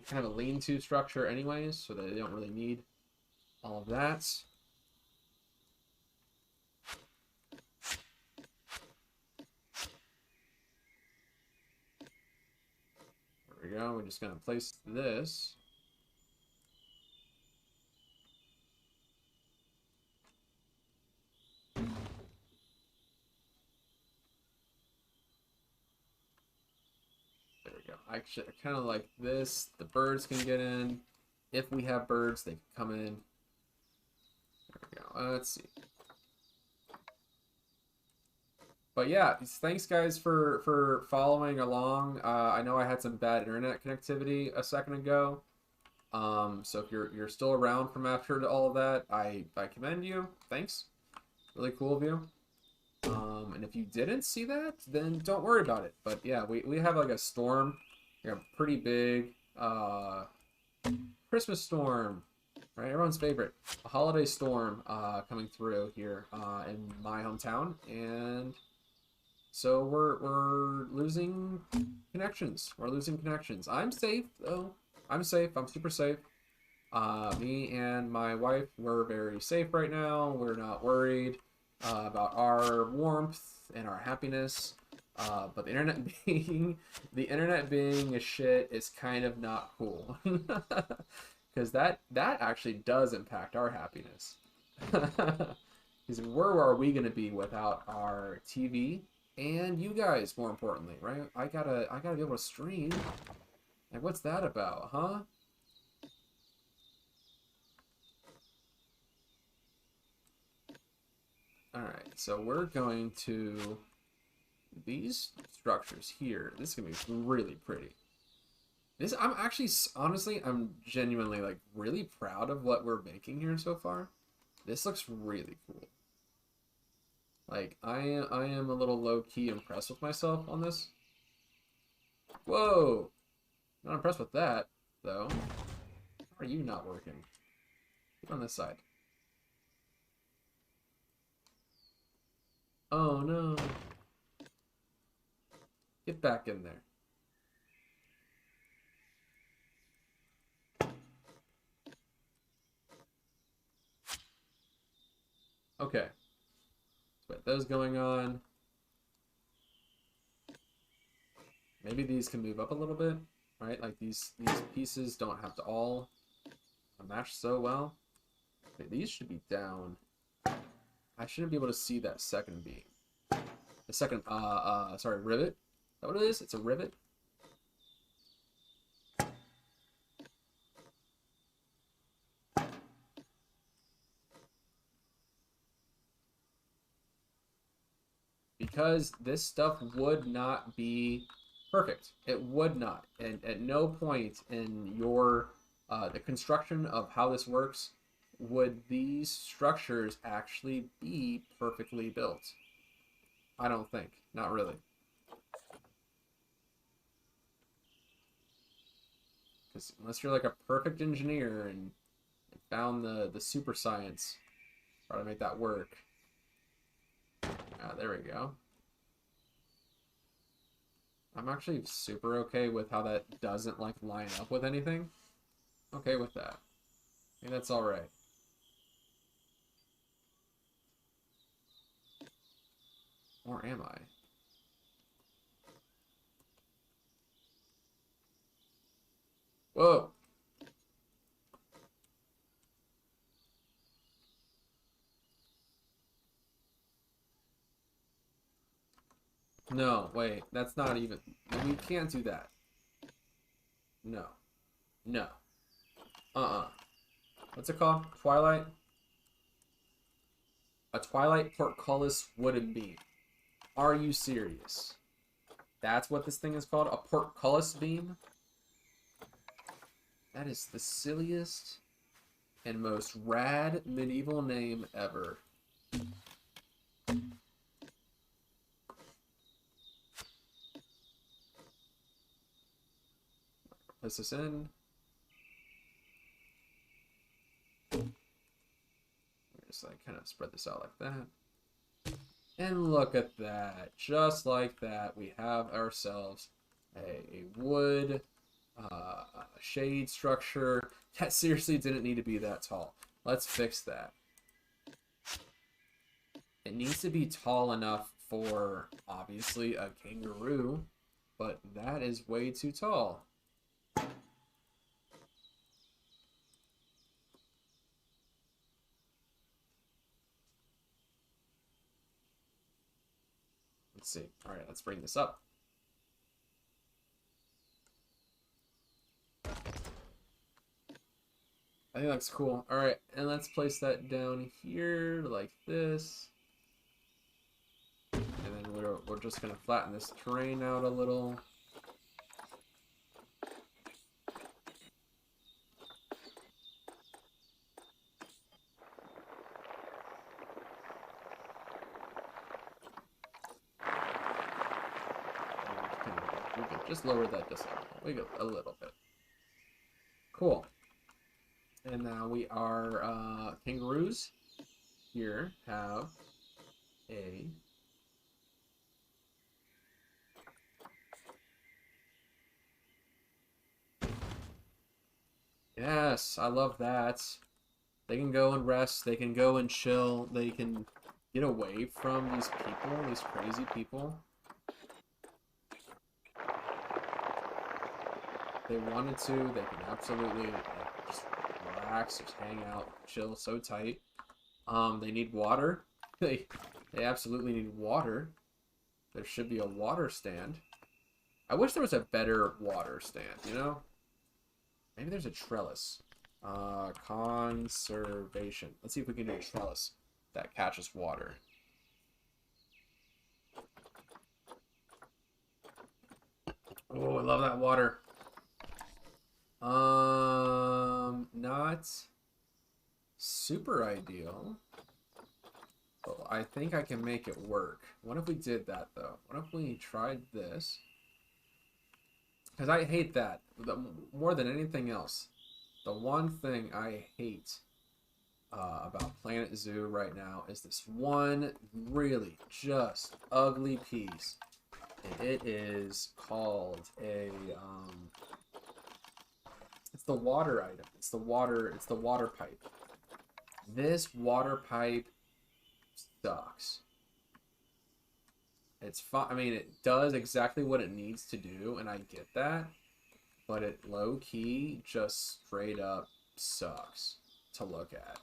A: kind of a lean-to structure anyways, so they don't really need all of that. There we go. We're just going to place this. Actually, I kind of like this. The birds can get in. If we have birds, they can come in. There we go. Let's see. But yeah, thanks guys for following along. I know I had some bad internet connectivity a second ago. So if you're still around from after all of that, I commend you. Thanks. Really cool of you. And if you didn't see that, then don't worry about it. But yeah, we have like a storm. We have a pretty big Christmas storm, right? Everyone's favorite. A holiday storm coming through here in my hometown. And so we're losing connections. We're losing connections. I'm safe, though. I'm safe. I'm super safe. Me and my wife, we're very safe right now. We're not worried about our warmth and our happiness. But the internet being a shit is kind of not cool. Because that actually does impact our happiness. Because where are we gonna be without our TV and you guys? More importantly, right? I gotta be able to stream. Like, what's that about, huh? All right, so we're going to these structures here. This is gonna be really pretty. This, I'm actually, honestly, I'm genuinely like really proud of what we're making here so far. This looks really cool. Like, I am a little low-key impressed with myself on this. Whoa! Not impressed with that, though. How are you not working? Get on this side. Oh, no. Get back in there. Okay. Let's put those going on. Maybe these can move up a little bit, right? Like these pieces don't have to all match so well. Okay, these should be down. I shouldn't be able to see that second beam. The second, sorry, rivet. Is that what it is? It's a rivet? Because this stuff would not be perfect. It would not. And at no point in your, the construction of how this works, would these structures actually be perfectly built. I don't think. Not really. Because unless you're like a perfect engineer and found the super science, Try to make that work. There we go. I'm actually super okay with how that doesn't like line up with anything. Okay with that. I think that's alright. Or am I? Whoa! No, wait, that's not even... We can't do that. No. No. What's it called? Twilight? A Twilight portcullis wooden beam. Are you serious? That's what this thing is called? A portcullis beam? That is the silliest and most rad medieval name ever. Place this in. Just like kind of spread this out like that. And look at that. Just like that, we have ourselves a wood shade structure that seriously didn't need to be that tall. Let's fix that. It needs to be tall enough for, obviously, a kangaroo, but that is way too tall. Let's see. All right, let's bring this up. I think that's cool. All right, and let's place that down here like this. And then we're just gonna flatten this terrain out a little. We can just lower that just a little bit. Cool. And now we are kangaroos here have a yes, I love that. They can go and rest, they can go and chill, they can get away from these people, these crazy people. If they wanted to, they can absolutely just relax, just hang out, chill so tight. They need water. They absolutely need water. There should be a water stand. I wish there was a better water stand, you know? Maybe there's a trellis. Conservation. Let's see if we can do a trellis that catches water. Oh, I love that water. Not super ideal. But I think I can make it work. What if we did that, though? What if we tried this? Because I hate that. More than anything else. The one thing I hate about Planet Zoo right now is this one really just ugly piece. And it is called a... it's the water item. It's the water pipe. This water pipe sucks. It's fine. I mean, it does exactly what it needs to do, and I get that. But it low-key just straight up sucks to look at.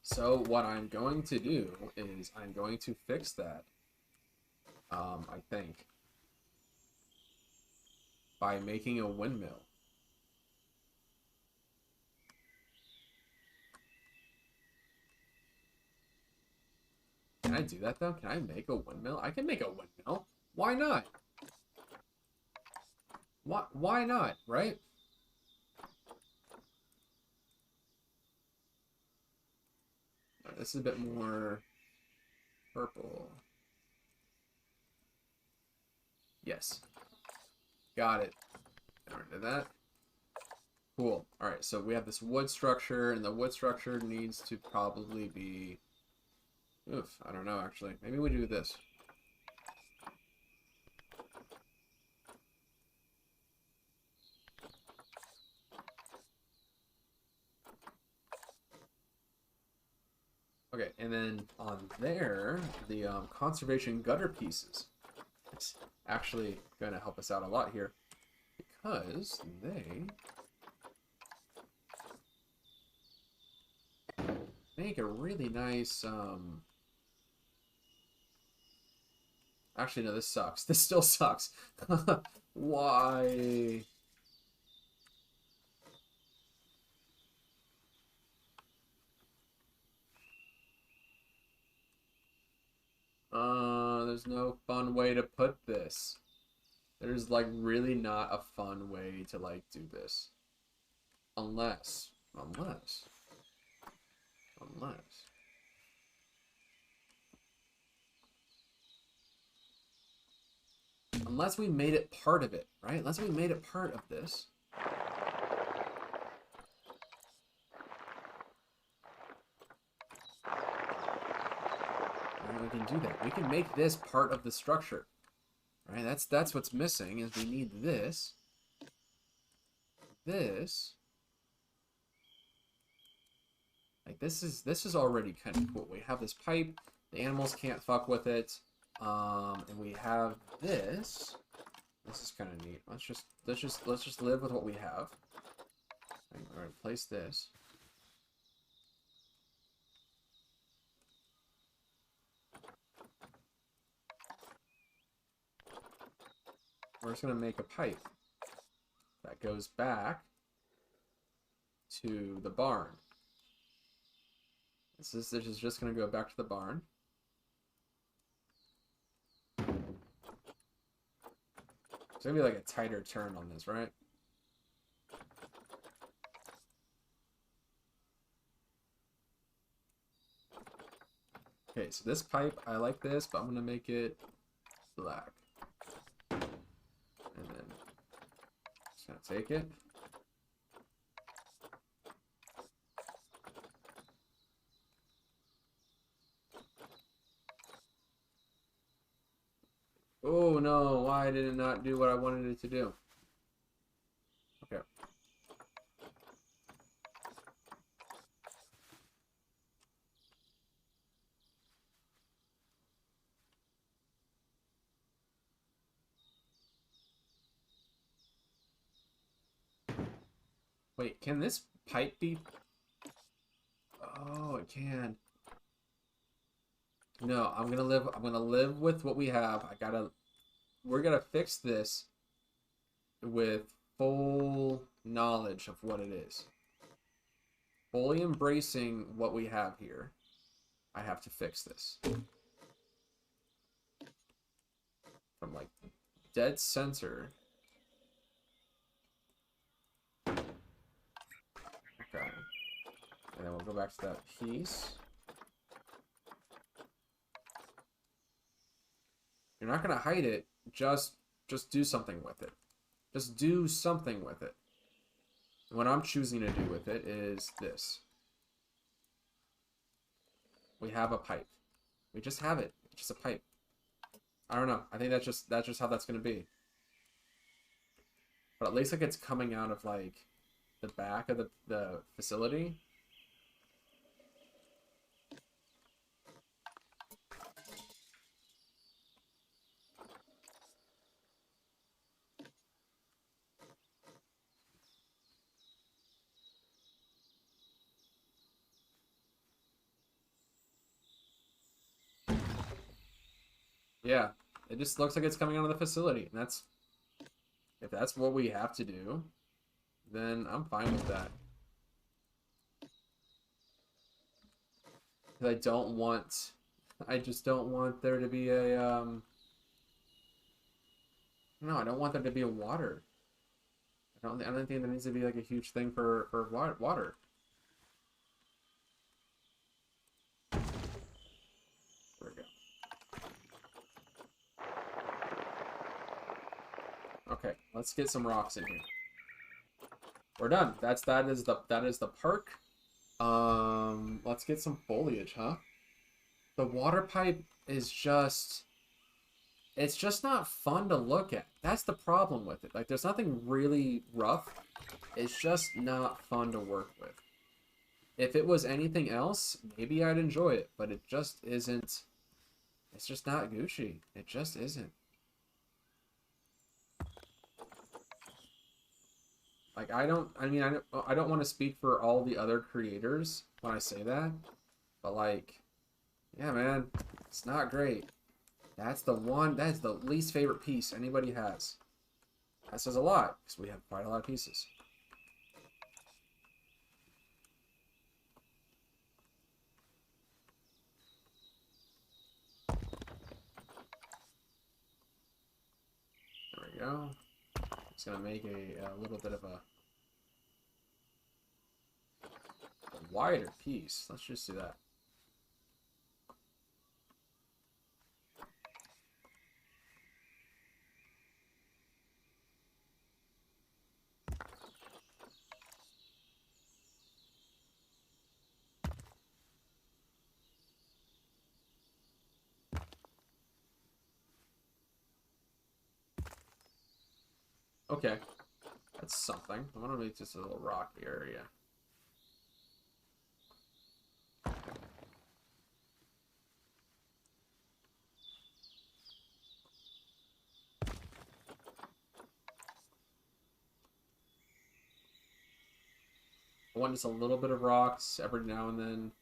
A: So what I'm going to do is I'm going to fix that. I think. By making a windmill. Can I do that, though? Can I make a windmill? I can make a windmill. Why not? Why not, right? This is a bit more purple. Yes. Got it. Get rid of that. Cool. All right, so we have this wood structure, and the wood structure needs to probably be... Oof, I don't know, actually. Maybe we do this. Okay, and then on there, the conservation gutter pieces. It's actually going to help us out a lot here, because they make a really nice... Actually, no, this sucks. This still sucks. Why? There's no fun way to put this. There's like really not a fun way to like do this. Unless. Unless we made it part of it, right? Unless we made it part of this. We can do that. We can make this part of the structure. Right? That's what's missing is we need this. This. Like this is already kind of cool. We have this pipe, the animals can't fuck with it. And we have this. This is kind of neat. Let's just live with what we have. All right, place this. We're just gonna make a pipe that goes back to the barn. This is just gonna go back to the barn. It's gonna be like a tighter turn on this, right? Okay, so this pipe, I like this, but I'm gonna make it black. And then just gonna take it. Oh no, why did it not do what I wanted it to do? Okay. Wait, can this pipe be... Oh, it can. No, I'm gonna live with what we have. We're gonna fix this with full knowledge of what it is. Fully embracing what we have here. I have to fix this. From like dead center. Okay. And then we'll go back to that piece. You're not gonna hide it, just do something with it. Just do something with it. And what I'm choosing to do with it is this. We have a pipe. We just have it. It's just a pipe. I don't know. I think that's just how that's gonna be. But at least like it's coming out of like the back of the facility. Yeah, it just looks like it's coming out of the facility, and that's if that's what we have to do, then I'm fine with that. Because I just don't want there to be a no, I don't want there to be a water. I don't think there needs to be like a huge thing for water. There we go. Okay, let's get some rocks in here. we're done. That is the park. Let's get some foliage, huh? The water pipe is just, it's just not fun to look at. That's the problem with it. Like, there's nothing really rough. It's just not fun to work with. If it was anything else, maybe I'd enjoy it, but it just isn't. It's just not Gucci. It just isn't. Like, I don't want to speak for all the other creators when I say that, but like, yeah, man, it's not that's the least favorite piece anybody has. That says a lot, because we have quite a lot of pieces. There we go. It's gonna make a little bit of a wider piece. Let's just do that. Okay, that's something. I want to make just a little rocky area. I want just a little bit of rocks every now and then.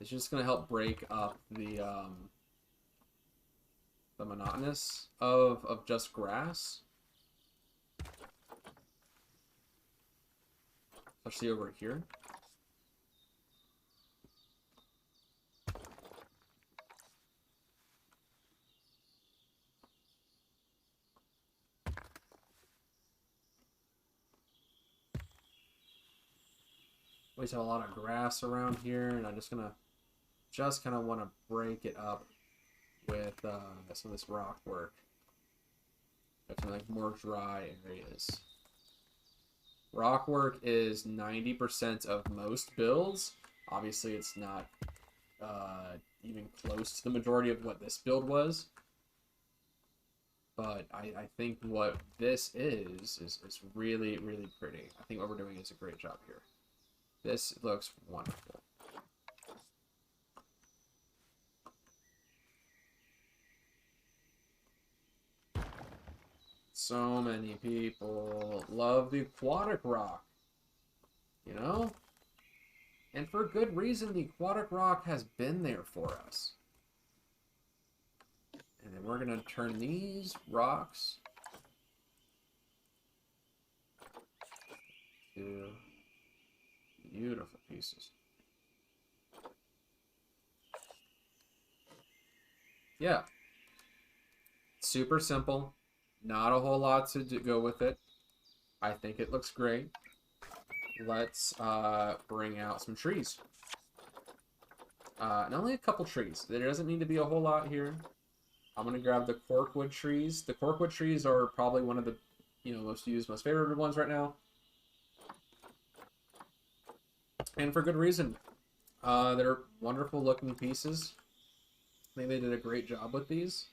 A: It's just gonna help break up the monotonous of just grass. Especially over here. We just have a lot of grass around here, and I'm just kind of want to break it up with some of this rock work. Got some like more dry areas. Rock work is 90% of most builds. Obviously, it's not even close to the majority of what this build was. But I think what this is really, really pretty. I think what we're doing is a great job here. This looks wonderful. So many people love the aquatic rock, you know? And for good reason, the aquatic rock has been there for us. And then we're going to turn these rocks to beautiful pieces. Yeah. Super simple. Not a whole lot to go with it. I think it looks great. Let's bring out some trees. And only a couple trees. There doesn't need to be a whole lot here. I'm going to grab the corkwood trees. The corkwood trees are probably one of the most used, most favorite ones right now. And for good reason. They're wonderful looking pieces. I think they did a great job with these.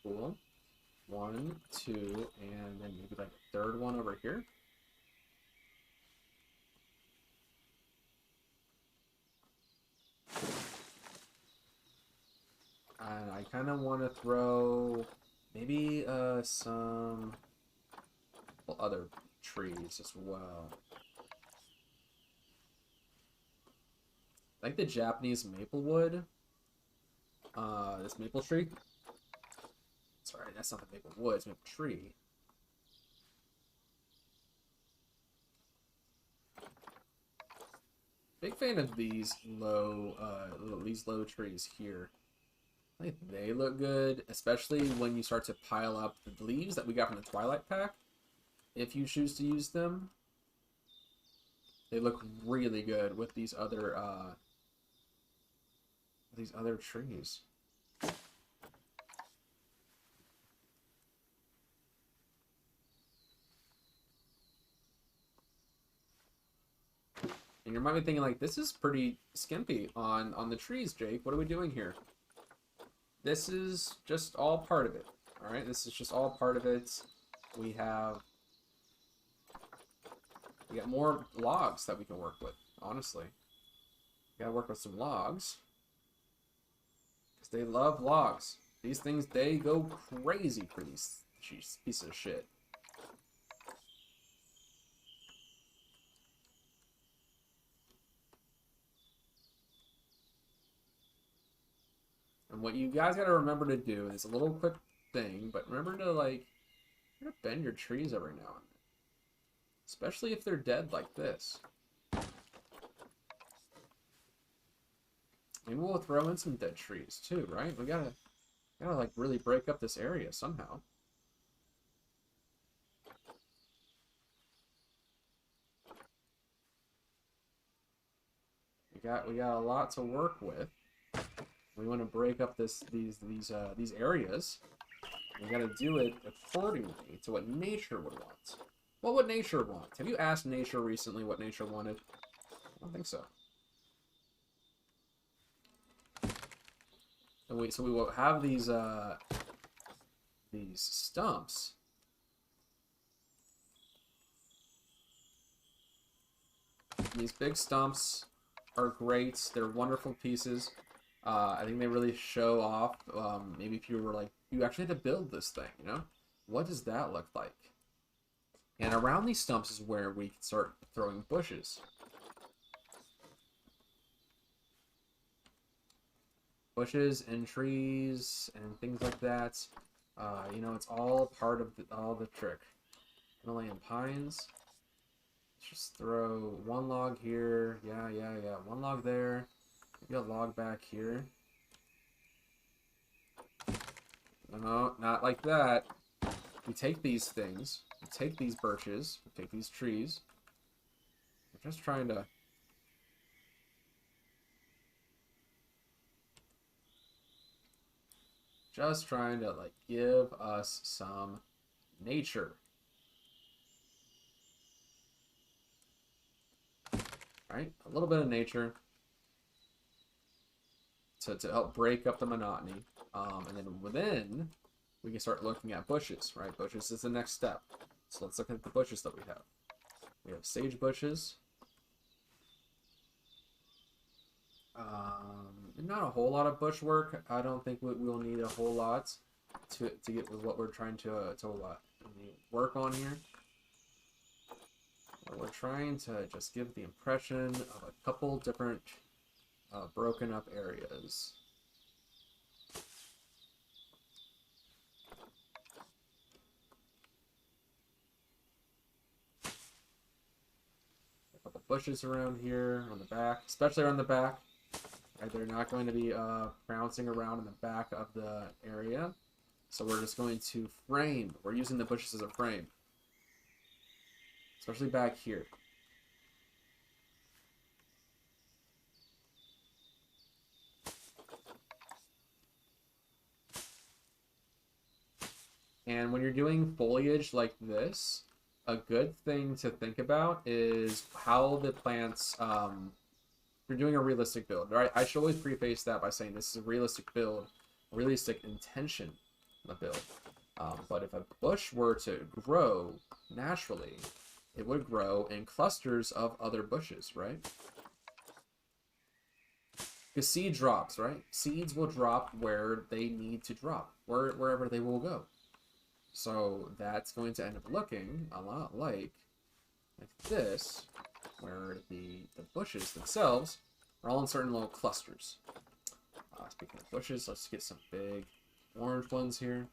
A: Cool. 1, 2, and then maybe like a third one over here. And I kind of want to throw maybe some other trees as well. Like the Japanese maple wood. This maple tree. Sorry, that's not the maple wood, it's maple tree. Big fan of these low trees here. I think they look good, especially when you start to pile up the leaves that we got from the Twilight Pack. if you choose to use them. They look really good with these other trees. And you might be thinking, like, this is pretty skimpy on the trees, Jake. What are we doing here? This is just all part of it. All right, this is just all part of it. We got more logs that we can work with, honestly. We gotta work with some logs. Because they love logs. These things, they go crazy for these pieces of shit. And what you guys gotta remember to do, and it's a little quick thing, but remember to, like, bend your trees every now and then. Especially if they're dead like this. Maybe we'll throw in some dead trees too, right? We gotta like really break up this area somehow. We got a lot to work with. We want to break up these areas. We got to do it accordingly to what nature would want. What would nature want? Have you asked nature recently what nature wanted? I don't think so. And so we will have these stumps. These big stumps are great. They're wonderful pieces. I think they really show off. Maybe if you were like, you actually had to build this thing, you know? What does that look like? And around these stumps is where we can start throwing bushes. Bushes and trees and things like that. You know, it's all part of all the trick. Himalayan pines. Let's just throw one log here. Yeah. One log there. Maybe a log back here. No, not like that. We take these things. We take these birches. We take these trees. We're just trying to... like, give us some nature. Right? A little bit of nature to help break up the monotony. And then within, we can start looking at bushes, right? Bushes is the next step. So let's look at the bushes that we have. We have sage bushes. Not a whole lot of bush work. I don't think we'll need a whole lot to get with what we're trying to work on here. We're trying to just give the impression of a couple different broken up areas. A couple bushes around here on the back, especially around the back. Right, they're not going to be bouncing around in the back of the area. So we're just going to frame. We're using the bushes as a frame. Especially back here. And when you're doing foliage like this, a good thing to think about is how the plants, you're doing a realistic build, right? I should always preface that by saying this is a realistic build, realistic intention in the build. But if a bush were to grow naturally, it would grow in clusters of other bushes, right? Because seed drops, right? Seeds will drop where they need to drop, wherever they will go. So that's going to end up looking a lot like this, where the bushes themselves are all in certain little clusters. Speaking of bushes, let's get some big orange ones here.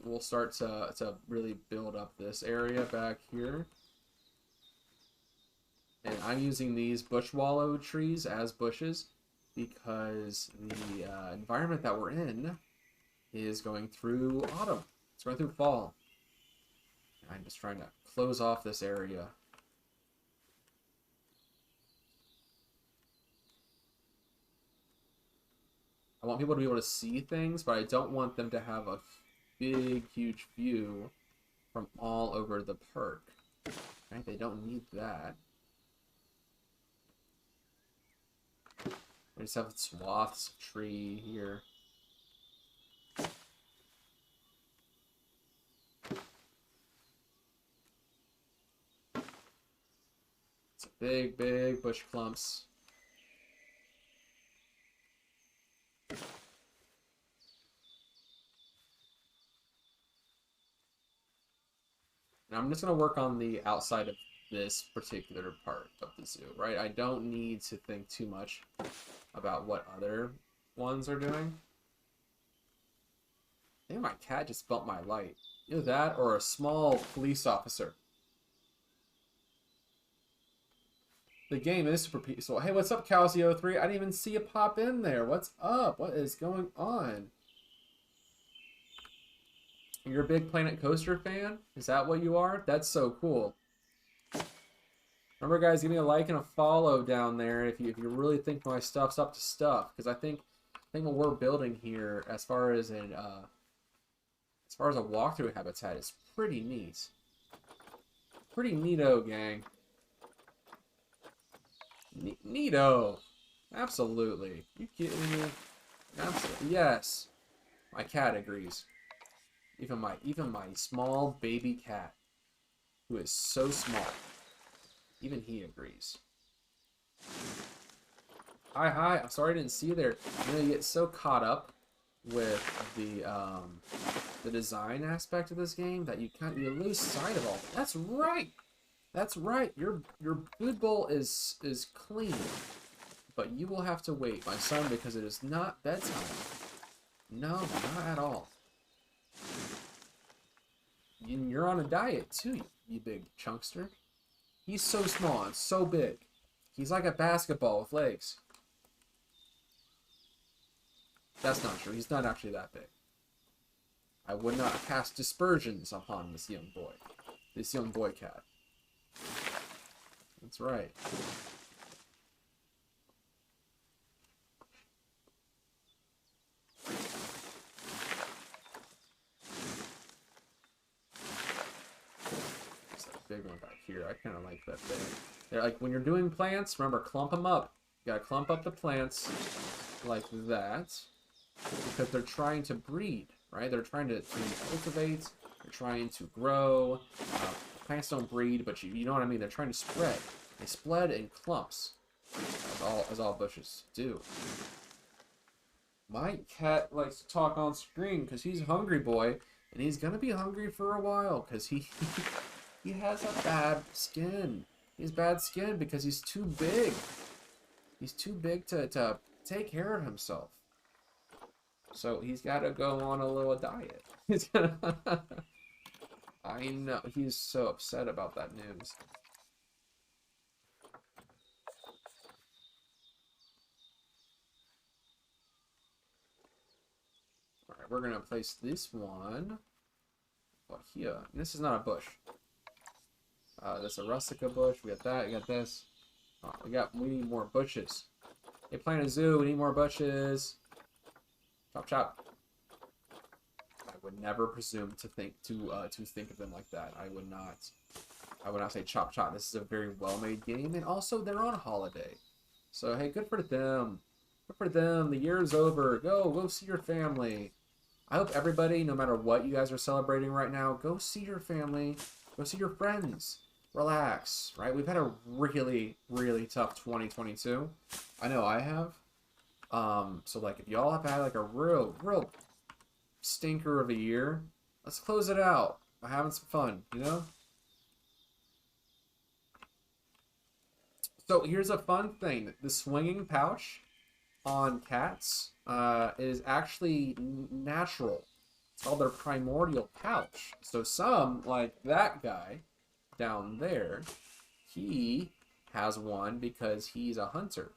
A: We'll start to really build up this area back here. And I'm using these bush wallow trees as bushes because the environment that we're in is going through autumn. It's going through fall. I'm just trying to close off this area. I want people to be able to see things, but I don't want them to have a big, huge view from all over the park. Right? They don't need that. We just have swaths of tree here. It's big, big bush clumps. And I'm just going to work on the outside of this particular part of the zoo, right? I don't need to think too much about what other ones are doing. I think my cat just bumped my light. Either that or a small police officer. The game is super peaceful. Hey, what's up, Calcio3? I didn't even see you pop in there. What's up? What is going on? You're a big Planet Coaster fan? Is that what you are? That's so cool. Remember, guys, give me a like and a follow down there if you really think my stuff's up to stuff. Because I think what we're building here, as far as a walkthrough habitat, is pretty neat. Pretty neato, gang. Neato. Absolutely. You kidding me? Absolutely. Yes. My cat agrees. Even my small baby cat, who is so small, even he agrees. Hi. I'm sorry I didn't see you there. You know, you get so caught up with the design aspect of this game that you lose sight of all. That's right. That's right. Your food bowl is clean, but you will have to wait, my son, because it is not bedtime. No, not at all. You're on a diet too, you big chunkster. He's so small and so big. He's like a basketball with legs. That's not true. He's not actually that big. I would not cast dispersions upon this young boy. This young boy cat. That's right. Big one back here. I kind of like that thing. They're like, when you're doing plants, remember, clump them up. You gotta clump up the plants like that, because they're trying to breed, right? They're trying to cultivate. They're trying to grow. Plants don't breed, but you know what I mean. They're trying to spread. They spread in clumps, as all bushes do. My cat likes to talk on screen because he's a hungry boy, and he's gonna be hungry for a while because he has a bad skin. He has bad skin because he's too big. He's too big to take care of himself. So he's got to go on a little diet. I know. He's so upset about that news. Alright, we're going to place this one. Well, here. This is not a bush. That's a rustica bush. We got that. We got this. Oh, we need more bushes. Hey, Planet Zoo, we need more bushes. Chop, chop. I would never presume to think of them like that. I would not say chop, chop. This is a very well-made game, and also they're on holiday. So hey, good for them. Good for them. The year is over. Go see your family. I hope everybody, no matter what you guys are celebrating right now, go see your family. Go see your friends. Relax, right? We've had a really, really tough 2022. I know I have. So like if y'all have had like a real stinker of a year, let's close it out by having some fun, you know? So here's a fun thing. The swinging pouch on cats is actually natural. It's called their primordial pouch. So some, like that guy down there, he has one because he's a hunter.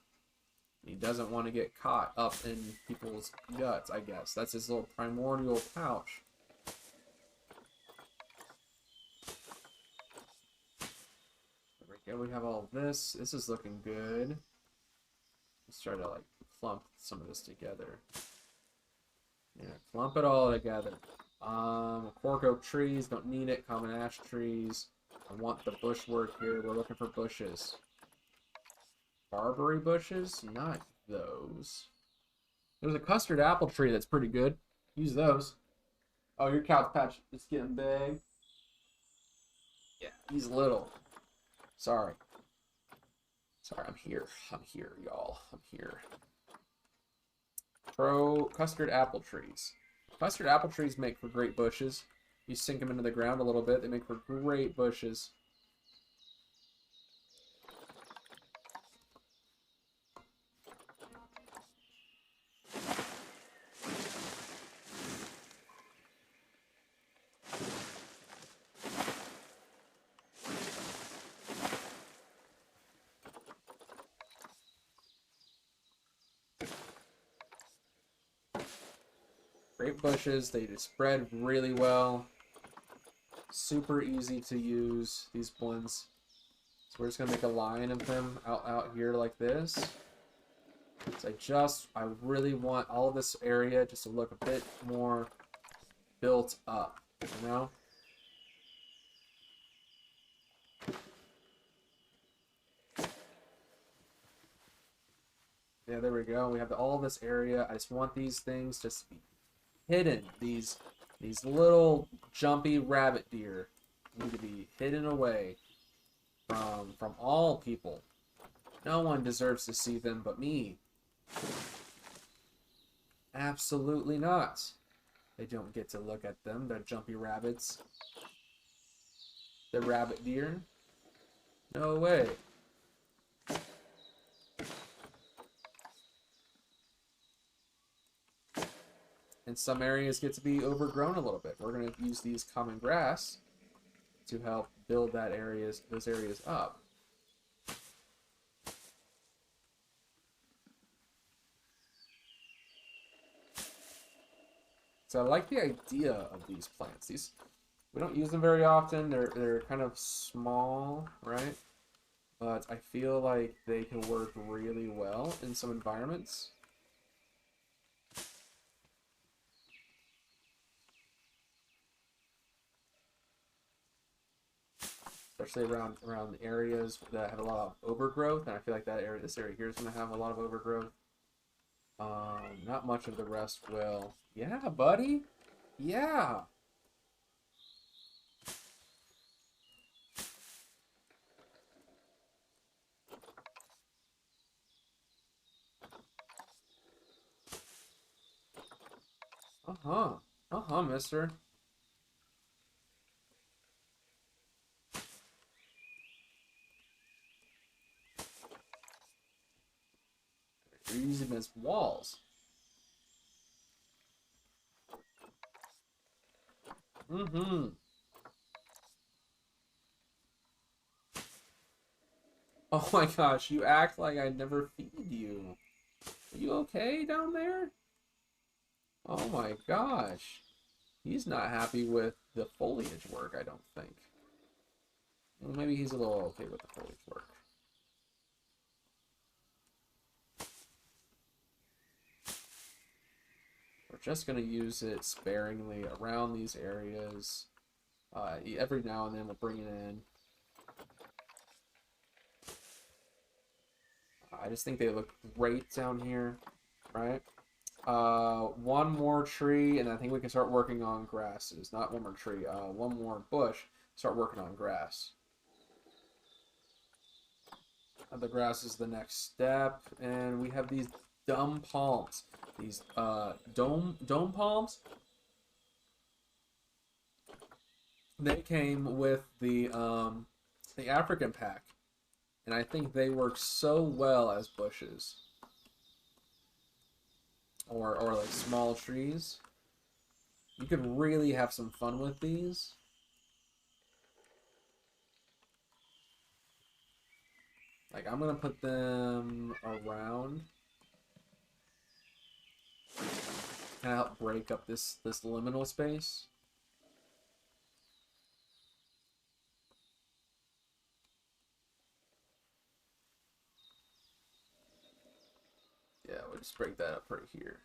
A: He doesn't want to get caught up in people's guts, I guess. That's his little primordial pouch. There we go. We have all this. This is looking good. Let's try to, like, clump some of this together. Yeah, clump it all together. Cork oak trees, don't need it. Common ash trees. I want the bush work here. We're looking for bushes. Barberry bushes? Not those. There's a custard apple tree that's pretty good. Use those. Oh, your couch patch is getting big. Yeah, he's little. Sorry. Sorry, I'm here. I'm here, y'all. I'm here. Custard apple trees. Custard apple trees make for great bushes. You sink them into the ground a little bit, they make for great bushes. Great bushes, they just spread really well. Super easy to use, these ones. So we're just gonna make a line of them out here like this. So I really want all of this area just to look a bit more built up, you know? Yeah, there we go. We have all this area. I just want these things just to be hidden. These little jumpy rabbit deer need to be hidden away from all people. No one deserves to see them but me. Absolutely not. They don't get to look at them. They're jumpy rabbits. The rabbit deer. No way. And some areas get to be overgrown a little bit. We're going to use these common grass to help build those areas up. So I like the idea of these plants. We don't use them very often. They're kind of small, right? But I feel like they can work really well in some environments. Especially around the areas that have a lot of overgrowth, and I feel like this area here is going to have a lot of overgrowth. Not much of the rest will. Yeah, buddy. Yeah. Mister. You're using them as walls. Mm-hmm. Oh my gosh, you act like I never feed you. Are you okay down there? Oh my gosh. He's not happy with the foliage work, I don't think. Well, maybe he's a little okay with the foliage work. We're just going to use it sparingly around these areas. Every now and then we'll bring it in. I just think they look great down here, right? One more tree, and I think we can start working on grasses. Not one more tree, one more bush. Start working on grass. The grass is the next step, and we have these dumb palms. These dome palms. They came with the African pack, and I think they work so well as bushes. Or like small trees. You could really have some fun with these. Like, I'm gonna put them around kind of help break up this liminal space. Yeah, we'll just break that up right here.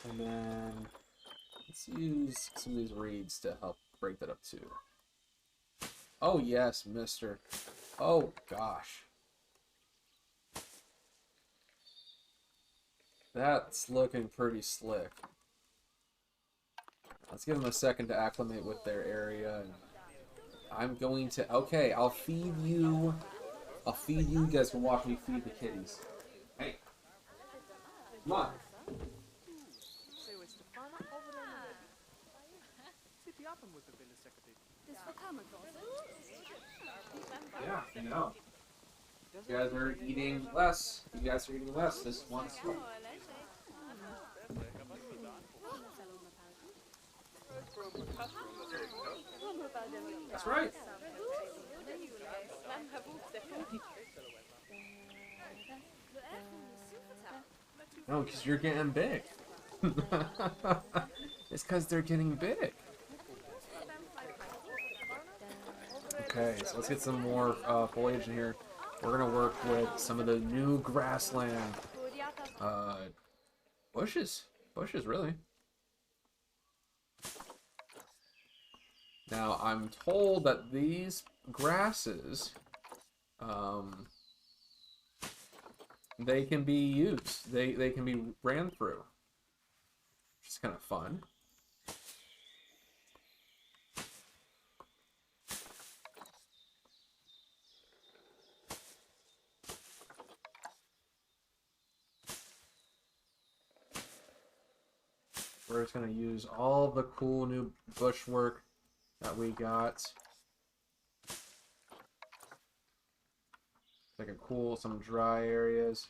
A: And then let's use some of these reeds to help break that up too. Oh yes, mister. Oh gosh. That's looking pretty slick. Let's give them a second to acclimate with their area. I'm going to... Okay, I'll feed you. I'll feed you. You guys can watch me feed the kitties. Hey. Come on. Yeah, I know. You guys are eating less. You guys are eating less. This one's... That's right. No, because you're getting big. It's because they're getting big. Okay, so let's get some more foliage in here. We're going to work with some of the new grassland bushes. Bushes, really. Now, I'm told that these grasses, they can be used. They can be ran through, which is kind of fun. We're just going to use all the cool new bushwork that we got. Like a cool, some dry areas.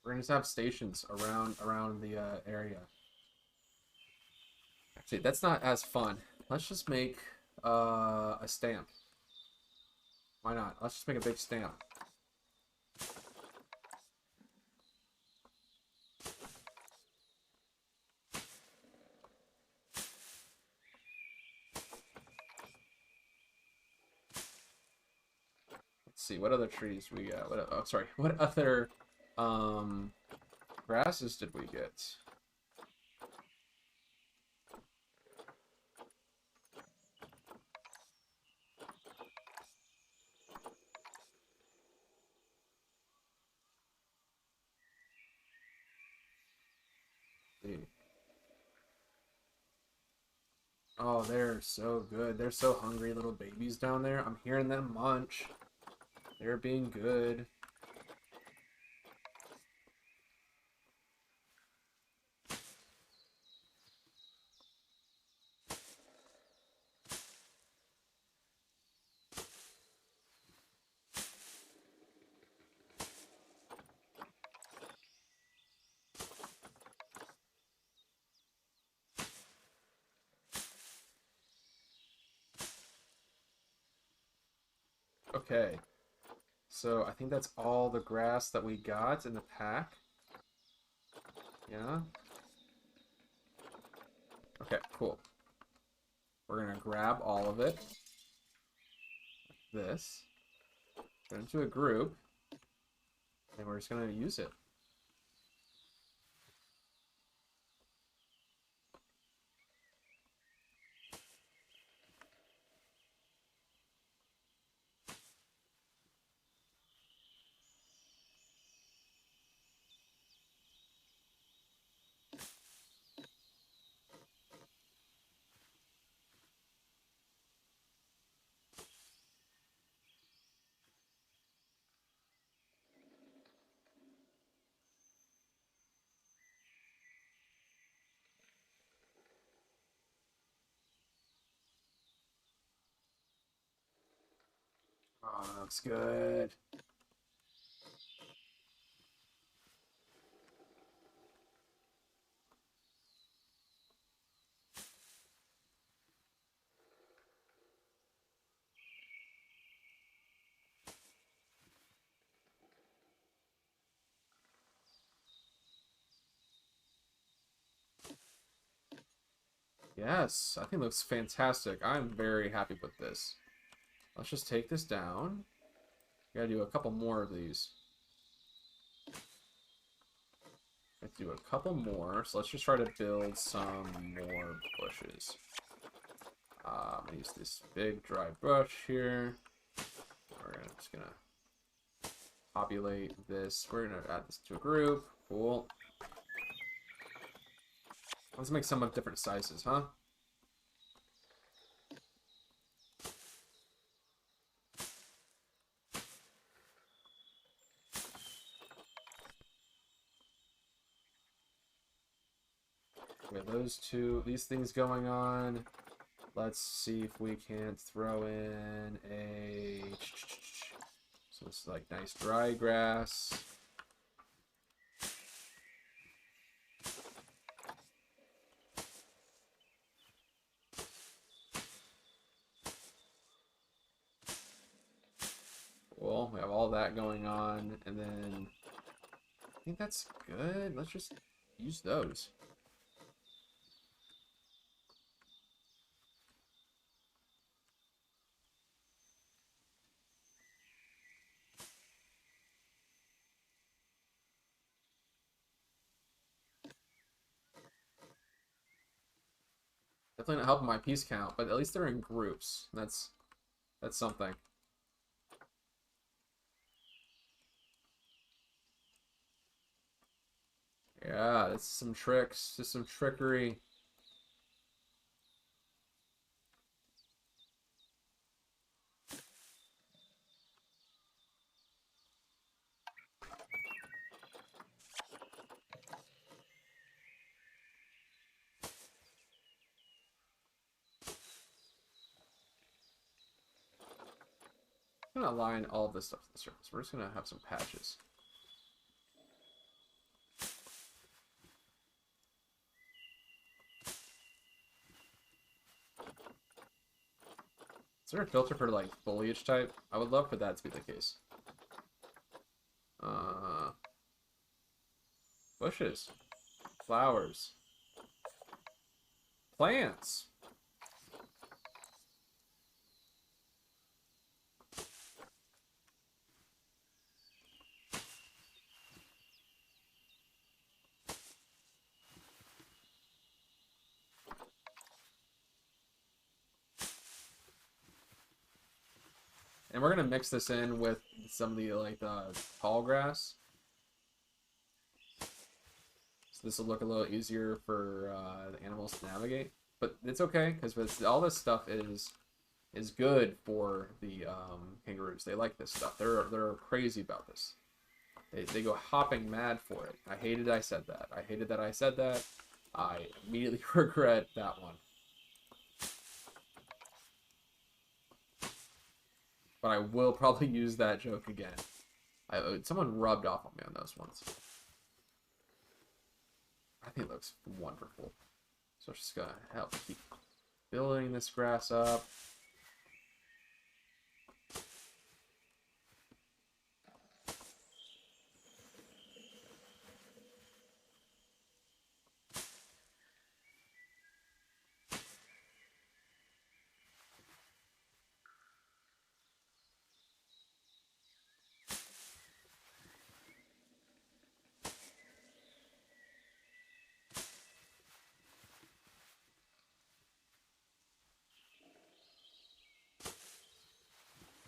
A: We're gonna just have stations around the area. Actually, that's not as fun. Let's just make a stamp. Why not? Let's just make a big stamp. Let's see, what other trees we got? What, oh, sorry, what other grasses did we get? Oh, they're so good. They're so hungry, little babies down there. I'm hearing them munch. They're being good. Okay, so I think that's all the grass that we got in the pack. Yeah? Okay, cool. We're gonna grab all of it. This. Put it into a group. And we're just gonna use it. Oh, that looks good. Yes, I think it looks fantastic. I'm very happy with this. Let's just take this down. Gotta do a couple more of these. Let's do a couple more. So let's just try to build some more bushes. I'm gonna use this big dry brush here. Just gonna populate this. We're gonna add this to a group. Cool. Let's make some of different sizes, huh? We have these things going on. Let's see if we can throw in a... So it's like nice dry grass. Cool, we have all that going on, and then I think that's good. Let's just use those. Definitely not helping my piece count, but at least they're in groups. That's something. Yeah, that's some tricks, just some trickery. I'm gonna align all of this stuff to the surface. We're just gonna have some patches. Is there a filter for like foliage type? I would love for that to be the case. Bushes, flowers, plants. And we're gonna mix this in with some of the like tall grass. So this will look a little easier for the animals to navigate. But it's okay because all this stuff is good for the kangaroos. They like this stuff. They're crazy about this. They go hopping mad for it. I hated I said that. I hated that I said that. I immediately regret that one. But I will probably use that joke again. Someone rubbed off on me on those ones. I think it looks wonderful. So I'm just gonna help keep building this grass up.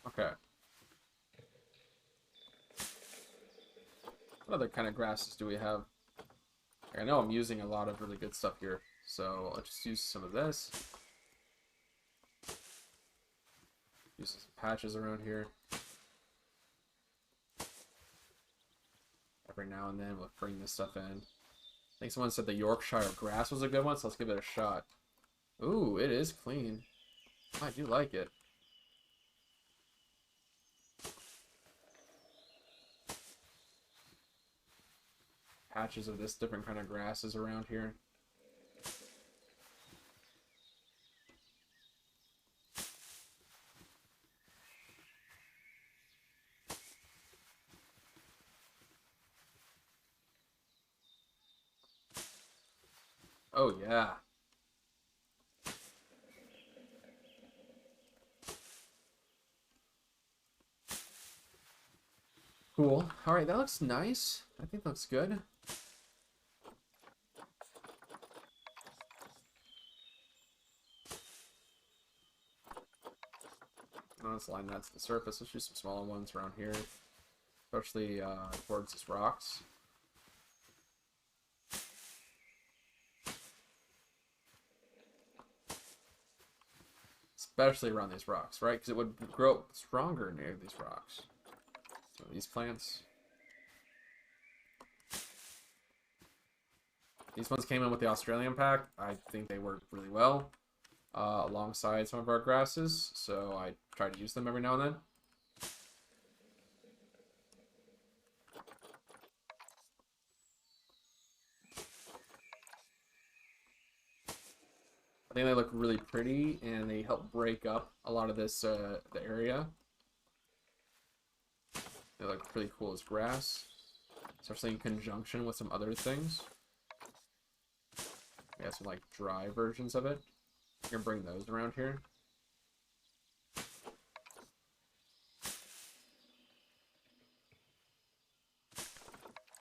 A: Okay. What other kind of grasses do we have? I know I'm using a lot of really good stuff here, so I'll just use some of this. Use some patches around here. Every now and then we'll bring this stuff in. I think someone said the Yorkshire grass was a good one, so let's give it a shot. Ooh, it is clean. I do like it. Patches of this different kind of grasses around here. Oh yeah. Cool. All right, that looks nice. I think that looks good. Let's line that to the surface. Let's do some smaller ones around here, especially towards these rocks. Especially around these rocks, right? Because it would grow stronger near these rocks. So these plants. These ones came in with the Australian pack. I think they work really well alongside some of our grasses. So I try to use them every now and then. I think they look really pretty, and they help break up a lot of this the area. They look pretty cool as grass, especially in conjunction with some other things. We have some like dry versions of it. I'm gonna bring those around here.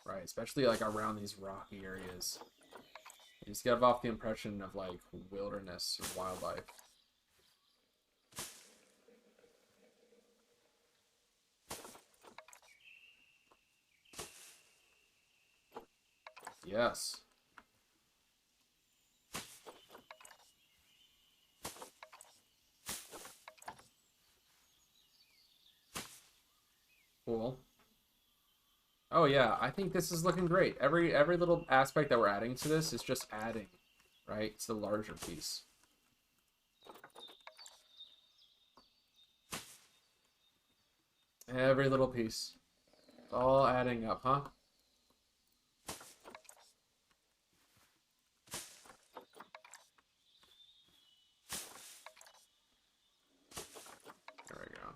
A: Right, especially like around these rocky areas. You just get off the impression of like wilderness or wildlife. Yes. Cool. Oh yeah, I think this is looking great. Every little aspect that we're adding to this is just adding, right? It's the larger piece. Every little piece. It's all adding up, huh? There we go.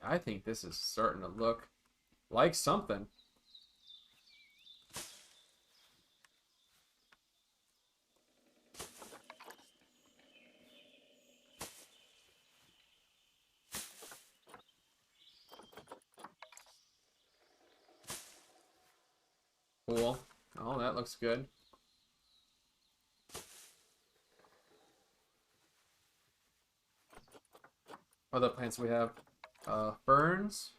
A: I think this is starting to look like something. Cool. Oh, that looks good. Other plants we have, ferns.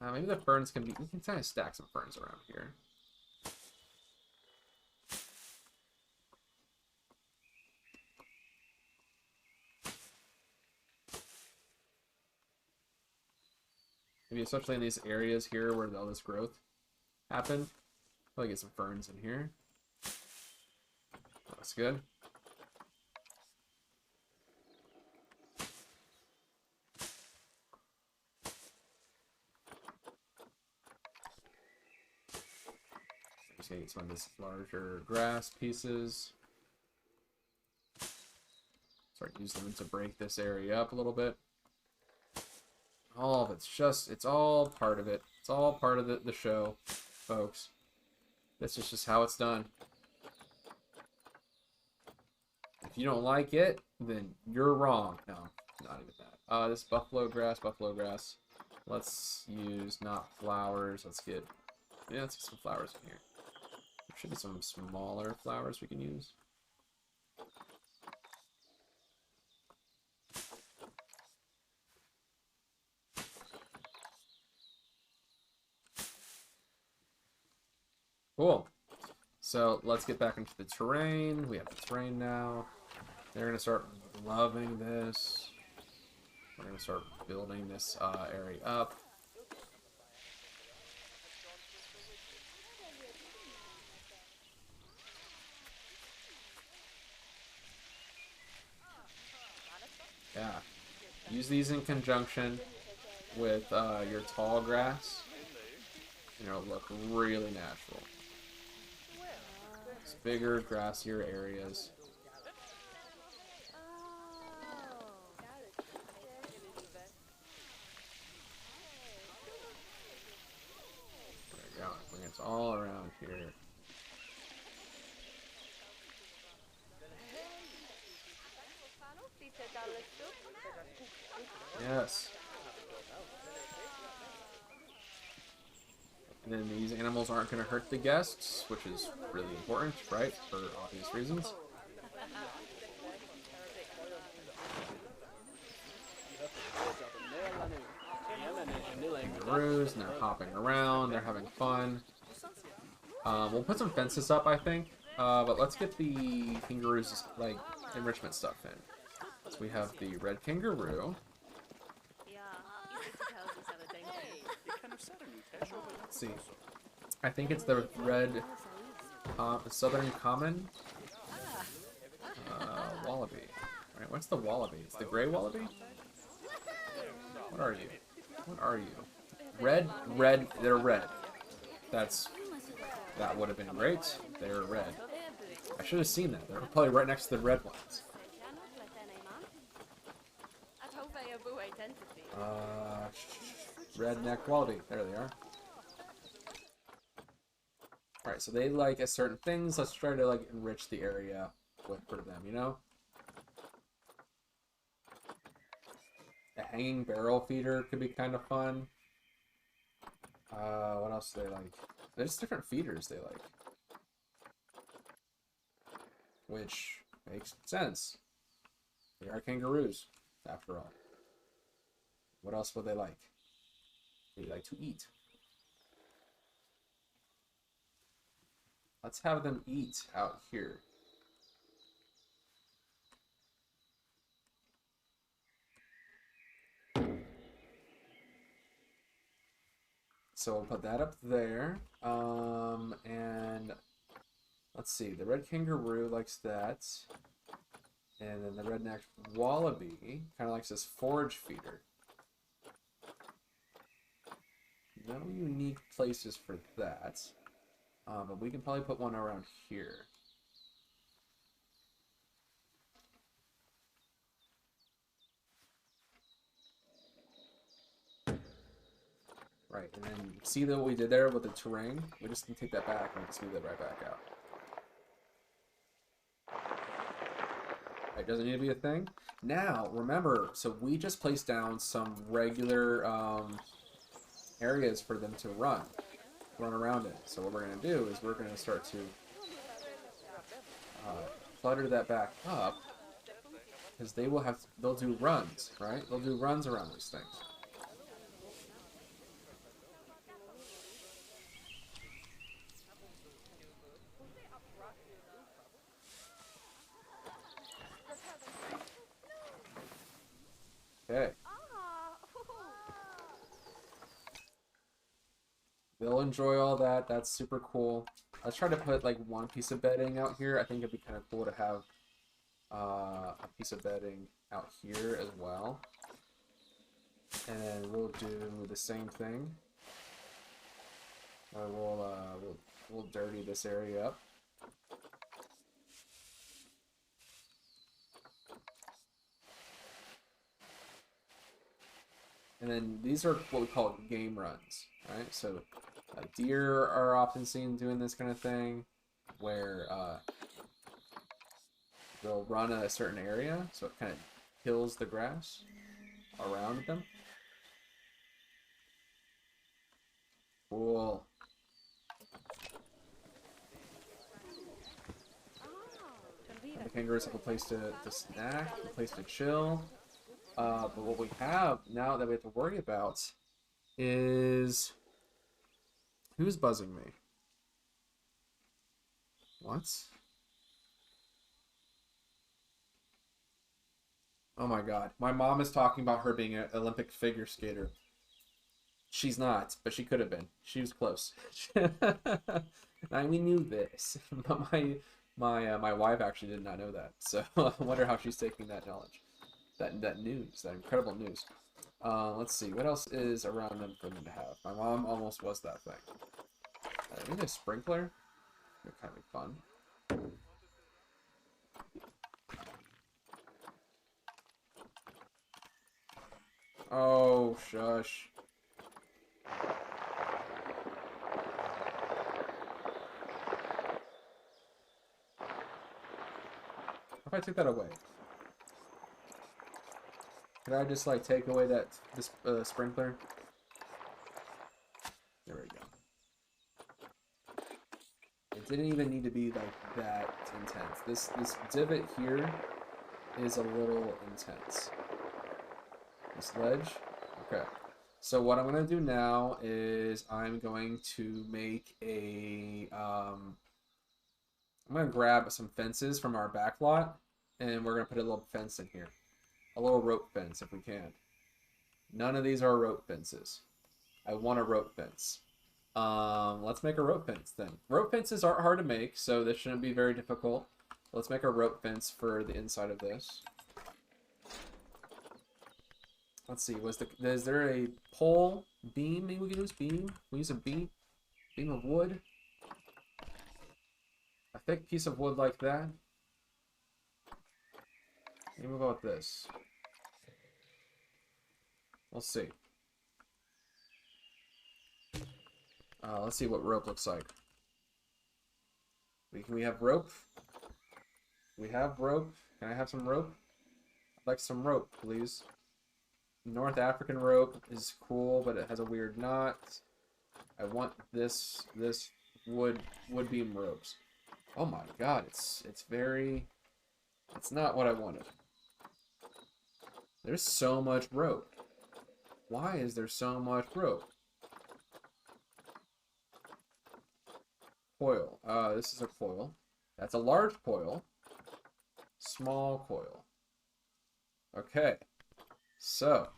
A: Maybe the ferns can be. We can kind of stack some ferns around here. Maybe especially in these areas here where all this growth happened. Probably get some ferns in here. Looks good. Just gonna get some of this larger grass pieces. Start using them to break this area up a little bit. All of it's all part of it. It's all part of the show, folks. This is just how it's done. If you don't like it, then you're wrong. No, not even that. This buffalo grass. Let's use not flowers. Let's get some flowers in here. There should be some smaller flowers we can use. Cool. So let's get back into the terrain. We have the terrain now. They're gonna start loving this. We're gonna start building this area up. Yeah. Use these in conjunction with your tall grass. And it'll look really natural. It's bigger, grassier areas. There we go. Bring it all around here. Yes. And then these animals aren't going to hurt the guests, which is really important, right? For obvious reasons. Kangaroos, and they're hopping around, they're having fun. We'll put some fences up, I think, but let's get the kangaroos, like, enrichment stuff in. So we have the red kangaroo. Let's see. I think it's the red southern common wallaby. Right, what's the wallaby? It's the gray wallaby? What are you? What are you? Red, red, they're red. That would have been great. They were red. I should have seen that. They're probably right next to the red ones. Redneck wallaby. There they are. Alright, so they like a certain things. Let's try to like enrich the area for them, you know? A hanging barrel feeder could be kind of fun. What else do they like? There's different feeders they like. Which makes sense. They are kangaroos, after all. What else would they like? They like to eat. Let's have them eat out here. So we'll put that up there. And let's see. The red kangaroo likes that. And then the redneck wallaby kind of likes this forage feeder. No unique places for that. But we can probably put one around here. Right, and then see what we did there with the terrain? We're just going to take that back and smooth that right back out. Right, doesn't need to be a thing. Now, remember, so we just placed down some regular areas for them to run around in. So what we're going to do is we're going to start to clutter that back up, because they'll do runs, right? They'll do runs around these things. Okay. They'll enjoy all that. That's super cool. Let's try to put like one piece of bedding out here. I think it'd be kind of cool to have a piece of bedding out here as well. And then we'll do the same thing. We'll dirty this area up. And then these are what we call game runs, right? So deer are often seen doing this kind of thing, where they'll run a certain area, so it kind of kills the grass around them. Cool. The kangaroos have a place to snack, a place to chill. But what we have now that we have to worry about is who's buzzing me? What? Oh my god. My mom is talking about her being an Olympic figure skater. She's not, but she could have been. She was close. We knew this, but my wife actually did not know that. So I wonder how she's taking that knowledge. That news, that incredible news. Let's see, what else is around them for them to have? My mom almost was that thing. Maybe a sprinkler? That'd kind of be fun. Oh, shush. What if I took that away? Could I just, like, take away this sprinkler? There we go. It didn't even need to be like that intense. This divot here is a little intense. This ledge. Okay. So what I'm gonna do now is I'm going to make a I'm gonna grab some fences from our back lot, and we're gonna put a little fence in here. A little rope fence if we can. None of these are rope fences. I want a rope fence. Let's make a rope fence then. Rope fences aren't hard to make, so this shouldn't be very difficult. Let's make a rope fence for the inside of this. Let's see, is there a pole beam? Maybe we can use beam. We use a beam of wood. A thick piece of wood like that. Maybe we'll go with this. We'll see. Let's see what rope looks like. We have rope. We have rope. Can I have some rope? I'd like some rope, please. North African rope is cool, but it has a weird knot. I want this wood beam ropes. Oh my god, it's not what I wanted. There's so much rope. Why is there so much rope? Coil. This is a coil. That's a large coil. Small coil. Okay. So,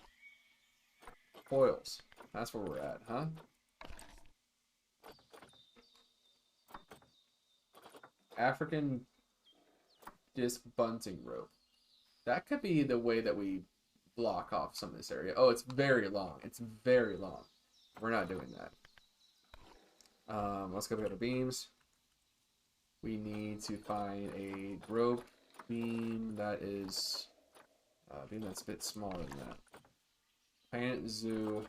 A: coils. That's where we're at, huh? African disc bunting rope. That could be the way that we block off some of this area. Oh, it's very long. It's very long. We're not doing that. Let's go to beams. We need to find a rope beam that is beam that's a bit smaller than that. Planet Zoo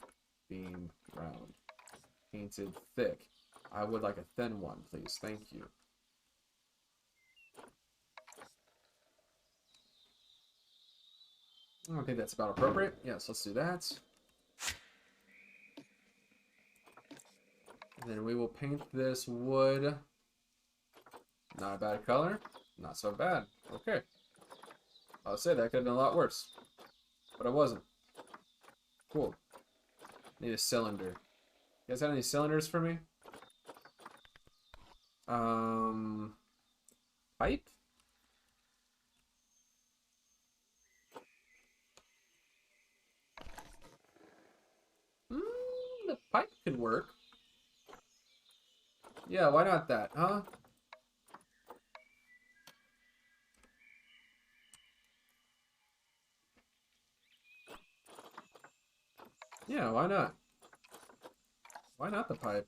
A: beam round. Painted thick. I would like a thin one, please. Thank you. I think that's about appropriate. Yes, let's do that. And then we will paint this wood. Not a bad color. Not so bad. Okay. I'll say that could have been a lot worse. But it wasn't. Cool. Need a cylinder. You guys have any cylinders for me? Pipe? The pipe could work. Yeah, why not that, huh? Yeah, why not? Why not the pipe?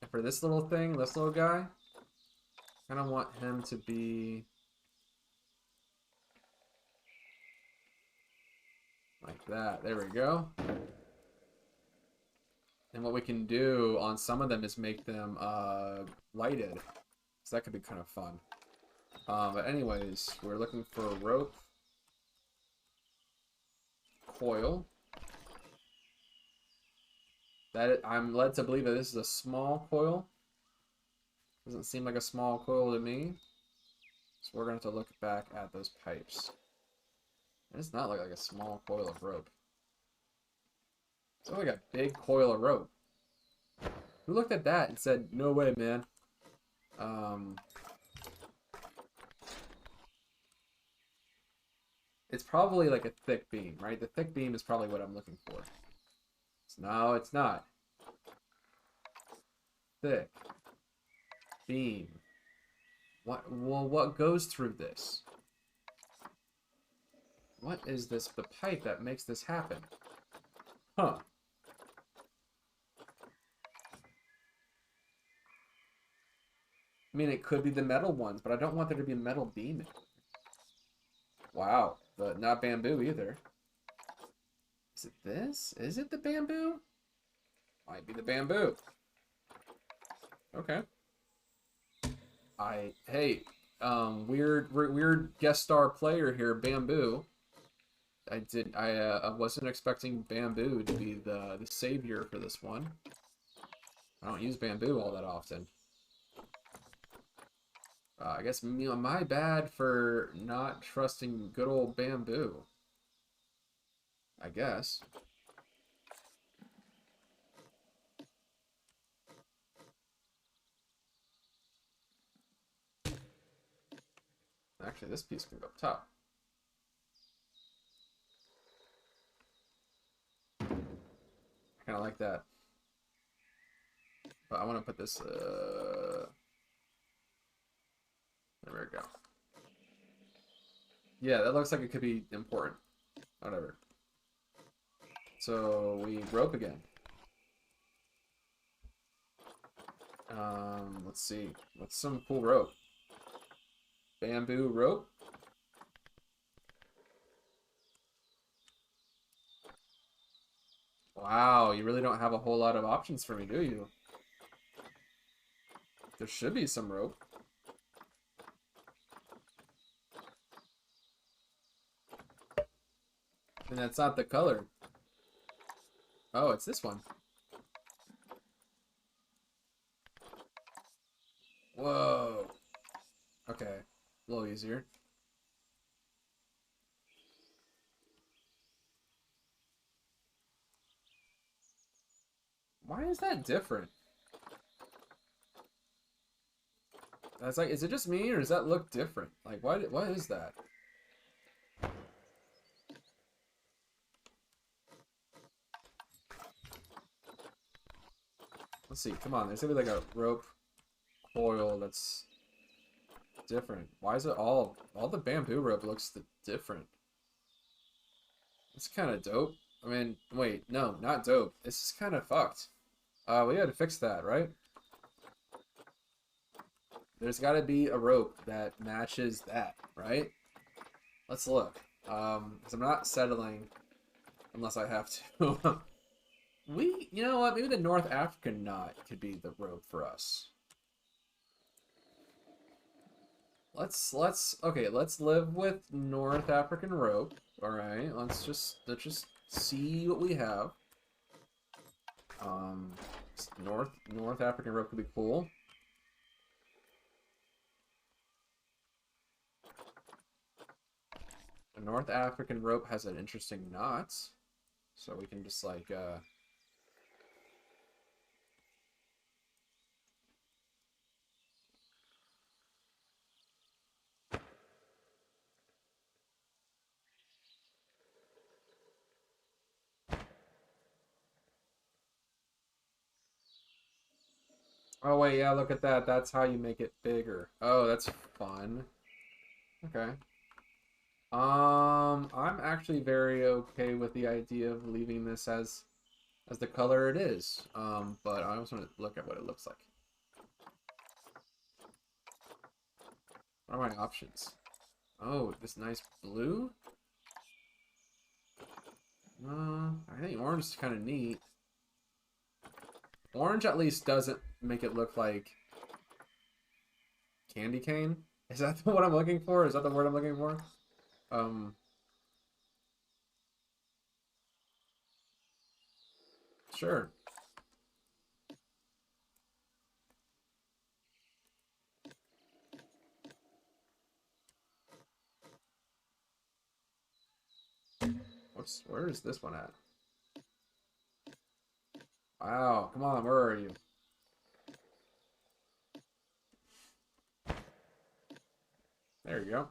A: And for this little thing, this little guy, I kind of want him to be like that. There we go. And what we can do on some of them is make them lighted. So that could be kind of fun. But anyways, we're looking for a rope. Coil. I'm led to believe that this is a small coil. Doesn't seem like a small coil to me. So we're going to have to look back at those pipes. It does not look like a small coil of rope. It's like a big coil of rope. Who looked at that and said, no way, man? It's probably like a thick beam, right? The thick beam is probably what I'm looking for. No, it's not. Thick beam. What? Well, what goes through this? What is this? The pipe that makes this happen? Huh. I mean, it could be the metal ones, but I don't want there to be a metal beam in it. Wow. But not bamboo either. Is it this? Is it the bamboo? Might be the bamboo. Okay. Hey, weird guest star player here, Bamboo. I wasn't expecting Bamboo to be the savior for this one. I don't use Bamboo all that often. I guess my bad for not trusting good old Bamboo. I guess. Actually, this piece can go up top. I kind of like that. But I want to put this, there we go. Yeah, that looks like it could be important. Whatever. So we rope again. Let's see. What's some cool rope? Bamboo rope. Wow, you really don't have a whole lot of options for me, do you? There should be some rope. And that's not the color. Oh, it's this one. Whoa. Okay. A little easier. Why is that different? That's like, is it just me or does that look different? Like, what is that? Let's see. Come on. There's gonna be like a rope coil that's different. Why is it all the bamboo rope looks different? It's kind of dope. I mean, wait, no, not dope. This is kind of fucked. We gotta fix that, right? There's gotta be a rope that matches that, right? Let's look. Because I'm not settling unless I have to. You know what? Maybe the North African knot could be the rope for us. Okay, let's live with North African rope. All right, let's just see what we have. North African rope could be cool. The North African rope has an interesting knot, so we can just like oh wait, yeah, look at that. That's how you make it bigger. Oh, that's fun. Okay. I'm actually very okay with the idea of leaving this as the color it is. But I also want to look at what it looks like. What are my options? Oh, this nice blue? I think orange is kind of neat. Orange at least doesn't make it look like candy cane. Is that what I'm looking for? Is that the word I'm looking for? Sure. Where is this one at? Wow, come on, where are you? There you go.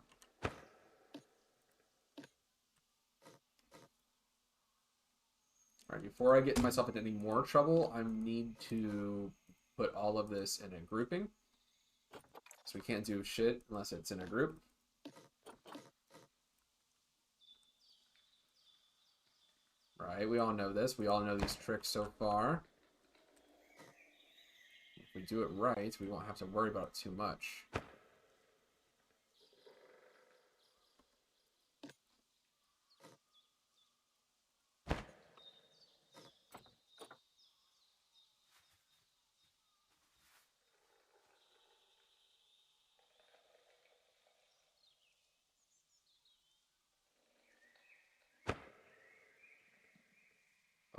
A: Alright, before I get myself into any more trouble, I need to put all of this in a grouping. So we can't do shit unless it's in a group. Right, we all know this. We all know these tricks so far. If we do it right, we won't have to worry about it too much.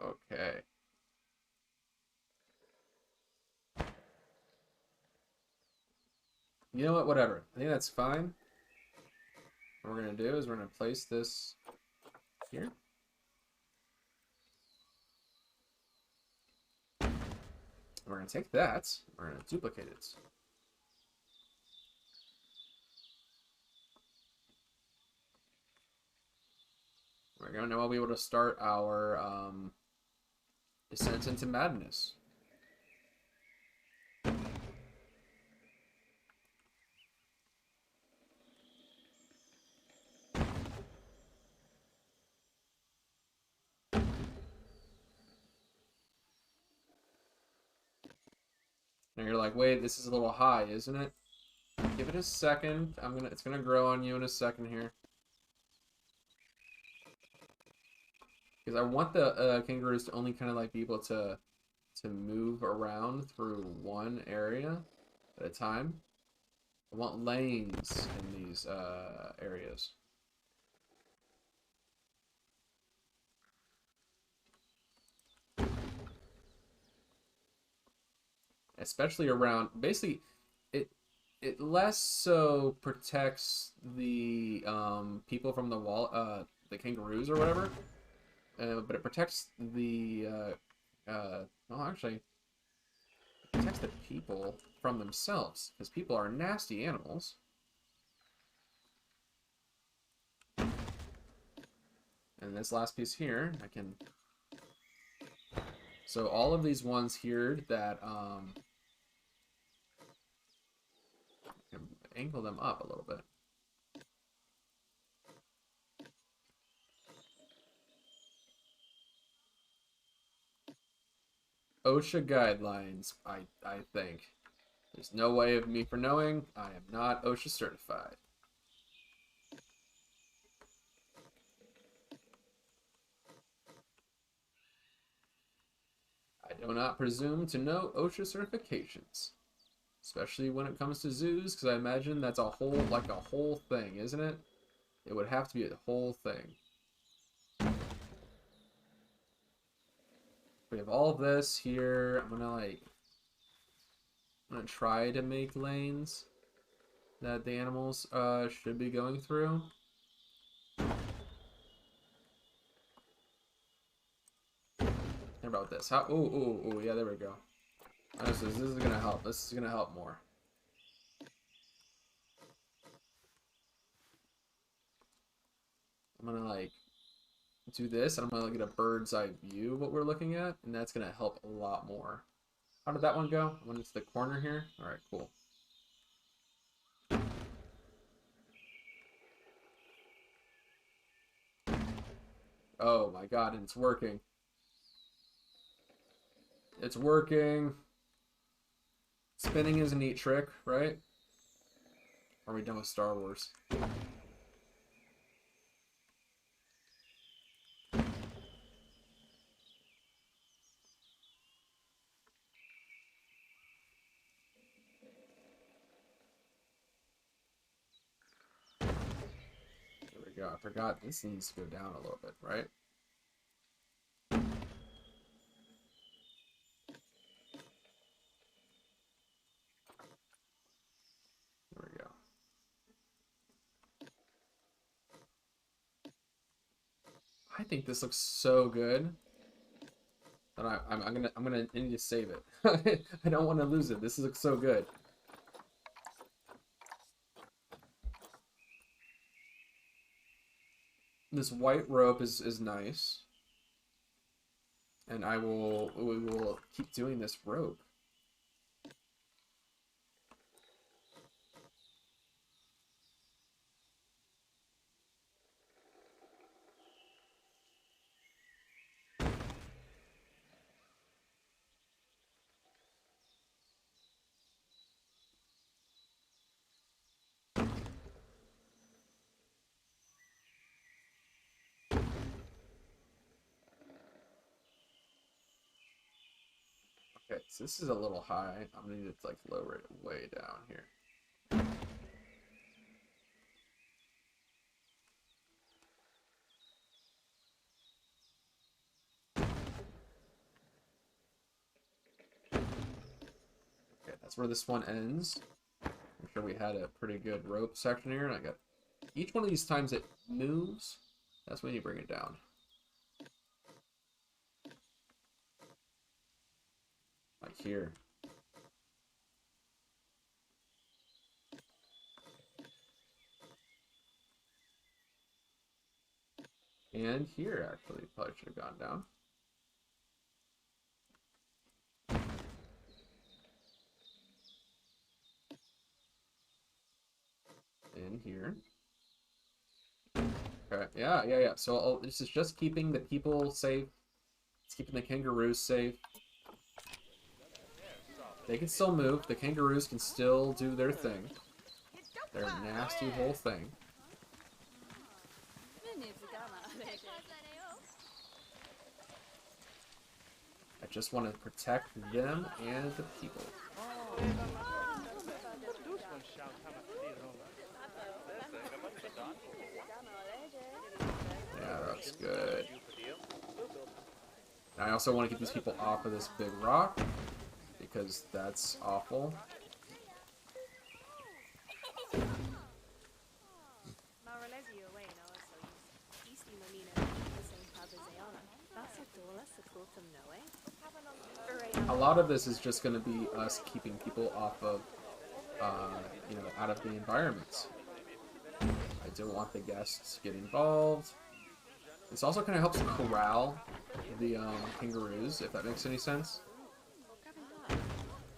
A: Okay. You know what? Whatever. I think that's fine. What we're going to do is we're going to place this here. We're going to take that. We're going to duplicate it. We're going to now be able to start our descent into madness. And you're like, wait, this is a little high, isn't it? Give it a second. It's gonna grow on you in a second here. Because I want the kangaroos to only kind of like be able to move around through one area at a time. I want lanes in these areas. Especially around, basically, it less so protects the people from the kangaroos or whatever, but it protects the well, actually, it protects the people from themselves, because people are nasty animals. And this last piece here, I can. So all of these ones here that can angle them up a little bit. OSHA guidelines, I think. There's no way of me for knowing. I am not OSHA certified. I do not presume to know OSHA certifications. Especially when it comes to zoos, because I imagine that's a whole thing, isn't it? It would have to be a whole thing. We have all of this here. I'm gonna try to make lanes that the animals should be going through. How about this? Ooh, yeah, there we go. This is gonna help. This is gonna help more. I'm gonna do this, and I'm gonna get a bird's eye view of what we're looking at, and that's gonna help a lot more. How did that one go? When it's the corner here? Alright, cool. Oh my god, and it's working. It's working. Spinning is a neat trick, right? Are we done with Star Wars? There we go. I forgot this needs to go down a little bit, right? There we go. I think this looks so good that I'm gonna need to save it. I don't want to lose it. This looks so good. This white rope is nice, and we will keep doing this rope. Okay, so this is a little high. I'm gonna need to lower it way down here. That's where this one ends. I'm sure we had a pretty good rope section here, and I got each one of these times it moves, that's when you bring it down. Like here. And here, actually, probably should have gone down. In here. Okay, yeah. So this is just keeping the people safe. It's keeping the kangaroos safe. They can still move. The kangaroos can still do their thing. Their nasty whole thing. I just want to protect them and the people. Yeah, that's good. And I also want to get these people off of this big rock, because that's awful. A lot of this is just going to be us keeping people off of, you know, out of the environments. I don't want the guests to get involved. This also kind of helps corral the kangaroos, if that makes any sense.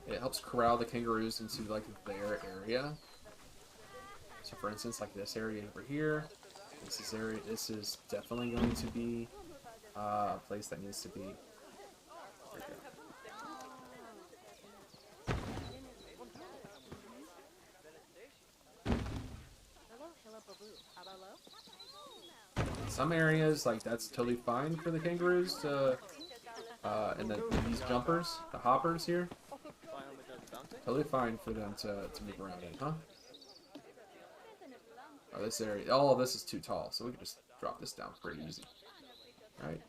A: It helps corral the kangaroos into like their area. So for instance, like this area over here, this is definitely going to be a place that needs to be. Some areas, like, that's totally fine for the kangaroos to, and these jumpers, the hoppers here, totally fine for them to move around in, huh? Oh, this area, all of this is too tall, so we can just drop this down pretty easy, right?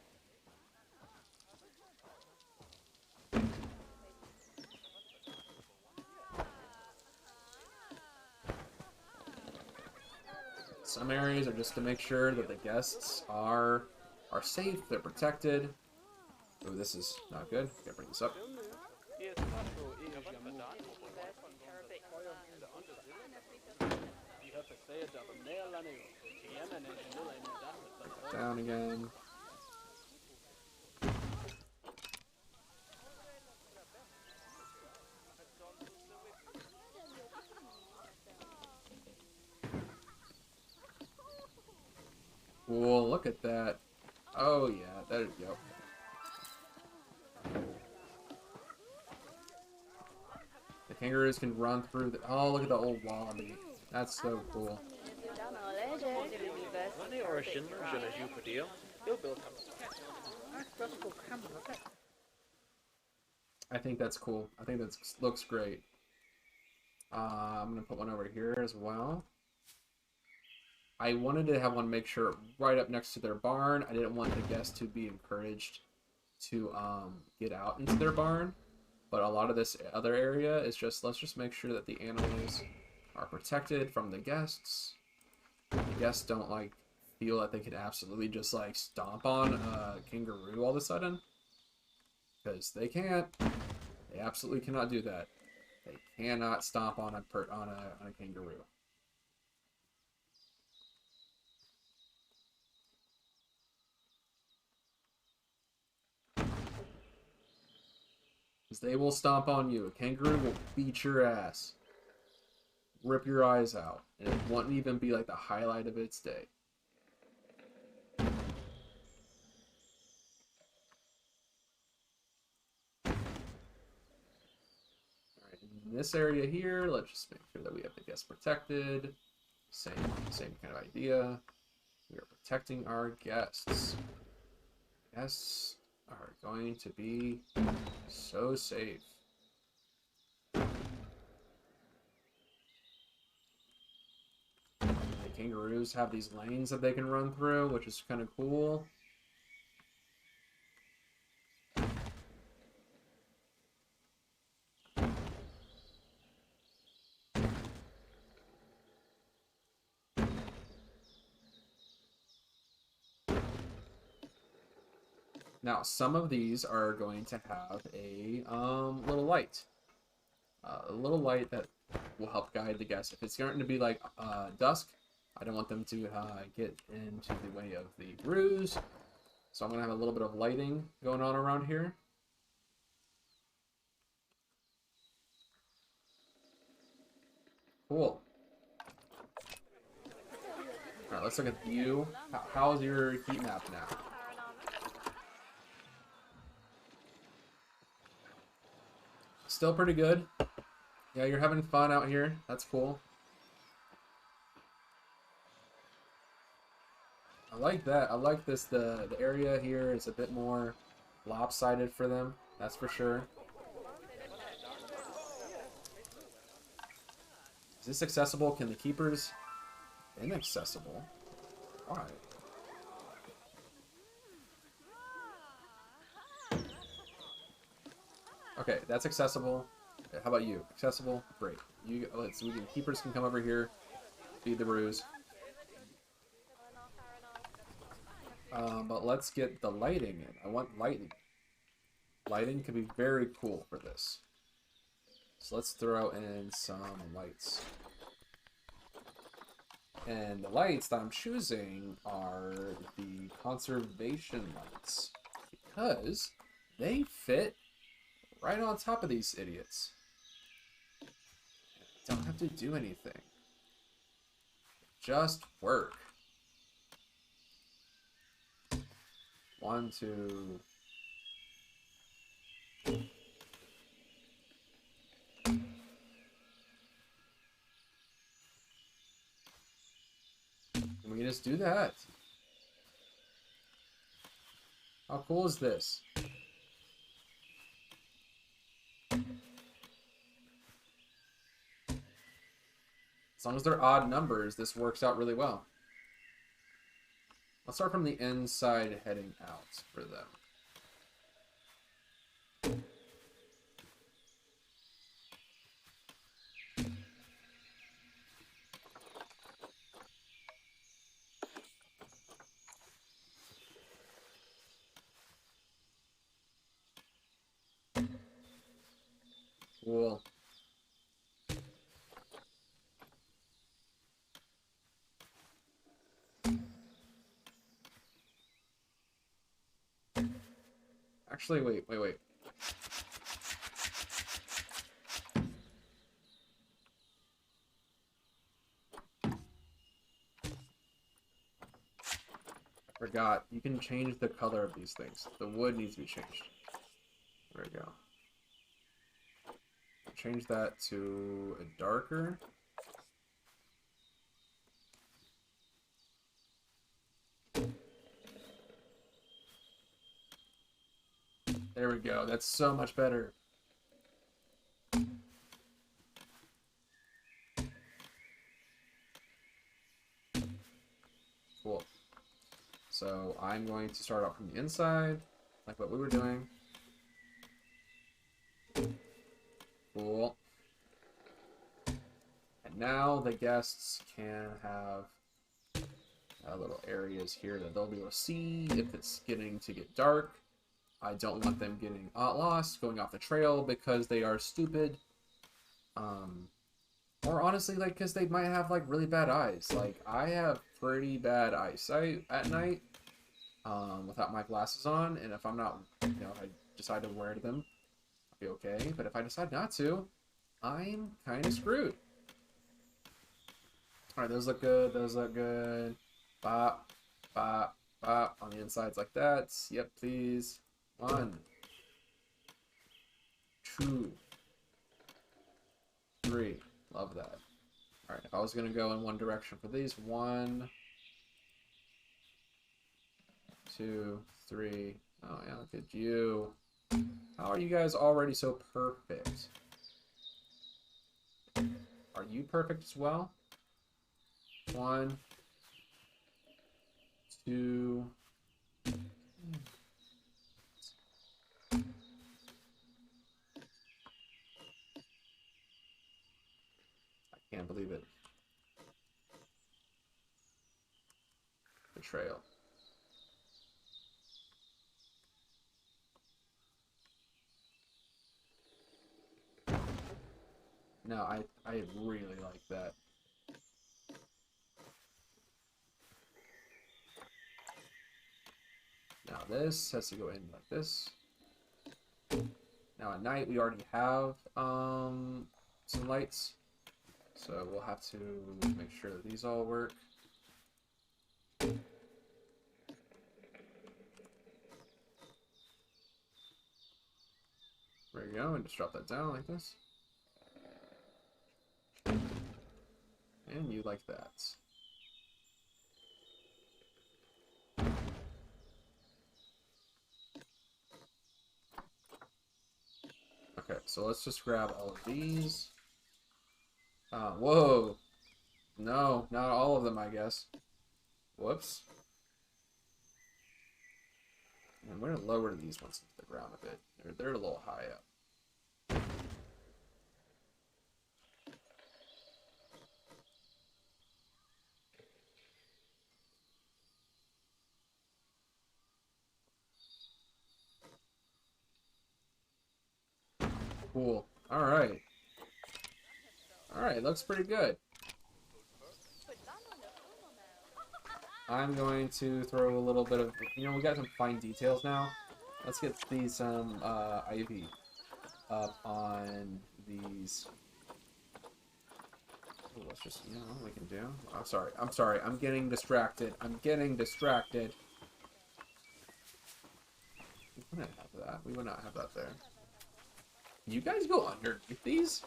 A: Some areas are just to make sure that the guests are safe, they're protected. Oh, this is not good. Gotta bring this up. Down again. Cool, look at that. Oh yeah, there you go. The kangaroos can run through the... Oh, look at the old wallaby. That's so cool. I think that's cool. I think that looks great. I'm going to put one over here as well. I wanted to have one make sure right up next to their barn. I didn't want the guests to be encouraged to get out into their barn. But a lot of this other area is just, let's just make sure that the animals are protected from the guests. The guests don't, like, feel that they could absolutely just, like, stomp on a kangaroo all of a sudden. Because they can't. They absolutely cannot do that. They cannot stomp on a kangaroo. Because they will stomp on you. A kangaroo will beat your ass. Rip your eyes out. And it won't even be like the highlight of its day. Alright, in this area here, let's just make sure that we have the guests protected. Same kind of idea. We are protecting our guests. Guests are going to be so safe. The kangaroos have these lanes that they can run through, which is kind of cool. Now, some of these are going to have a little light. A little light that will help guide the guests. If it's starting to be like dusk, I don't want them to get into the way of the brews. So I'm going to have a little bit of lighting going on around here. Cool. Alright, let's look at you. How's your heat map now? Still pretty good. Yeah, you're having fun out here. That's cool. I like that. I like this. The area here is a bit more lopsided for them. That's for sure. Is this accessible? Can the keepers? Inaccessible. Why? Okay, that's accessible. Okay, how about you? Accessible? Great. You let's we can keepers can come over here, feed the brews. But let's get the lighting in. I want lighting. Lighting could be very cool for this. So let's throw in some lights. And the lights that I'm choosing are the conservation lights because they fit right on top of these idiots. Don't have to do anything. Just work. 1, 2. And we can just do that. How cool is this? As long as they're odd numbers, this works out really well. Let's start from the inside heading out for them. Cool. Actually, wait. I forgot. You can change the color of these things. The wood needs to be changed. There we go. Change that to a darker. There we go. That's so much better. Cool. So I'm going to start out from the inside, like what we were doing. Cool. And now the guests can have little areas here that they'll be able to see if it's getting to get dark. I don't want them getting lost, going off the trail because they are stupid. Or honestly, like, because they might have, like, really bad eyes. Like, I have pretty bad eyesight at night without my glasses on. And if I'm not, you know, if I decide to wear them, I'll be okay. But if I decide not to, I'm kind of screwed. Alright, those look good. Those look good. Bop, bop, bop. On the insides like that. Yep, please. 1, 2, 3. Love that. Alright, if I was going to go in one direction for these, 1, 2, 3. Oh, yeah, look at you. How are you guys already so perfect? Are you perfect as well? 1, 2. I can't believe it. Betrayal. No, I really like that. Now this has to go in like this. Now at night we already have some lights, so we'll have to make sure that these all work. There you go, and just drop that down like this. And you like that. Okay, so let's just grab all of these. Whoa! No, not all of them, I guess. Whoops. And we're going to lower these ones into the ground a bit. They're a little high up. Cool. Alright. Alright, looks pretty good. I'm going to throw a little bit of... You know, we got some fine details now. Let's get these ivy up on these... Ooh, let's just... You know what we can do? I'm sorry. I'm sorry. I'm getting distracted. I'm getting distracted. We wouldn't have that. We would not have that there. You guys go underneath these?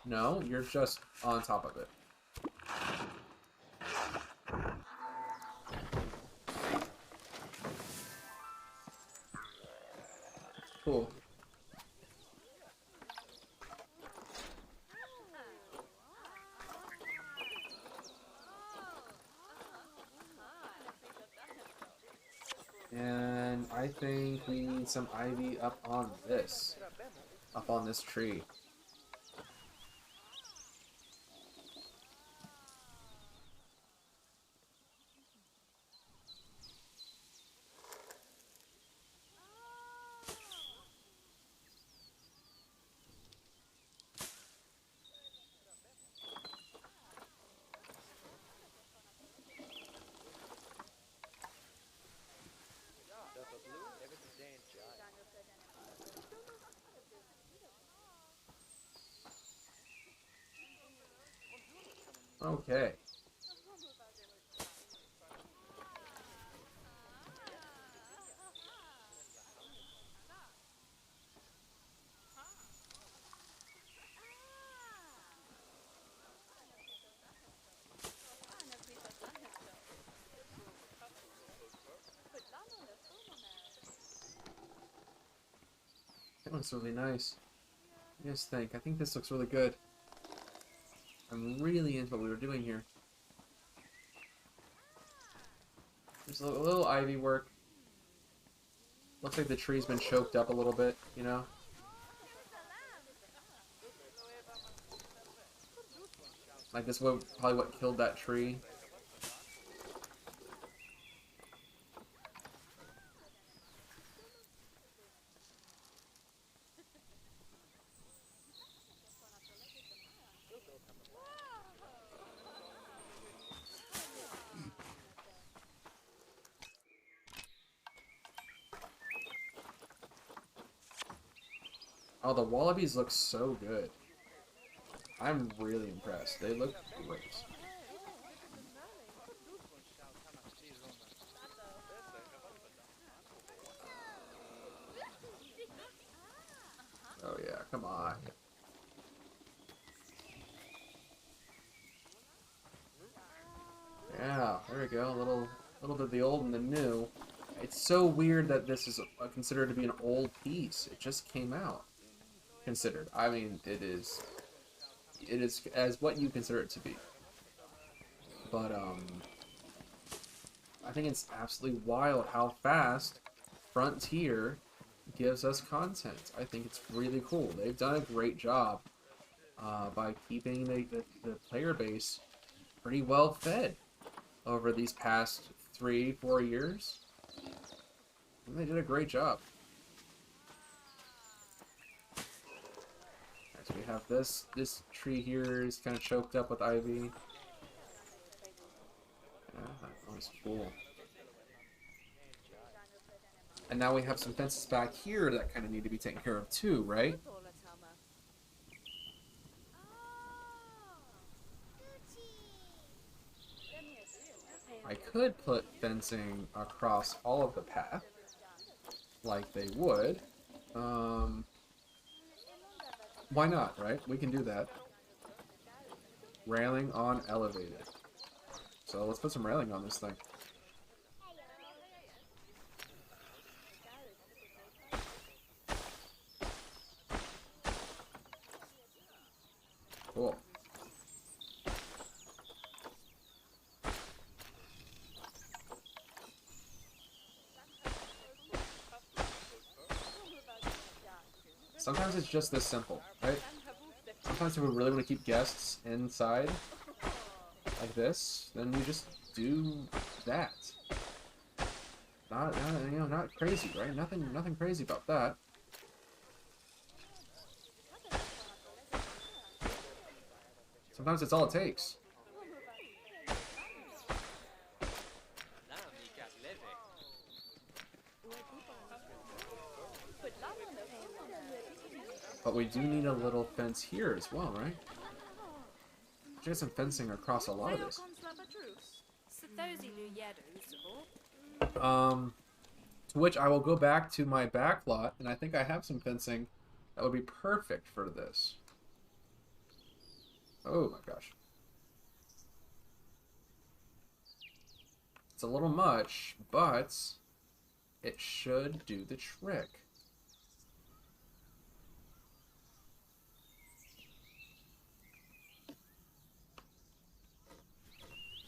A: No, you're just on top of it. Cool. And I think we need some ivy up on this. Up on this tree. Okay. That looks really nice. What do you guys think? I think this looks really good. I'm really into what we were doing here. There's a little ivy work. Looks like the tree's been choked up a little bit, you know? Like this was probably what killed that tree. Oh, the wallabies look so good. I'm really impressed. They look great. Oh yeah, come on. Yeah, there we go. A little bit of the old and the new. It's so weird that this is considered to be an old piece. It just came out. Considered. I mean, it is as what you consider it to be. But I think it's absolutely wild how fast Frontier gives us content. I think it's really cool. They've done a great job by keeping the player base pretty well fed over these past 3-4 years. And they did a great job. Alright, so we have this tree here is kind of choked up with ivy. Oh, it's cool. And now we have some fences back here that kind of need to be taken care of too, right? I could put fencing across all of the path, like they would. Why not, right? We can do that. Railing on elevated. So let's put some railing on this thing. Cool. Sometimes it's just this simple, right? Sometimes if we really want to keep guests inside, like this, then you just do that. Not you know, not crazy, right? Nothing crazy about that. Sometimes it's all it takes. But we do need a little fence here as well, right? Get some fencing across a lot of this. To which I will go back to my back lot, and I think I have some fencing that would be perfect for this. Oh my gosh. It's a little much, but it should do the trick.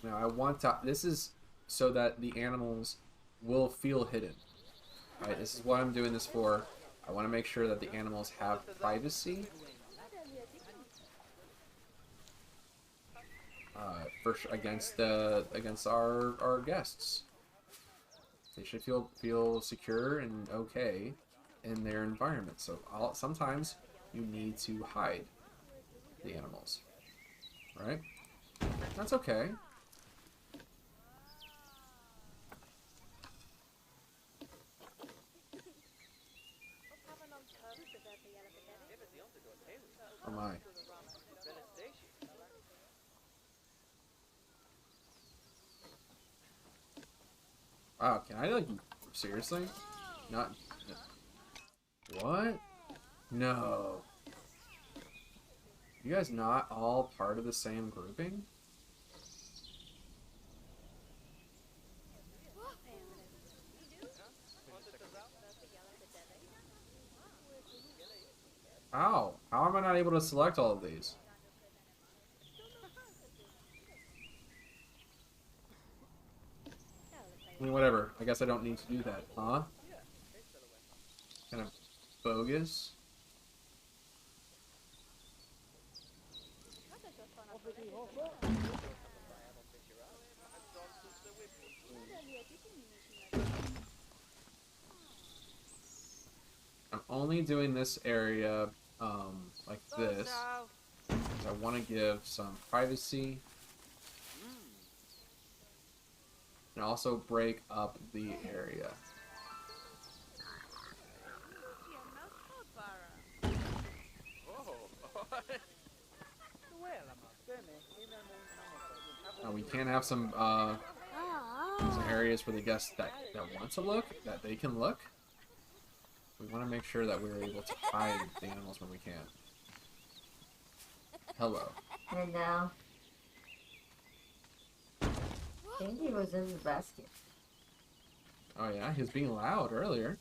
A: Now I want to, this is so that the animals will feel hidden. Right, this is what I'm doing this for. I want to make sure that the animals have privacy. Against our guests. They should feel secure and okay in their environment. So sometimes you need to hide the animals. Right? That's okay. Oh my. Wow, can I, like, seriously? Not... What? No. You guys not all part of the same grouping? How? How am I not able to select all of these? I mean, whatever. I guess I don't need to do that, huh? Kind of bogus. I'm only doing this area like this. I want to give some privacy. And also break up the area. Now we can have some areas for the guests that want to look, that they can look. We want to make sure that we're able to hide the animals when we can. Hello.
B: I know. I think he was in the basket.
A: Oh yeah, he was being loud earlier.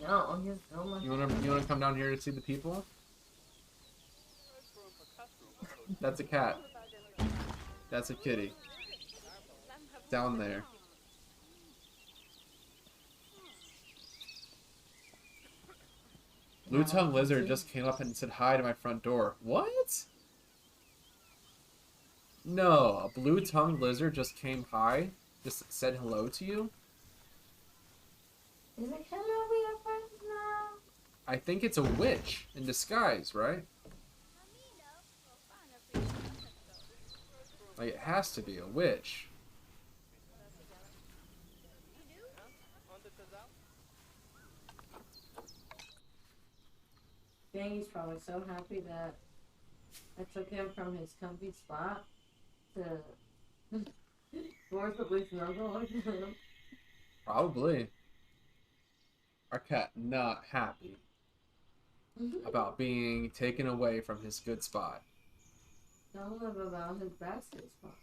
B: No, he's so much.
A: You wanna come down here to see the people? That's a cat. That's a kitty. Down there. Blue-tongued lizard just came up and said hi to my front door. What? No, a blue-tongued lizard just came hi? Just said hello to you?
B: He's like, hello, we are friends now.
A: I think it's a witch in disguise, right? Like, it has to be a witch.
B: Danny's probably so happy that I took him from his comfy spot to forcibly snuggle with him.
A: Probably. Our cat not happy about being taken away from his good spot.
B: Tell him about his basket spot.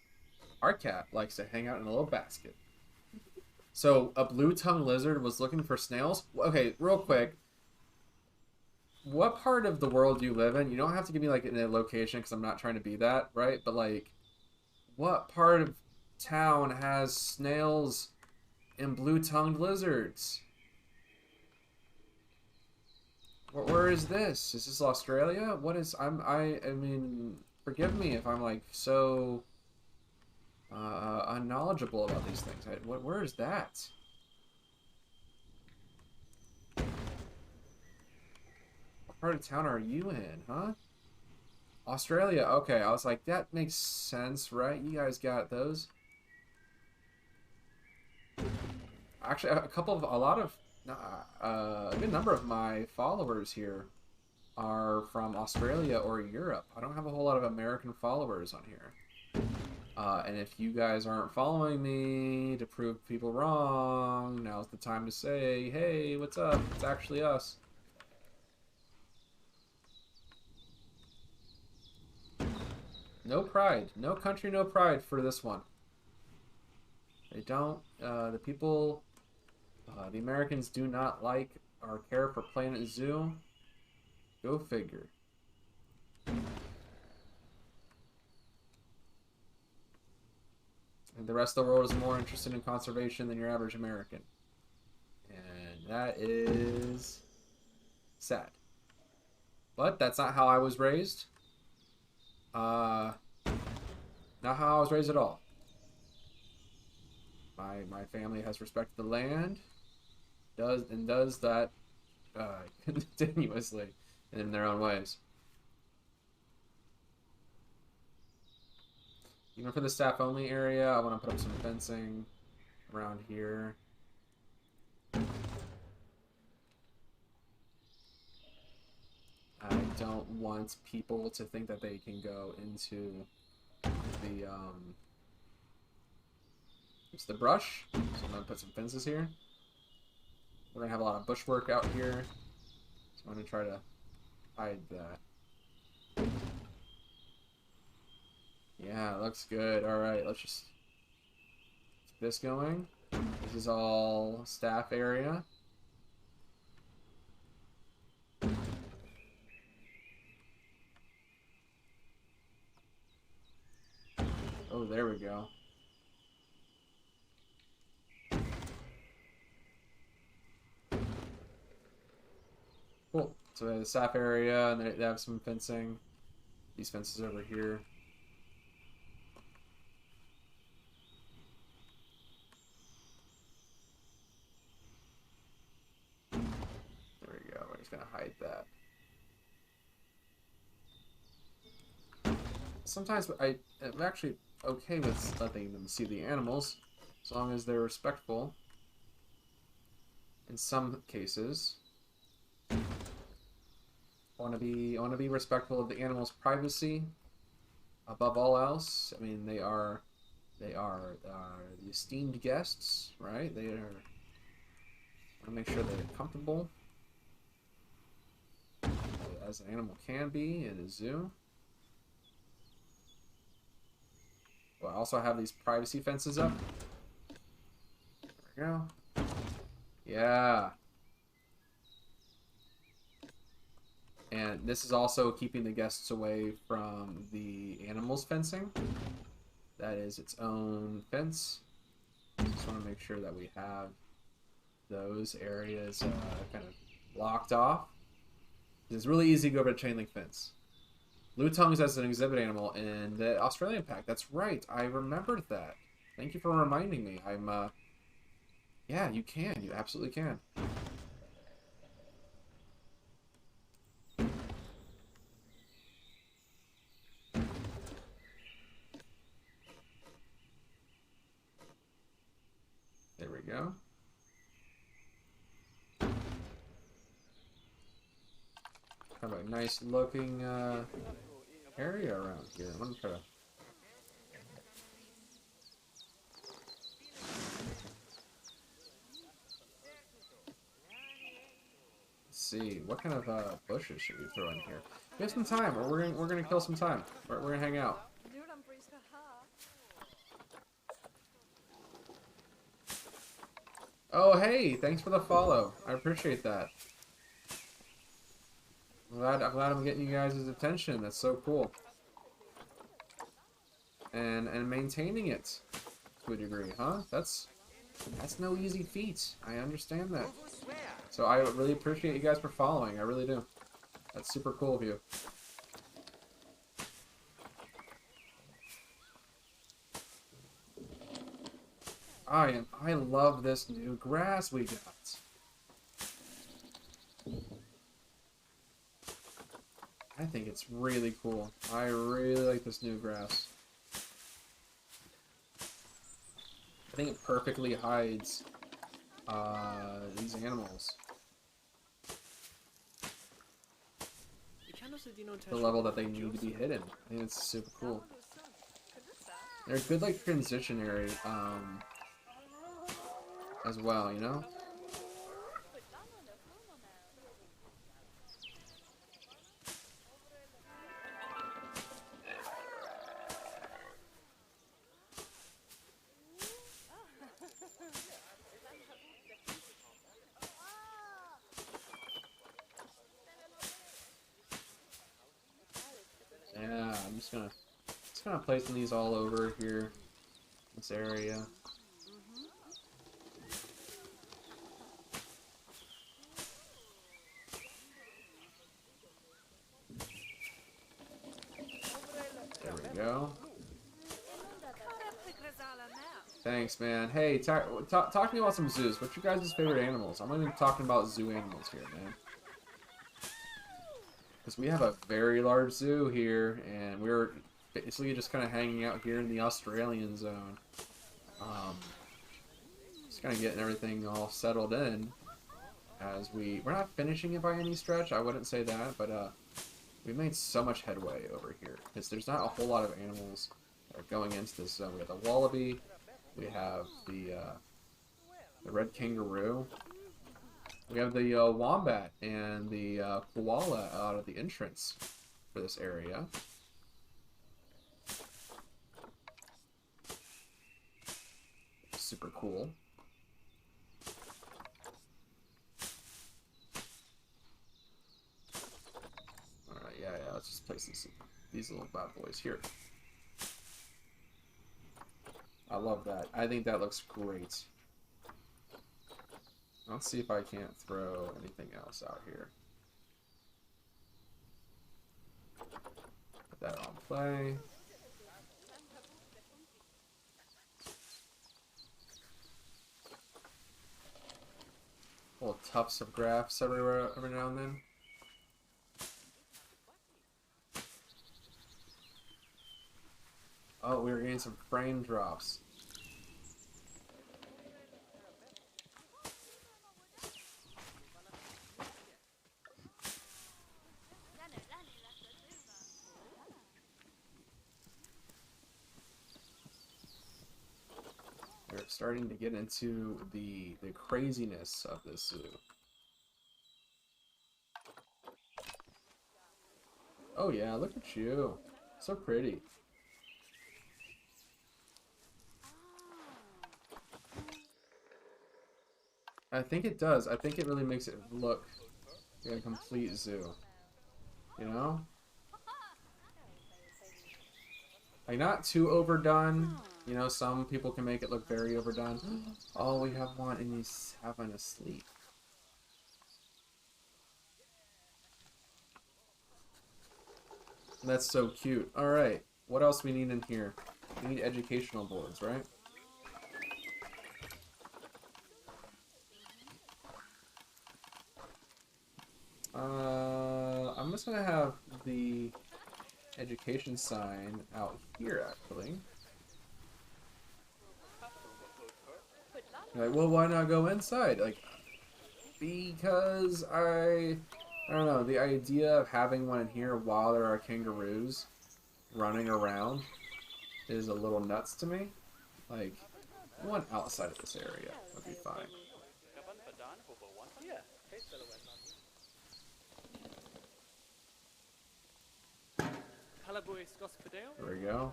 A: Our cat likes to hang out in a little basket. So, a blue-tongued lizard was looking for snails? Okay, real quick. What part of the world do you live in? You don't have to give me, like, a location, because I'm not trying to be that, right? But, like, what part of town has snails and blue-tongued lizards? Where is this? Is this Australia? What is... I mean, forgive me if I'm, like, so... unknowledgeable about these things. Where is that? What part of town are you in, huh? Australia. Okay, I was like, that makes sense, right? You guys got those. Actually, a good number of my followers here are from Australia or Europe. I don't have a whole lot of American followers on here. And if you guys aren't following me to prove people wrong, now's the time to say, hey, what's up? It's actually us. No pride. No country, no pride for this one. They don't. The people, the Americans do not like or care for Planet Zoo. Go figure. And the rest of the world is more interested in conservation than your average American. And that is sad. But that's not how I was raised. Not how I was raised at all. My family has respected the land, does that continuously in their own ways. Even for the staff only area, I want to put up some fencing around here. I don't want people to think that they can go into the it's the brush. So I'm gonna put some fences here. We're gonna have a lot of bushwork out here, so I'm gonna try to hide that. Yeah, looks good. All right, let's just keep this going. This is all staff area. Oh, there we go. Cool. So we have the staff area, and they have some fencing. These fences over here. There we go. We're just gonna hide that. Sometimes I'm actually okay with letting them see the animals, as long as they're respectful. In some cases, I want to be respectful of the animals' privacy above all else. I mean, they are the esteemed guests, right? They are. I want to make sure they're comfortable, as an animal can be in a zoo. Well, I also have these privacy fences up. There we go. Yeah. And this is also keeping the guests away from the animals fencing. That is its own fence. Just want to make sure that we have those areas kind of blocked off. It's really easy to go over a chain link fence. Blue tongues as an exhibit animal in the Australian pack. That's right. I remembered that. Thank you for reminding me. Yeah, you can. You absolutely can. we go. Have a nice looking area around here. I'm gonna try to. Let's see, what kind of bushes should we throw in here? We have some time. We're gonna kill some time. We're gonna hang out. Oh hey, thanks for the follow. I appreciate that. I'm glad I'm getting you guys' attention. That's so cool. And maintaining it to a degree, huh? That's no easy feat. I understand that. So I really appreciate you guys for following. I really do. That's super cool of you. I love this new grass we got. I think it's really cool. I really like this new grass. I think it perfectly hides these animals. The level that they need to be hidden. I think it's super cool. They're a good like transitionary as well, you know? Yeah, I'm just kind of placing these all over here, this area. There we go. Thanks, man. Hey, talk to me about some zoos. What's your guys' favorite animals? I'm gonna be talking about zoo animals here, man. Because we have a very large zoo here, and we're basically just kind of hanging out here in the Australian zone. Just kind of getting everything all settled in. As we're not finishing it by any stretch, I wouldn't say that, but we made so much headway over here. Because there's not a whole lot of animals that are going into this zone. We have the Wallaby, we have the red kangaroo, we have the wombat and the koala out of the entrance for this area. Super cool. Alright, yeah, let's just place these little bad boys here. I love that. I think that looks great. Let's see if I can't throw anything else out here. Put that on play. Little tufts of grass everywhere, every now and then. Oh, we were getting some frame drops. We're starting to get into the craziness of this zoo. Oh yeah, look at you. So pretty. I think it does. I think it really makes it look like a complete zoo. You know? Like, not too overdone. You know, some people can make it look very overdone. Oh, we have one and he's having a sleep. That's so cute. Alright, what else we need in here? We need educational boards, right? I'm just gonna have the education sign out here, actually. Like, well, why not go inside? Like, because I don't know, the idea of having one in here while there are kangaroos running around is a little nuts to me. Like, one outside of this area would be fine. There we go.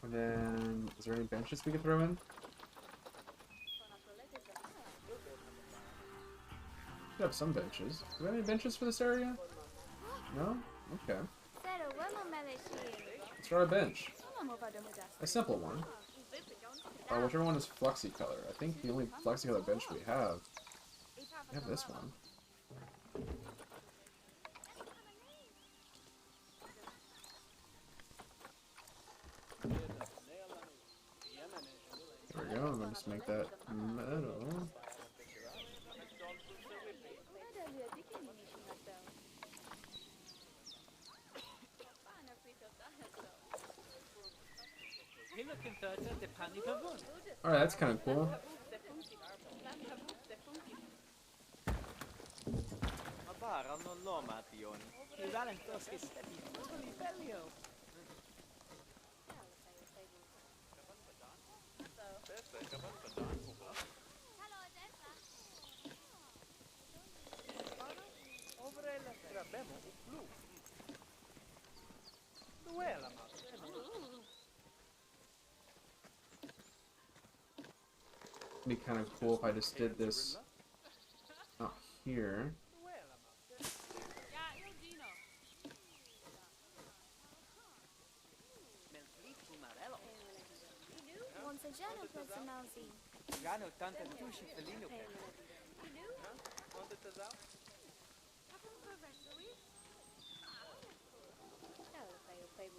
A: And then, is there any benches we could throw in? We have some benches. Do we have any benches for this area? No? Okay. Let's try a bench. A simple one. Whichever one is flexi color. I think the only flexi color bench we have this one. There we go. I'm gonna just make that metal. Alright, that's kind of cool. It'd be kind of cool if I just did this up here.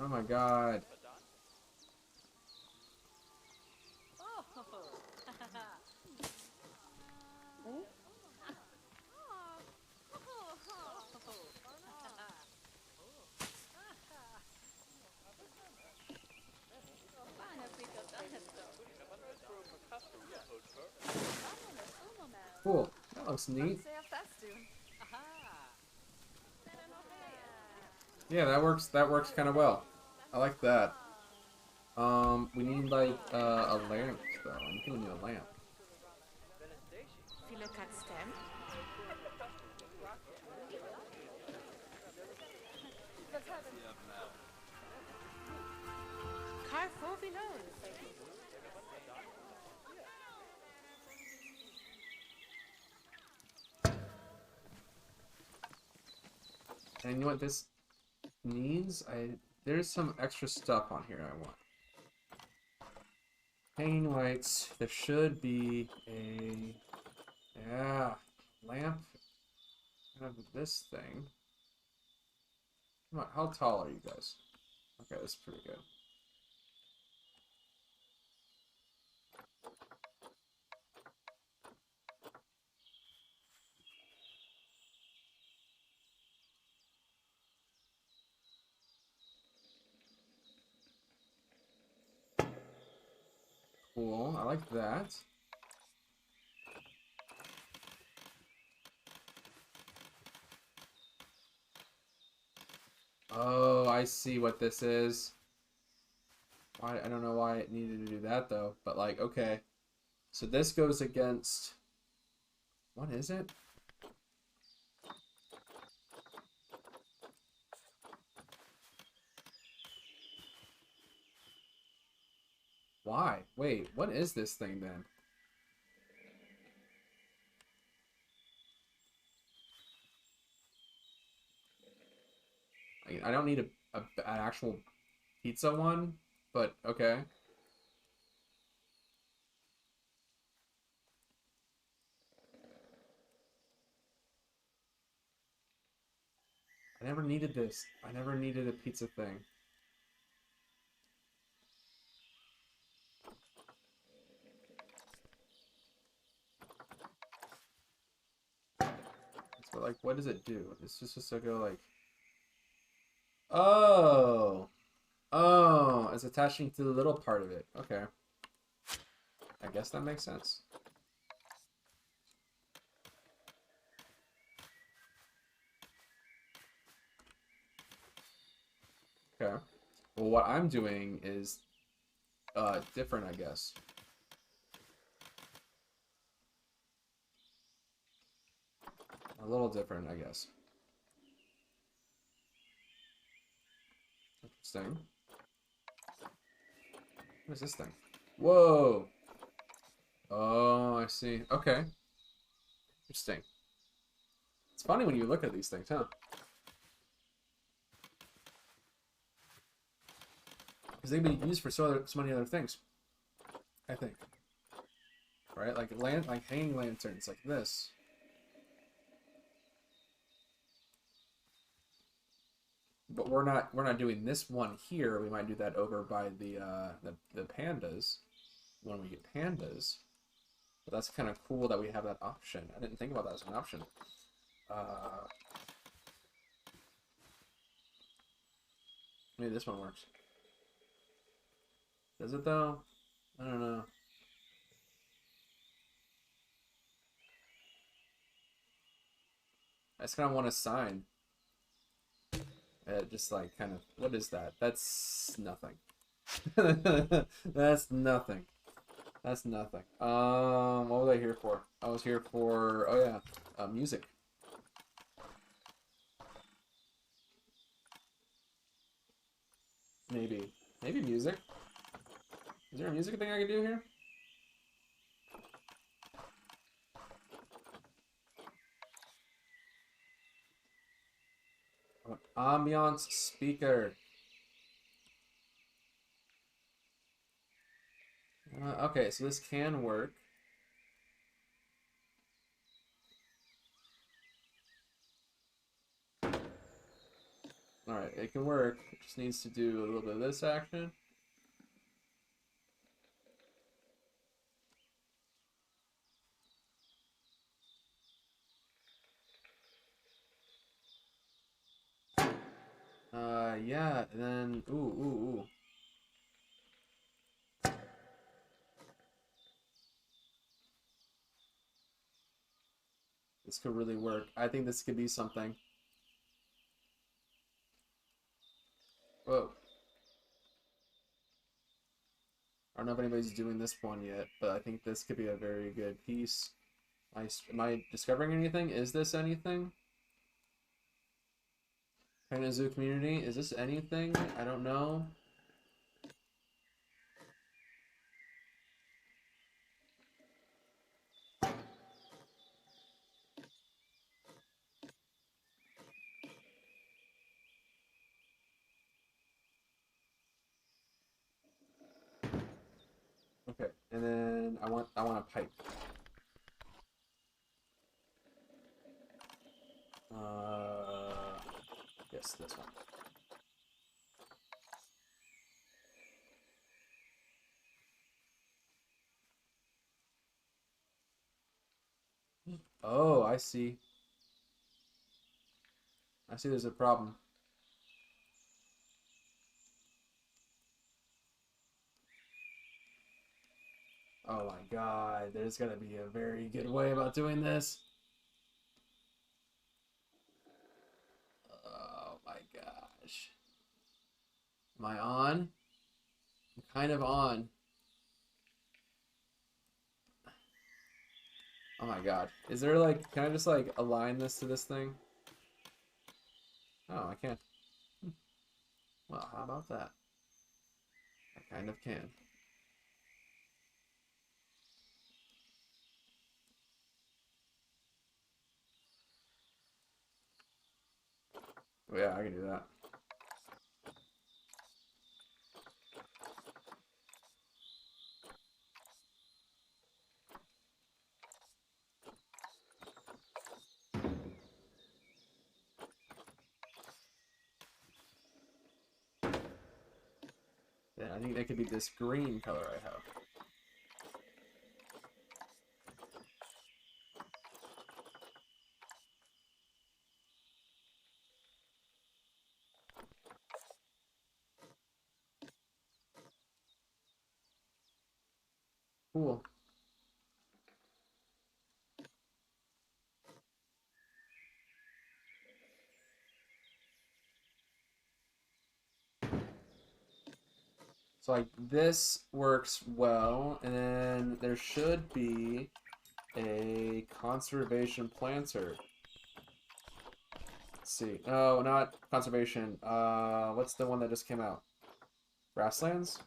A: Oh my god. Cool. That looks neat. Yeah, that works. That works kind of well. I like that. We need like a lamp though. I think we need a lamp. And you know what this needs? There's some extra stuff on here I want. Hanging lights. There should be a lamp. Kind of this thing. Come on, how tall are you guys? Okay, that's pretty good. Cool, I like that. Oh, I see what this is. Why, I don't know why it needed to do that though, but like, okay. So this goes against, what is it? Why? Wait, what is this thing then? I don't need an actual pizza one, but okay. I never needed this. I never needed a pizza thing. So like, what does it do? It's just to go like, Oh. Oh, it's attaching to the little part of it. Okay. I guess that makes sense. Okay. Well, what I'm doing is different, I guess. A little different, I guess. Interesting. What is this thing? Whoa. Oh, I see. Okay. Interesting. It's funny when you look at these things, huh? Because they can be used for so many other things, I think. Right? Like hanging lanterns like this. But we're not doing this one here. We might do that over by the pandas when we get pandas. But that's kind of cool that we have that option. I didn't think about that as an option. Uh, Maybe this one works. Does it though? I don't know. I just kind of want a sign. Just like kind of, what is that? That's nothing. That's nothing. That's nothing. What was I here for? I was here for, oh yeah, music. Maybe. Maybe music. Is there a music thing I can do here? Ambiance speaker. Okay, so this can work. Alright, it can work. It just needs to do a little bit of this action. Yeah, and then, ooh. This could really work. I think this could be something. Whoa. I don't know if anybody's doing this one yet, but I think this could be a very good piece. Am I discovering anything? Is this anything? Kangaroo community? Is this anything? I don't know. Okay, and then I want a pipe. Yes, this one. Oh, I see. I see there's a problem. Oh my god, there's gotta be a very good way about doing this. Oh my gosh. Am I on? I'm kind of on. Oh my god. Is there like, can I just like align this to this thing? Oh, I can't. Well, how about that? I kind of can. Oh, yeah, I can do that. Yeah, I think that could be this green color I have. Cool. So like this works well, and then there should be a conservation planter. Let's see. No, not conservation. What's the one that just came out? Grasslands?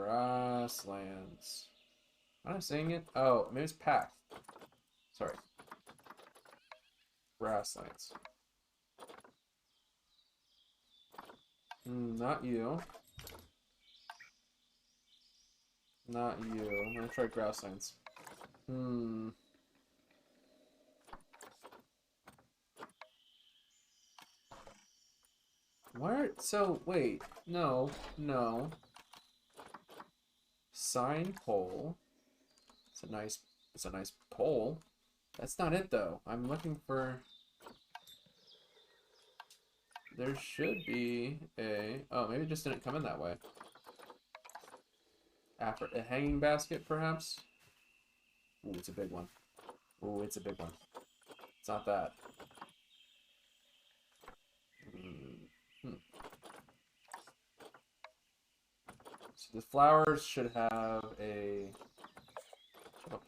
A: Grasslands. Am I saying it? Oh, maybe it's Pack. Sorry. Grasslands. Not you. Not you. I'm gonna try Grasslands. Where? So, wait. No. No. Sign pole. It's a nice pole. That's not it, though. I'm looking for... There should be a... Oh, maybe it just didn't come in that way. After a hanging basket, perhaps? Ooh, it's a big one. Ooh, it's a big one. It's not that. So the flowers should have a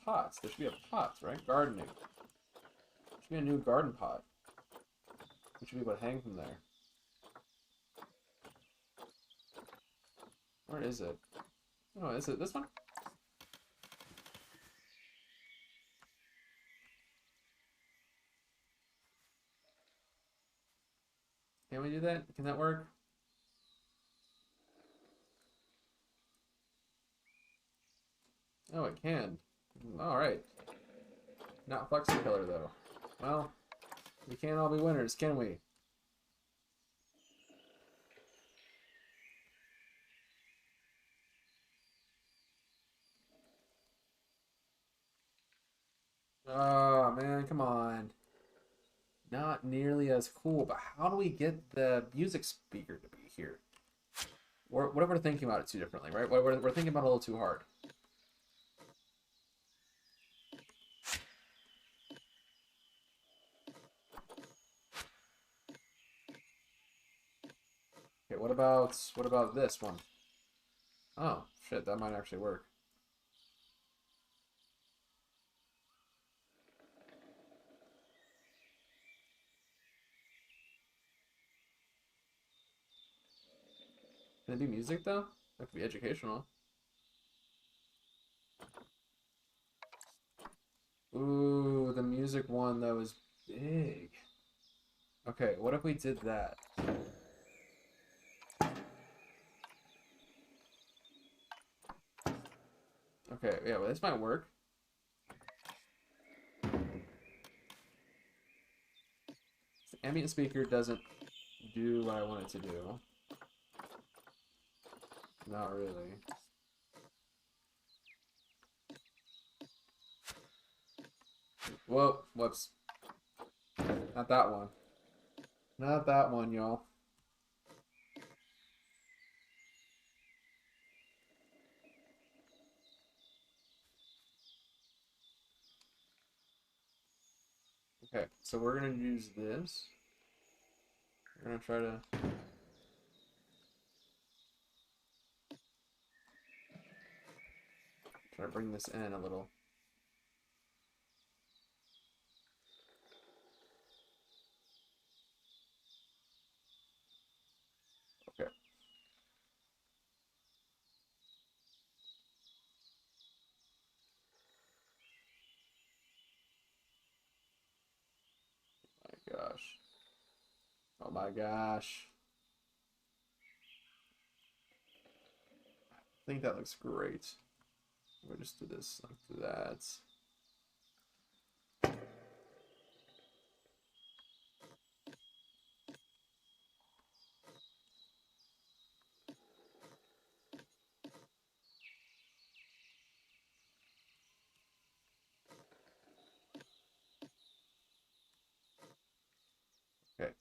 A: pot. There should be a pot, right? Gardening. There should be a new garden pot. We should be able to hang from there. Where is it? Oh, is it this one? Can we do that? Can that work? Oh, it can. Alright. Not Flexi Killer, though. Well, we can't all be winners, can we? Oh, man, come on. Not nearly as cool, but how do we get the music speaker to be here? We're thinking about it too differently, right? We're thinking about it a little too hard. Okay, what about this one? Oh, shit, that might actually work. Can it be music, though? That could be educational. Ooh, the music one, that was big. Okay, what if we did that? Okay, yeah, well, this might work. The ambient speaker doesn't do what I want it to do. Not really. Whoa, whoops. Not that one. Not that one, y'all. Okay, so we're gonna use this. We're gonna try to bring this in a little. Okay. My gosh. Oh my gosh. I think that looks great. We'll just do this like that. Okay.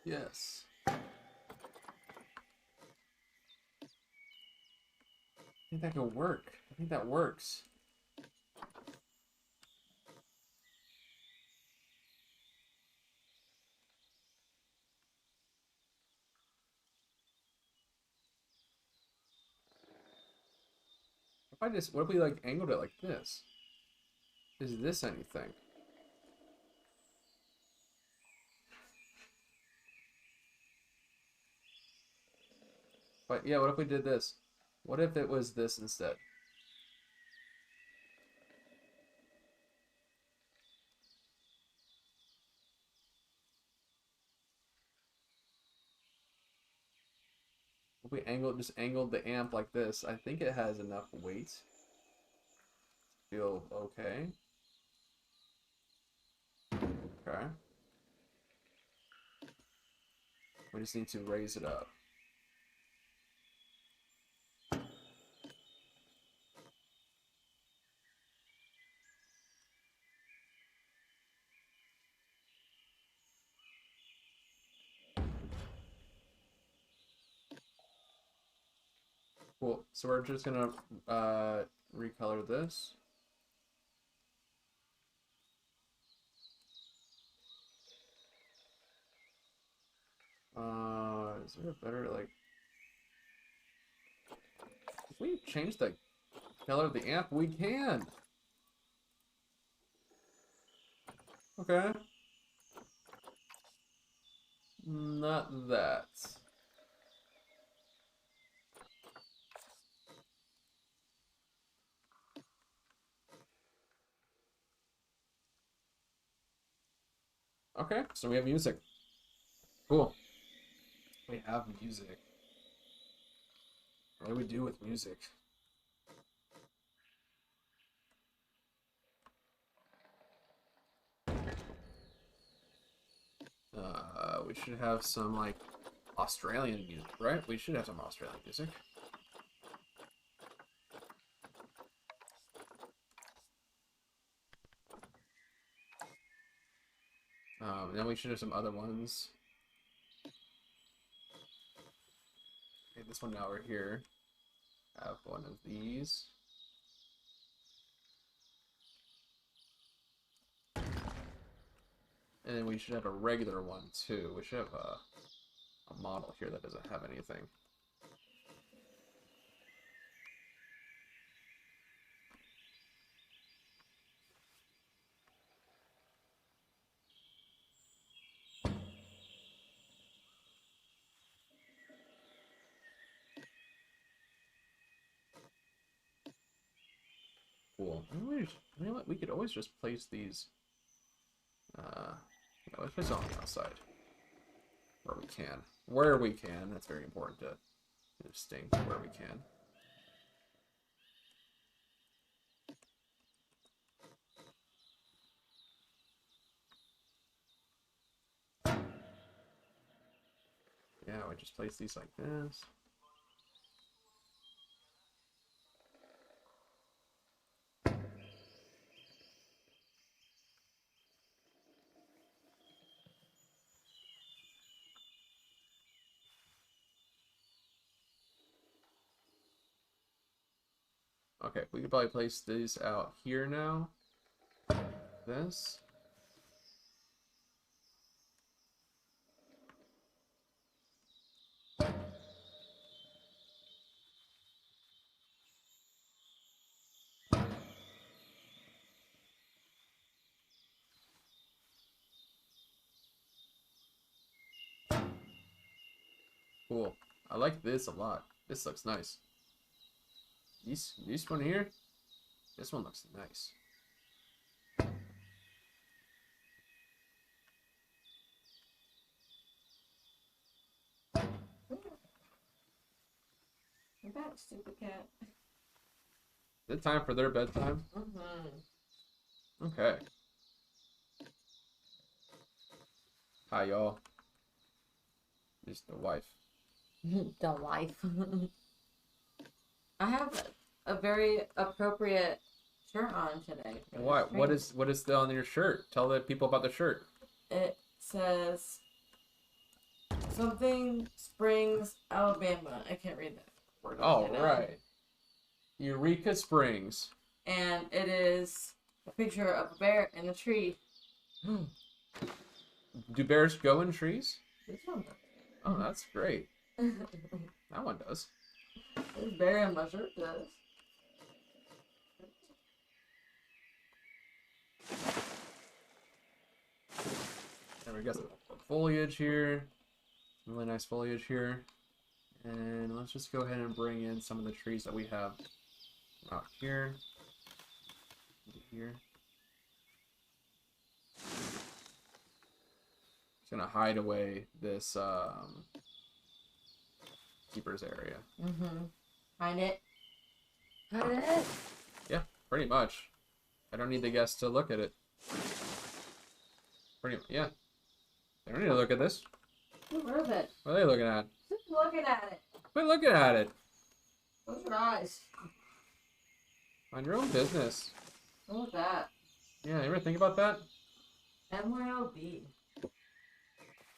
A: Yes. I think that could work. I think that works. What if we like angled it like this? Is this anything? But yeah, what if we did this? What if it was this instead? If we just angled the amp like this, I think it has enough weight to feel okay. Okay. We just need to raise it up. Cool. So we're just gonna recolor this. Is there a better like? If we change the color of the amp, we can. Okay. Not that. Okay, so we have music. Cool. We have music. What do we do with music? We should have some like Australian music, right? We should have some Australian music. Then we should have some other ones. Okay, this one now we're here. Have one of these. And then we should have a regular one too. We should have a model here that doesn't have anything. Cool. You know what? We could always just place these. Yeah, let's place it on the outside where we can. Where we can. That's very important to distinct where we can. Yeah, we just place these like this. Okay, we could probably place these out here now. This. Cool. I like this a lot. This looks nice. This one here, this one looks nice.
B: I'm back, stupid cat.
A: Is it time for their bedtime?
B: Mm-hmm.
A: Okay. Hi, y'all. This is the wife.
B: The wife. I have a very appropriate shirt on today.
A: Why? What is on your shirt? Tell the people about the shirt.
B: It says Something Springs, Alabama. I can't read that word.
A: All right. Eureka Springs.
B: And it is a picture of a bear in a tree.
A: Do bears go in trees?
B: This one.
A: Oh, that's great. That one does.
B: This bear in my shirt does.
A: And we got some foliage here. Some really nice foliage here. And let's just go ahead and bring in some of the trees that we have out here. Here. Just gonna hide away this keeper's area.
B: Hide it. Hide it.
A: Yeah, pretty much. I don't need the guests to look at it. Yeah. They don't need to look at this.
B: Where is it?
A: What are they looking at?
B: Just looking at it.
A: Quit looking at it.
B: Close your eyes.
A: Mind your own business.
B: What was that?
A: Yeah, you ever think about that?
B: MYOB.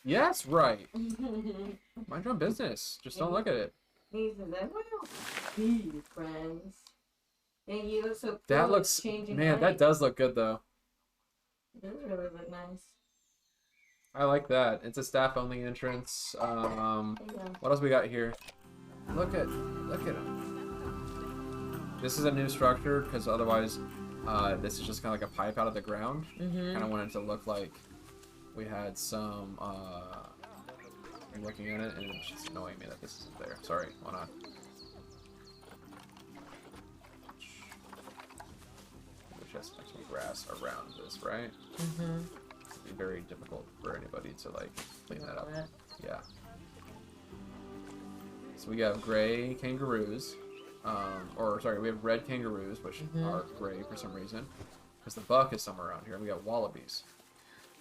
A: Yes, right. Mind your own business. Just don't look at it.
B: He says MYOB, friends. And you look so cool.
A: That looks, man, that does look good though.
B: It does really look nice.
A: I like that. It's a staff-only entrance. What else we got here? Look at him. This is a new structure because otherwise, this is just kind of like a pipe out of the ground. Kind of wanted to look like we had some. I'm looking at it and it's just annoying me that this isn't there. Sorry, why not? There's just some grass around this, right? It'd be very difficult for anybody to like clean that up. Yeah. So we have gray kangaroos, or sorry, we have red kangaroos, which are gray for some reason, because the buck is somewhere around here. We got wallabies.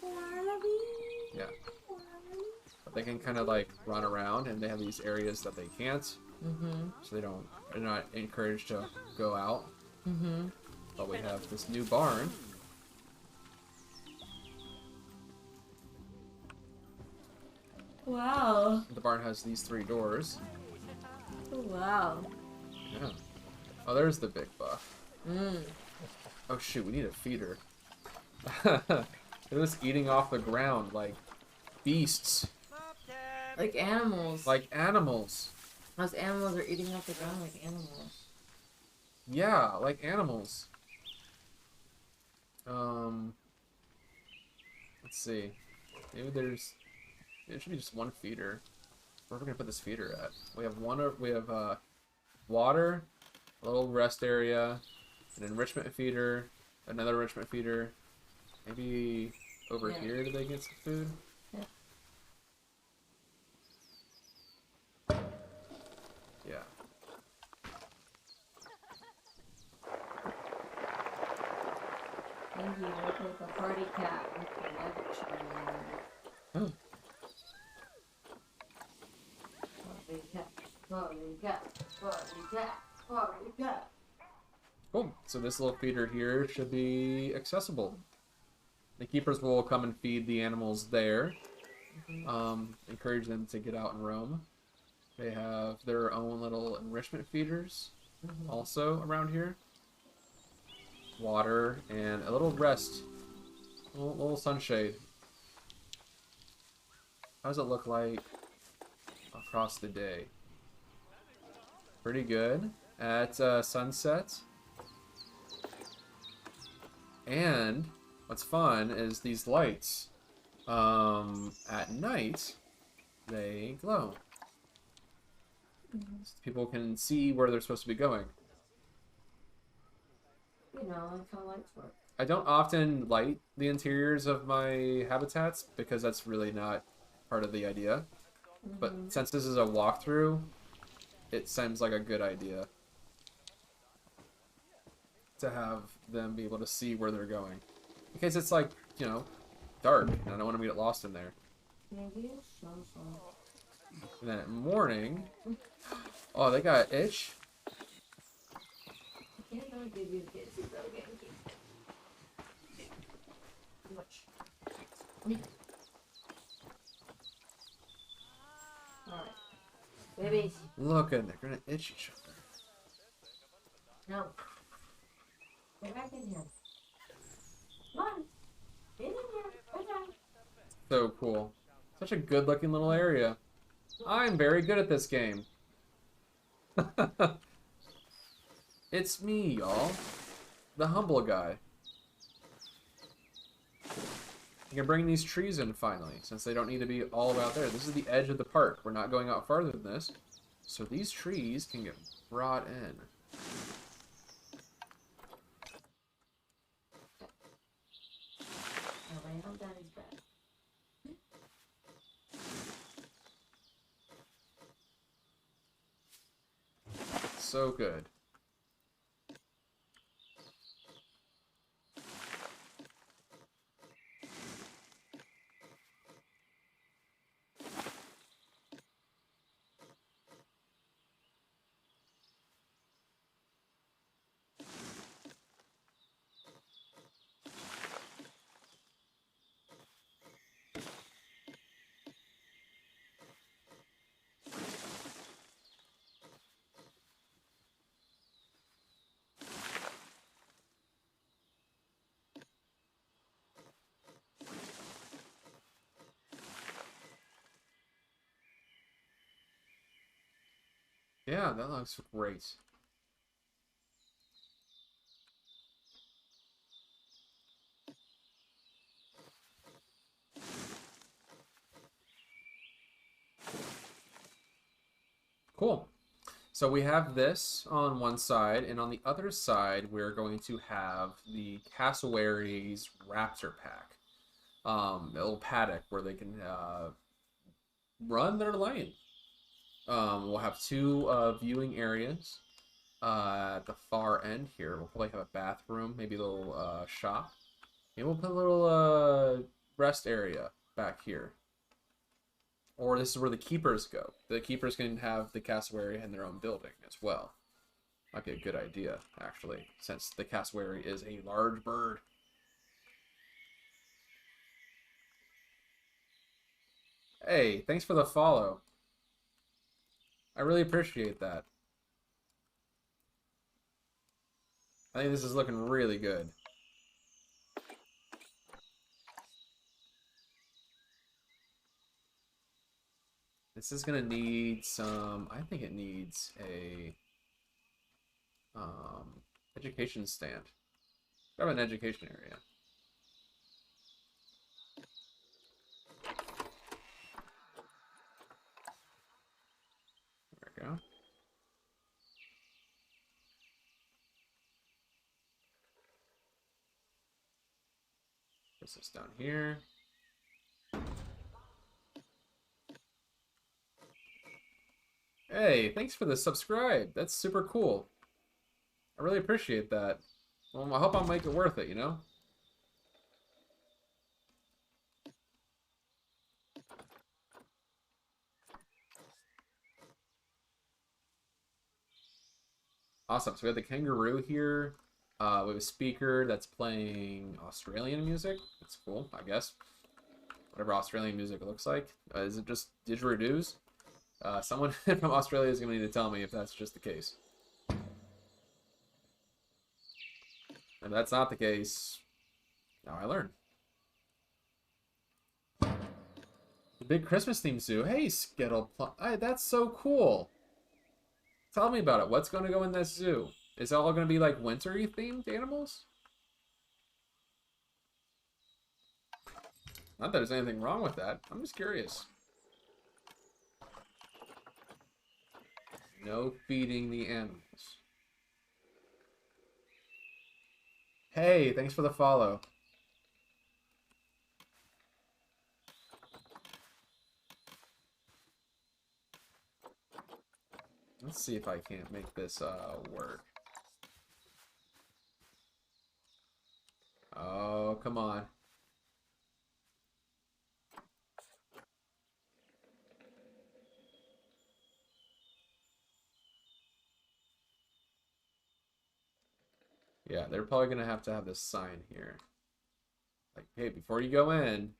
B: Wallaby.
A: Yeah. But they can kind of like run around, and they have these areas that they can't. So they're not encouraged to go out. But we have this new barn.
B: Wow.
A: The barn has these 3 doors.
B: Wow.
A: Yeah. Oh, there's the big buck. Oh shoot, we need a feeder. They're just eating off the ground like beasts.
B: Like animals.
A: Like animals.
B: Those animals are eating off the ground like animals.
A: Yeah, like animals. Let's see. Maybe it should be just one feeder. Where are we gonna put this feeder at? We have water, a little rest area, an enrichment feeder, another enrichment feeder. Maybe over here do they get some food? Yeah.
B: Thank you. Look like a party cat with the luggage on Party cat, party cat, party cat, party cat.
A: Cool. So this little feeder here should be accessible. The keepers will come and feed the animals there. Encourage them to get out and roam. They have their own little enrichment feeders also around here. Water and a little rest. A little sunshade. How does it look like across the day? Pretty good. At sunset. And what's fun is these lights. At night, they glow. So people can see where they're supposed to be going.
B: You know, like how lights work.
A: I don't often light the interiors of my habitats because that's really not part of the idea. But since this is a walkthrough, it seems like a good idea to have them be able to see where they're going. In case it's like, you know, dark and I don't want them to get lost in there.
B: Maybe so.
A: And then at morning, oh, they got itch.
B: I can't give you kids who go get too much.
A: looking. They're gonna itch each other.
B: No. Get back in here. Come on. Get in here. Good job.
A: So cool. Such a good looking little area. I'm very good at this game. It's me, y'all. The humble guy. You can bring these trees in finally, since they don't need to be all about there. This is the edge of the park. We're not going out farther than this. So these trees can get brought in.
B: I'll lay on Daddy's bed.
A: So good. Yeah, that looks great. Cool. So we have this on one side, and on the other side, we're going to have the Cassowaries Raptor Pack. A little paddock where they can run their lane. We'll have two viewing areas at the far end here. We'll probably have a bathroom, maybe a little shop. And we'll put a little rest area back here. Or this is where the keepers go. The keepers can have the cassowary in their own building as well. Might be a good idea, actually, since the cassowary is a large bird. Hey, thanks for the follow. I really appreciate that. I think this is looking really good. This is gonna need some, I think it needs a education stand. Grab an education area. There we go. Put this down here. Hey, thanks for the subscribe. That's super cool. I really appreciate that. Well, I hope I'll make it worth it, you know? Awesome. So we have the kangaroo here. We have a speaker that's playing Australian music. That's cool, I guess. Whatever Australian music looks like. Is it just didgeridoos? Someone from Australia is going to need to tell me if that's just the case. If that's not the case, now I learn. The big Christmas theme zoo. Hey, Skittle. Hey, that's so cool. Tell me about it. What's going to go in this zoo? Is it all going to be like wintry themed animals? Not that there's anything wrong with that. I'm just curious. No feeding the animals. Hey, thanks for the follow. Let's see if I can't make this work. Oh, come on. Yeah, they're probably going to have this sign here. Like, hey, before you go in,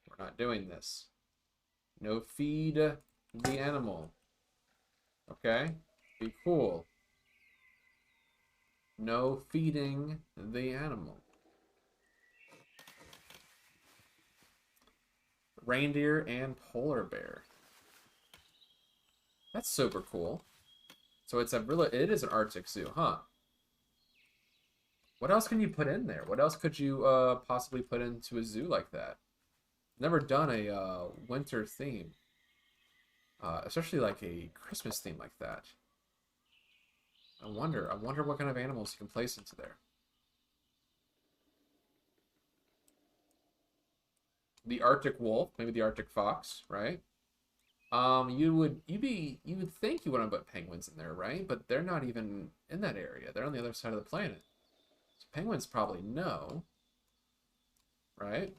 A: we're not doing this. No feed the animal. Okay? Be cool. No feeding the animal. Reindeer and polar bear. That's super cool. So it's it is an Arctic zoo, huh? What else can you put in there? What else could you possibly put into a zoo like that? Never done a winter theme. Especially like a Christmas theme like that. I wonder what kind of animals you can place into there. The Arctic wolf, maybe the Arctic fox, right? You would think you want to put penguins in there, right? But they're not even in that area. They're on the other side of the planet. So penguins probably no, right?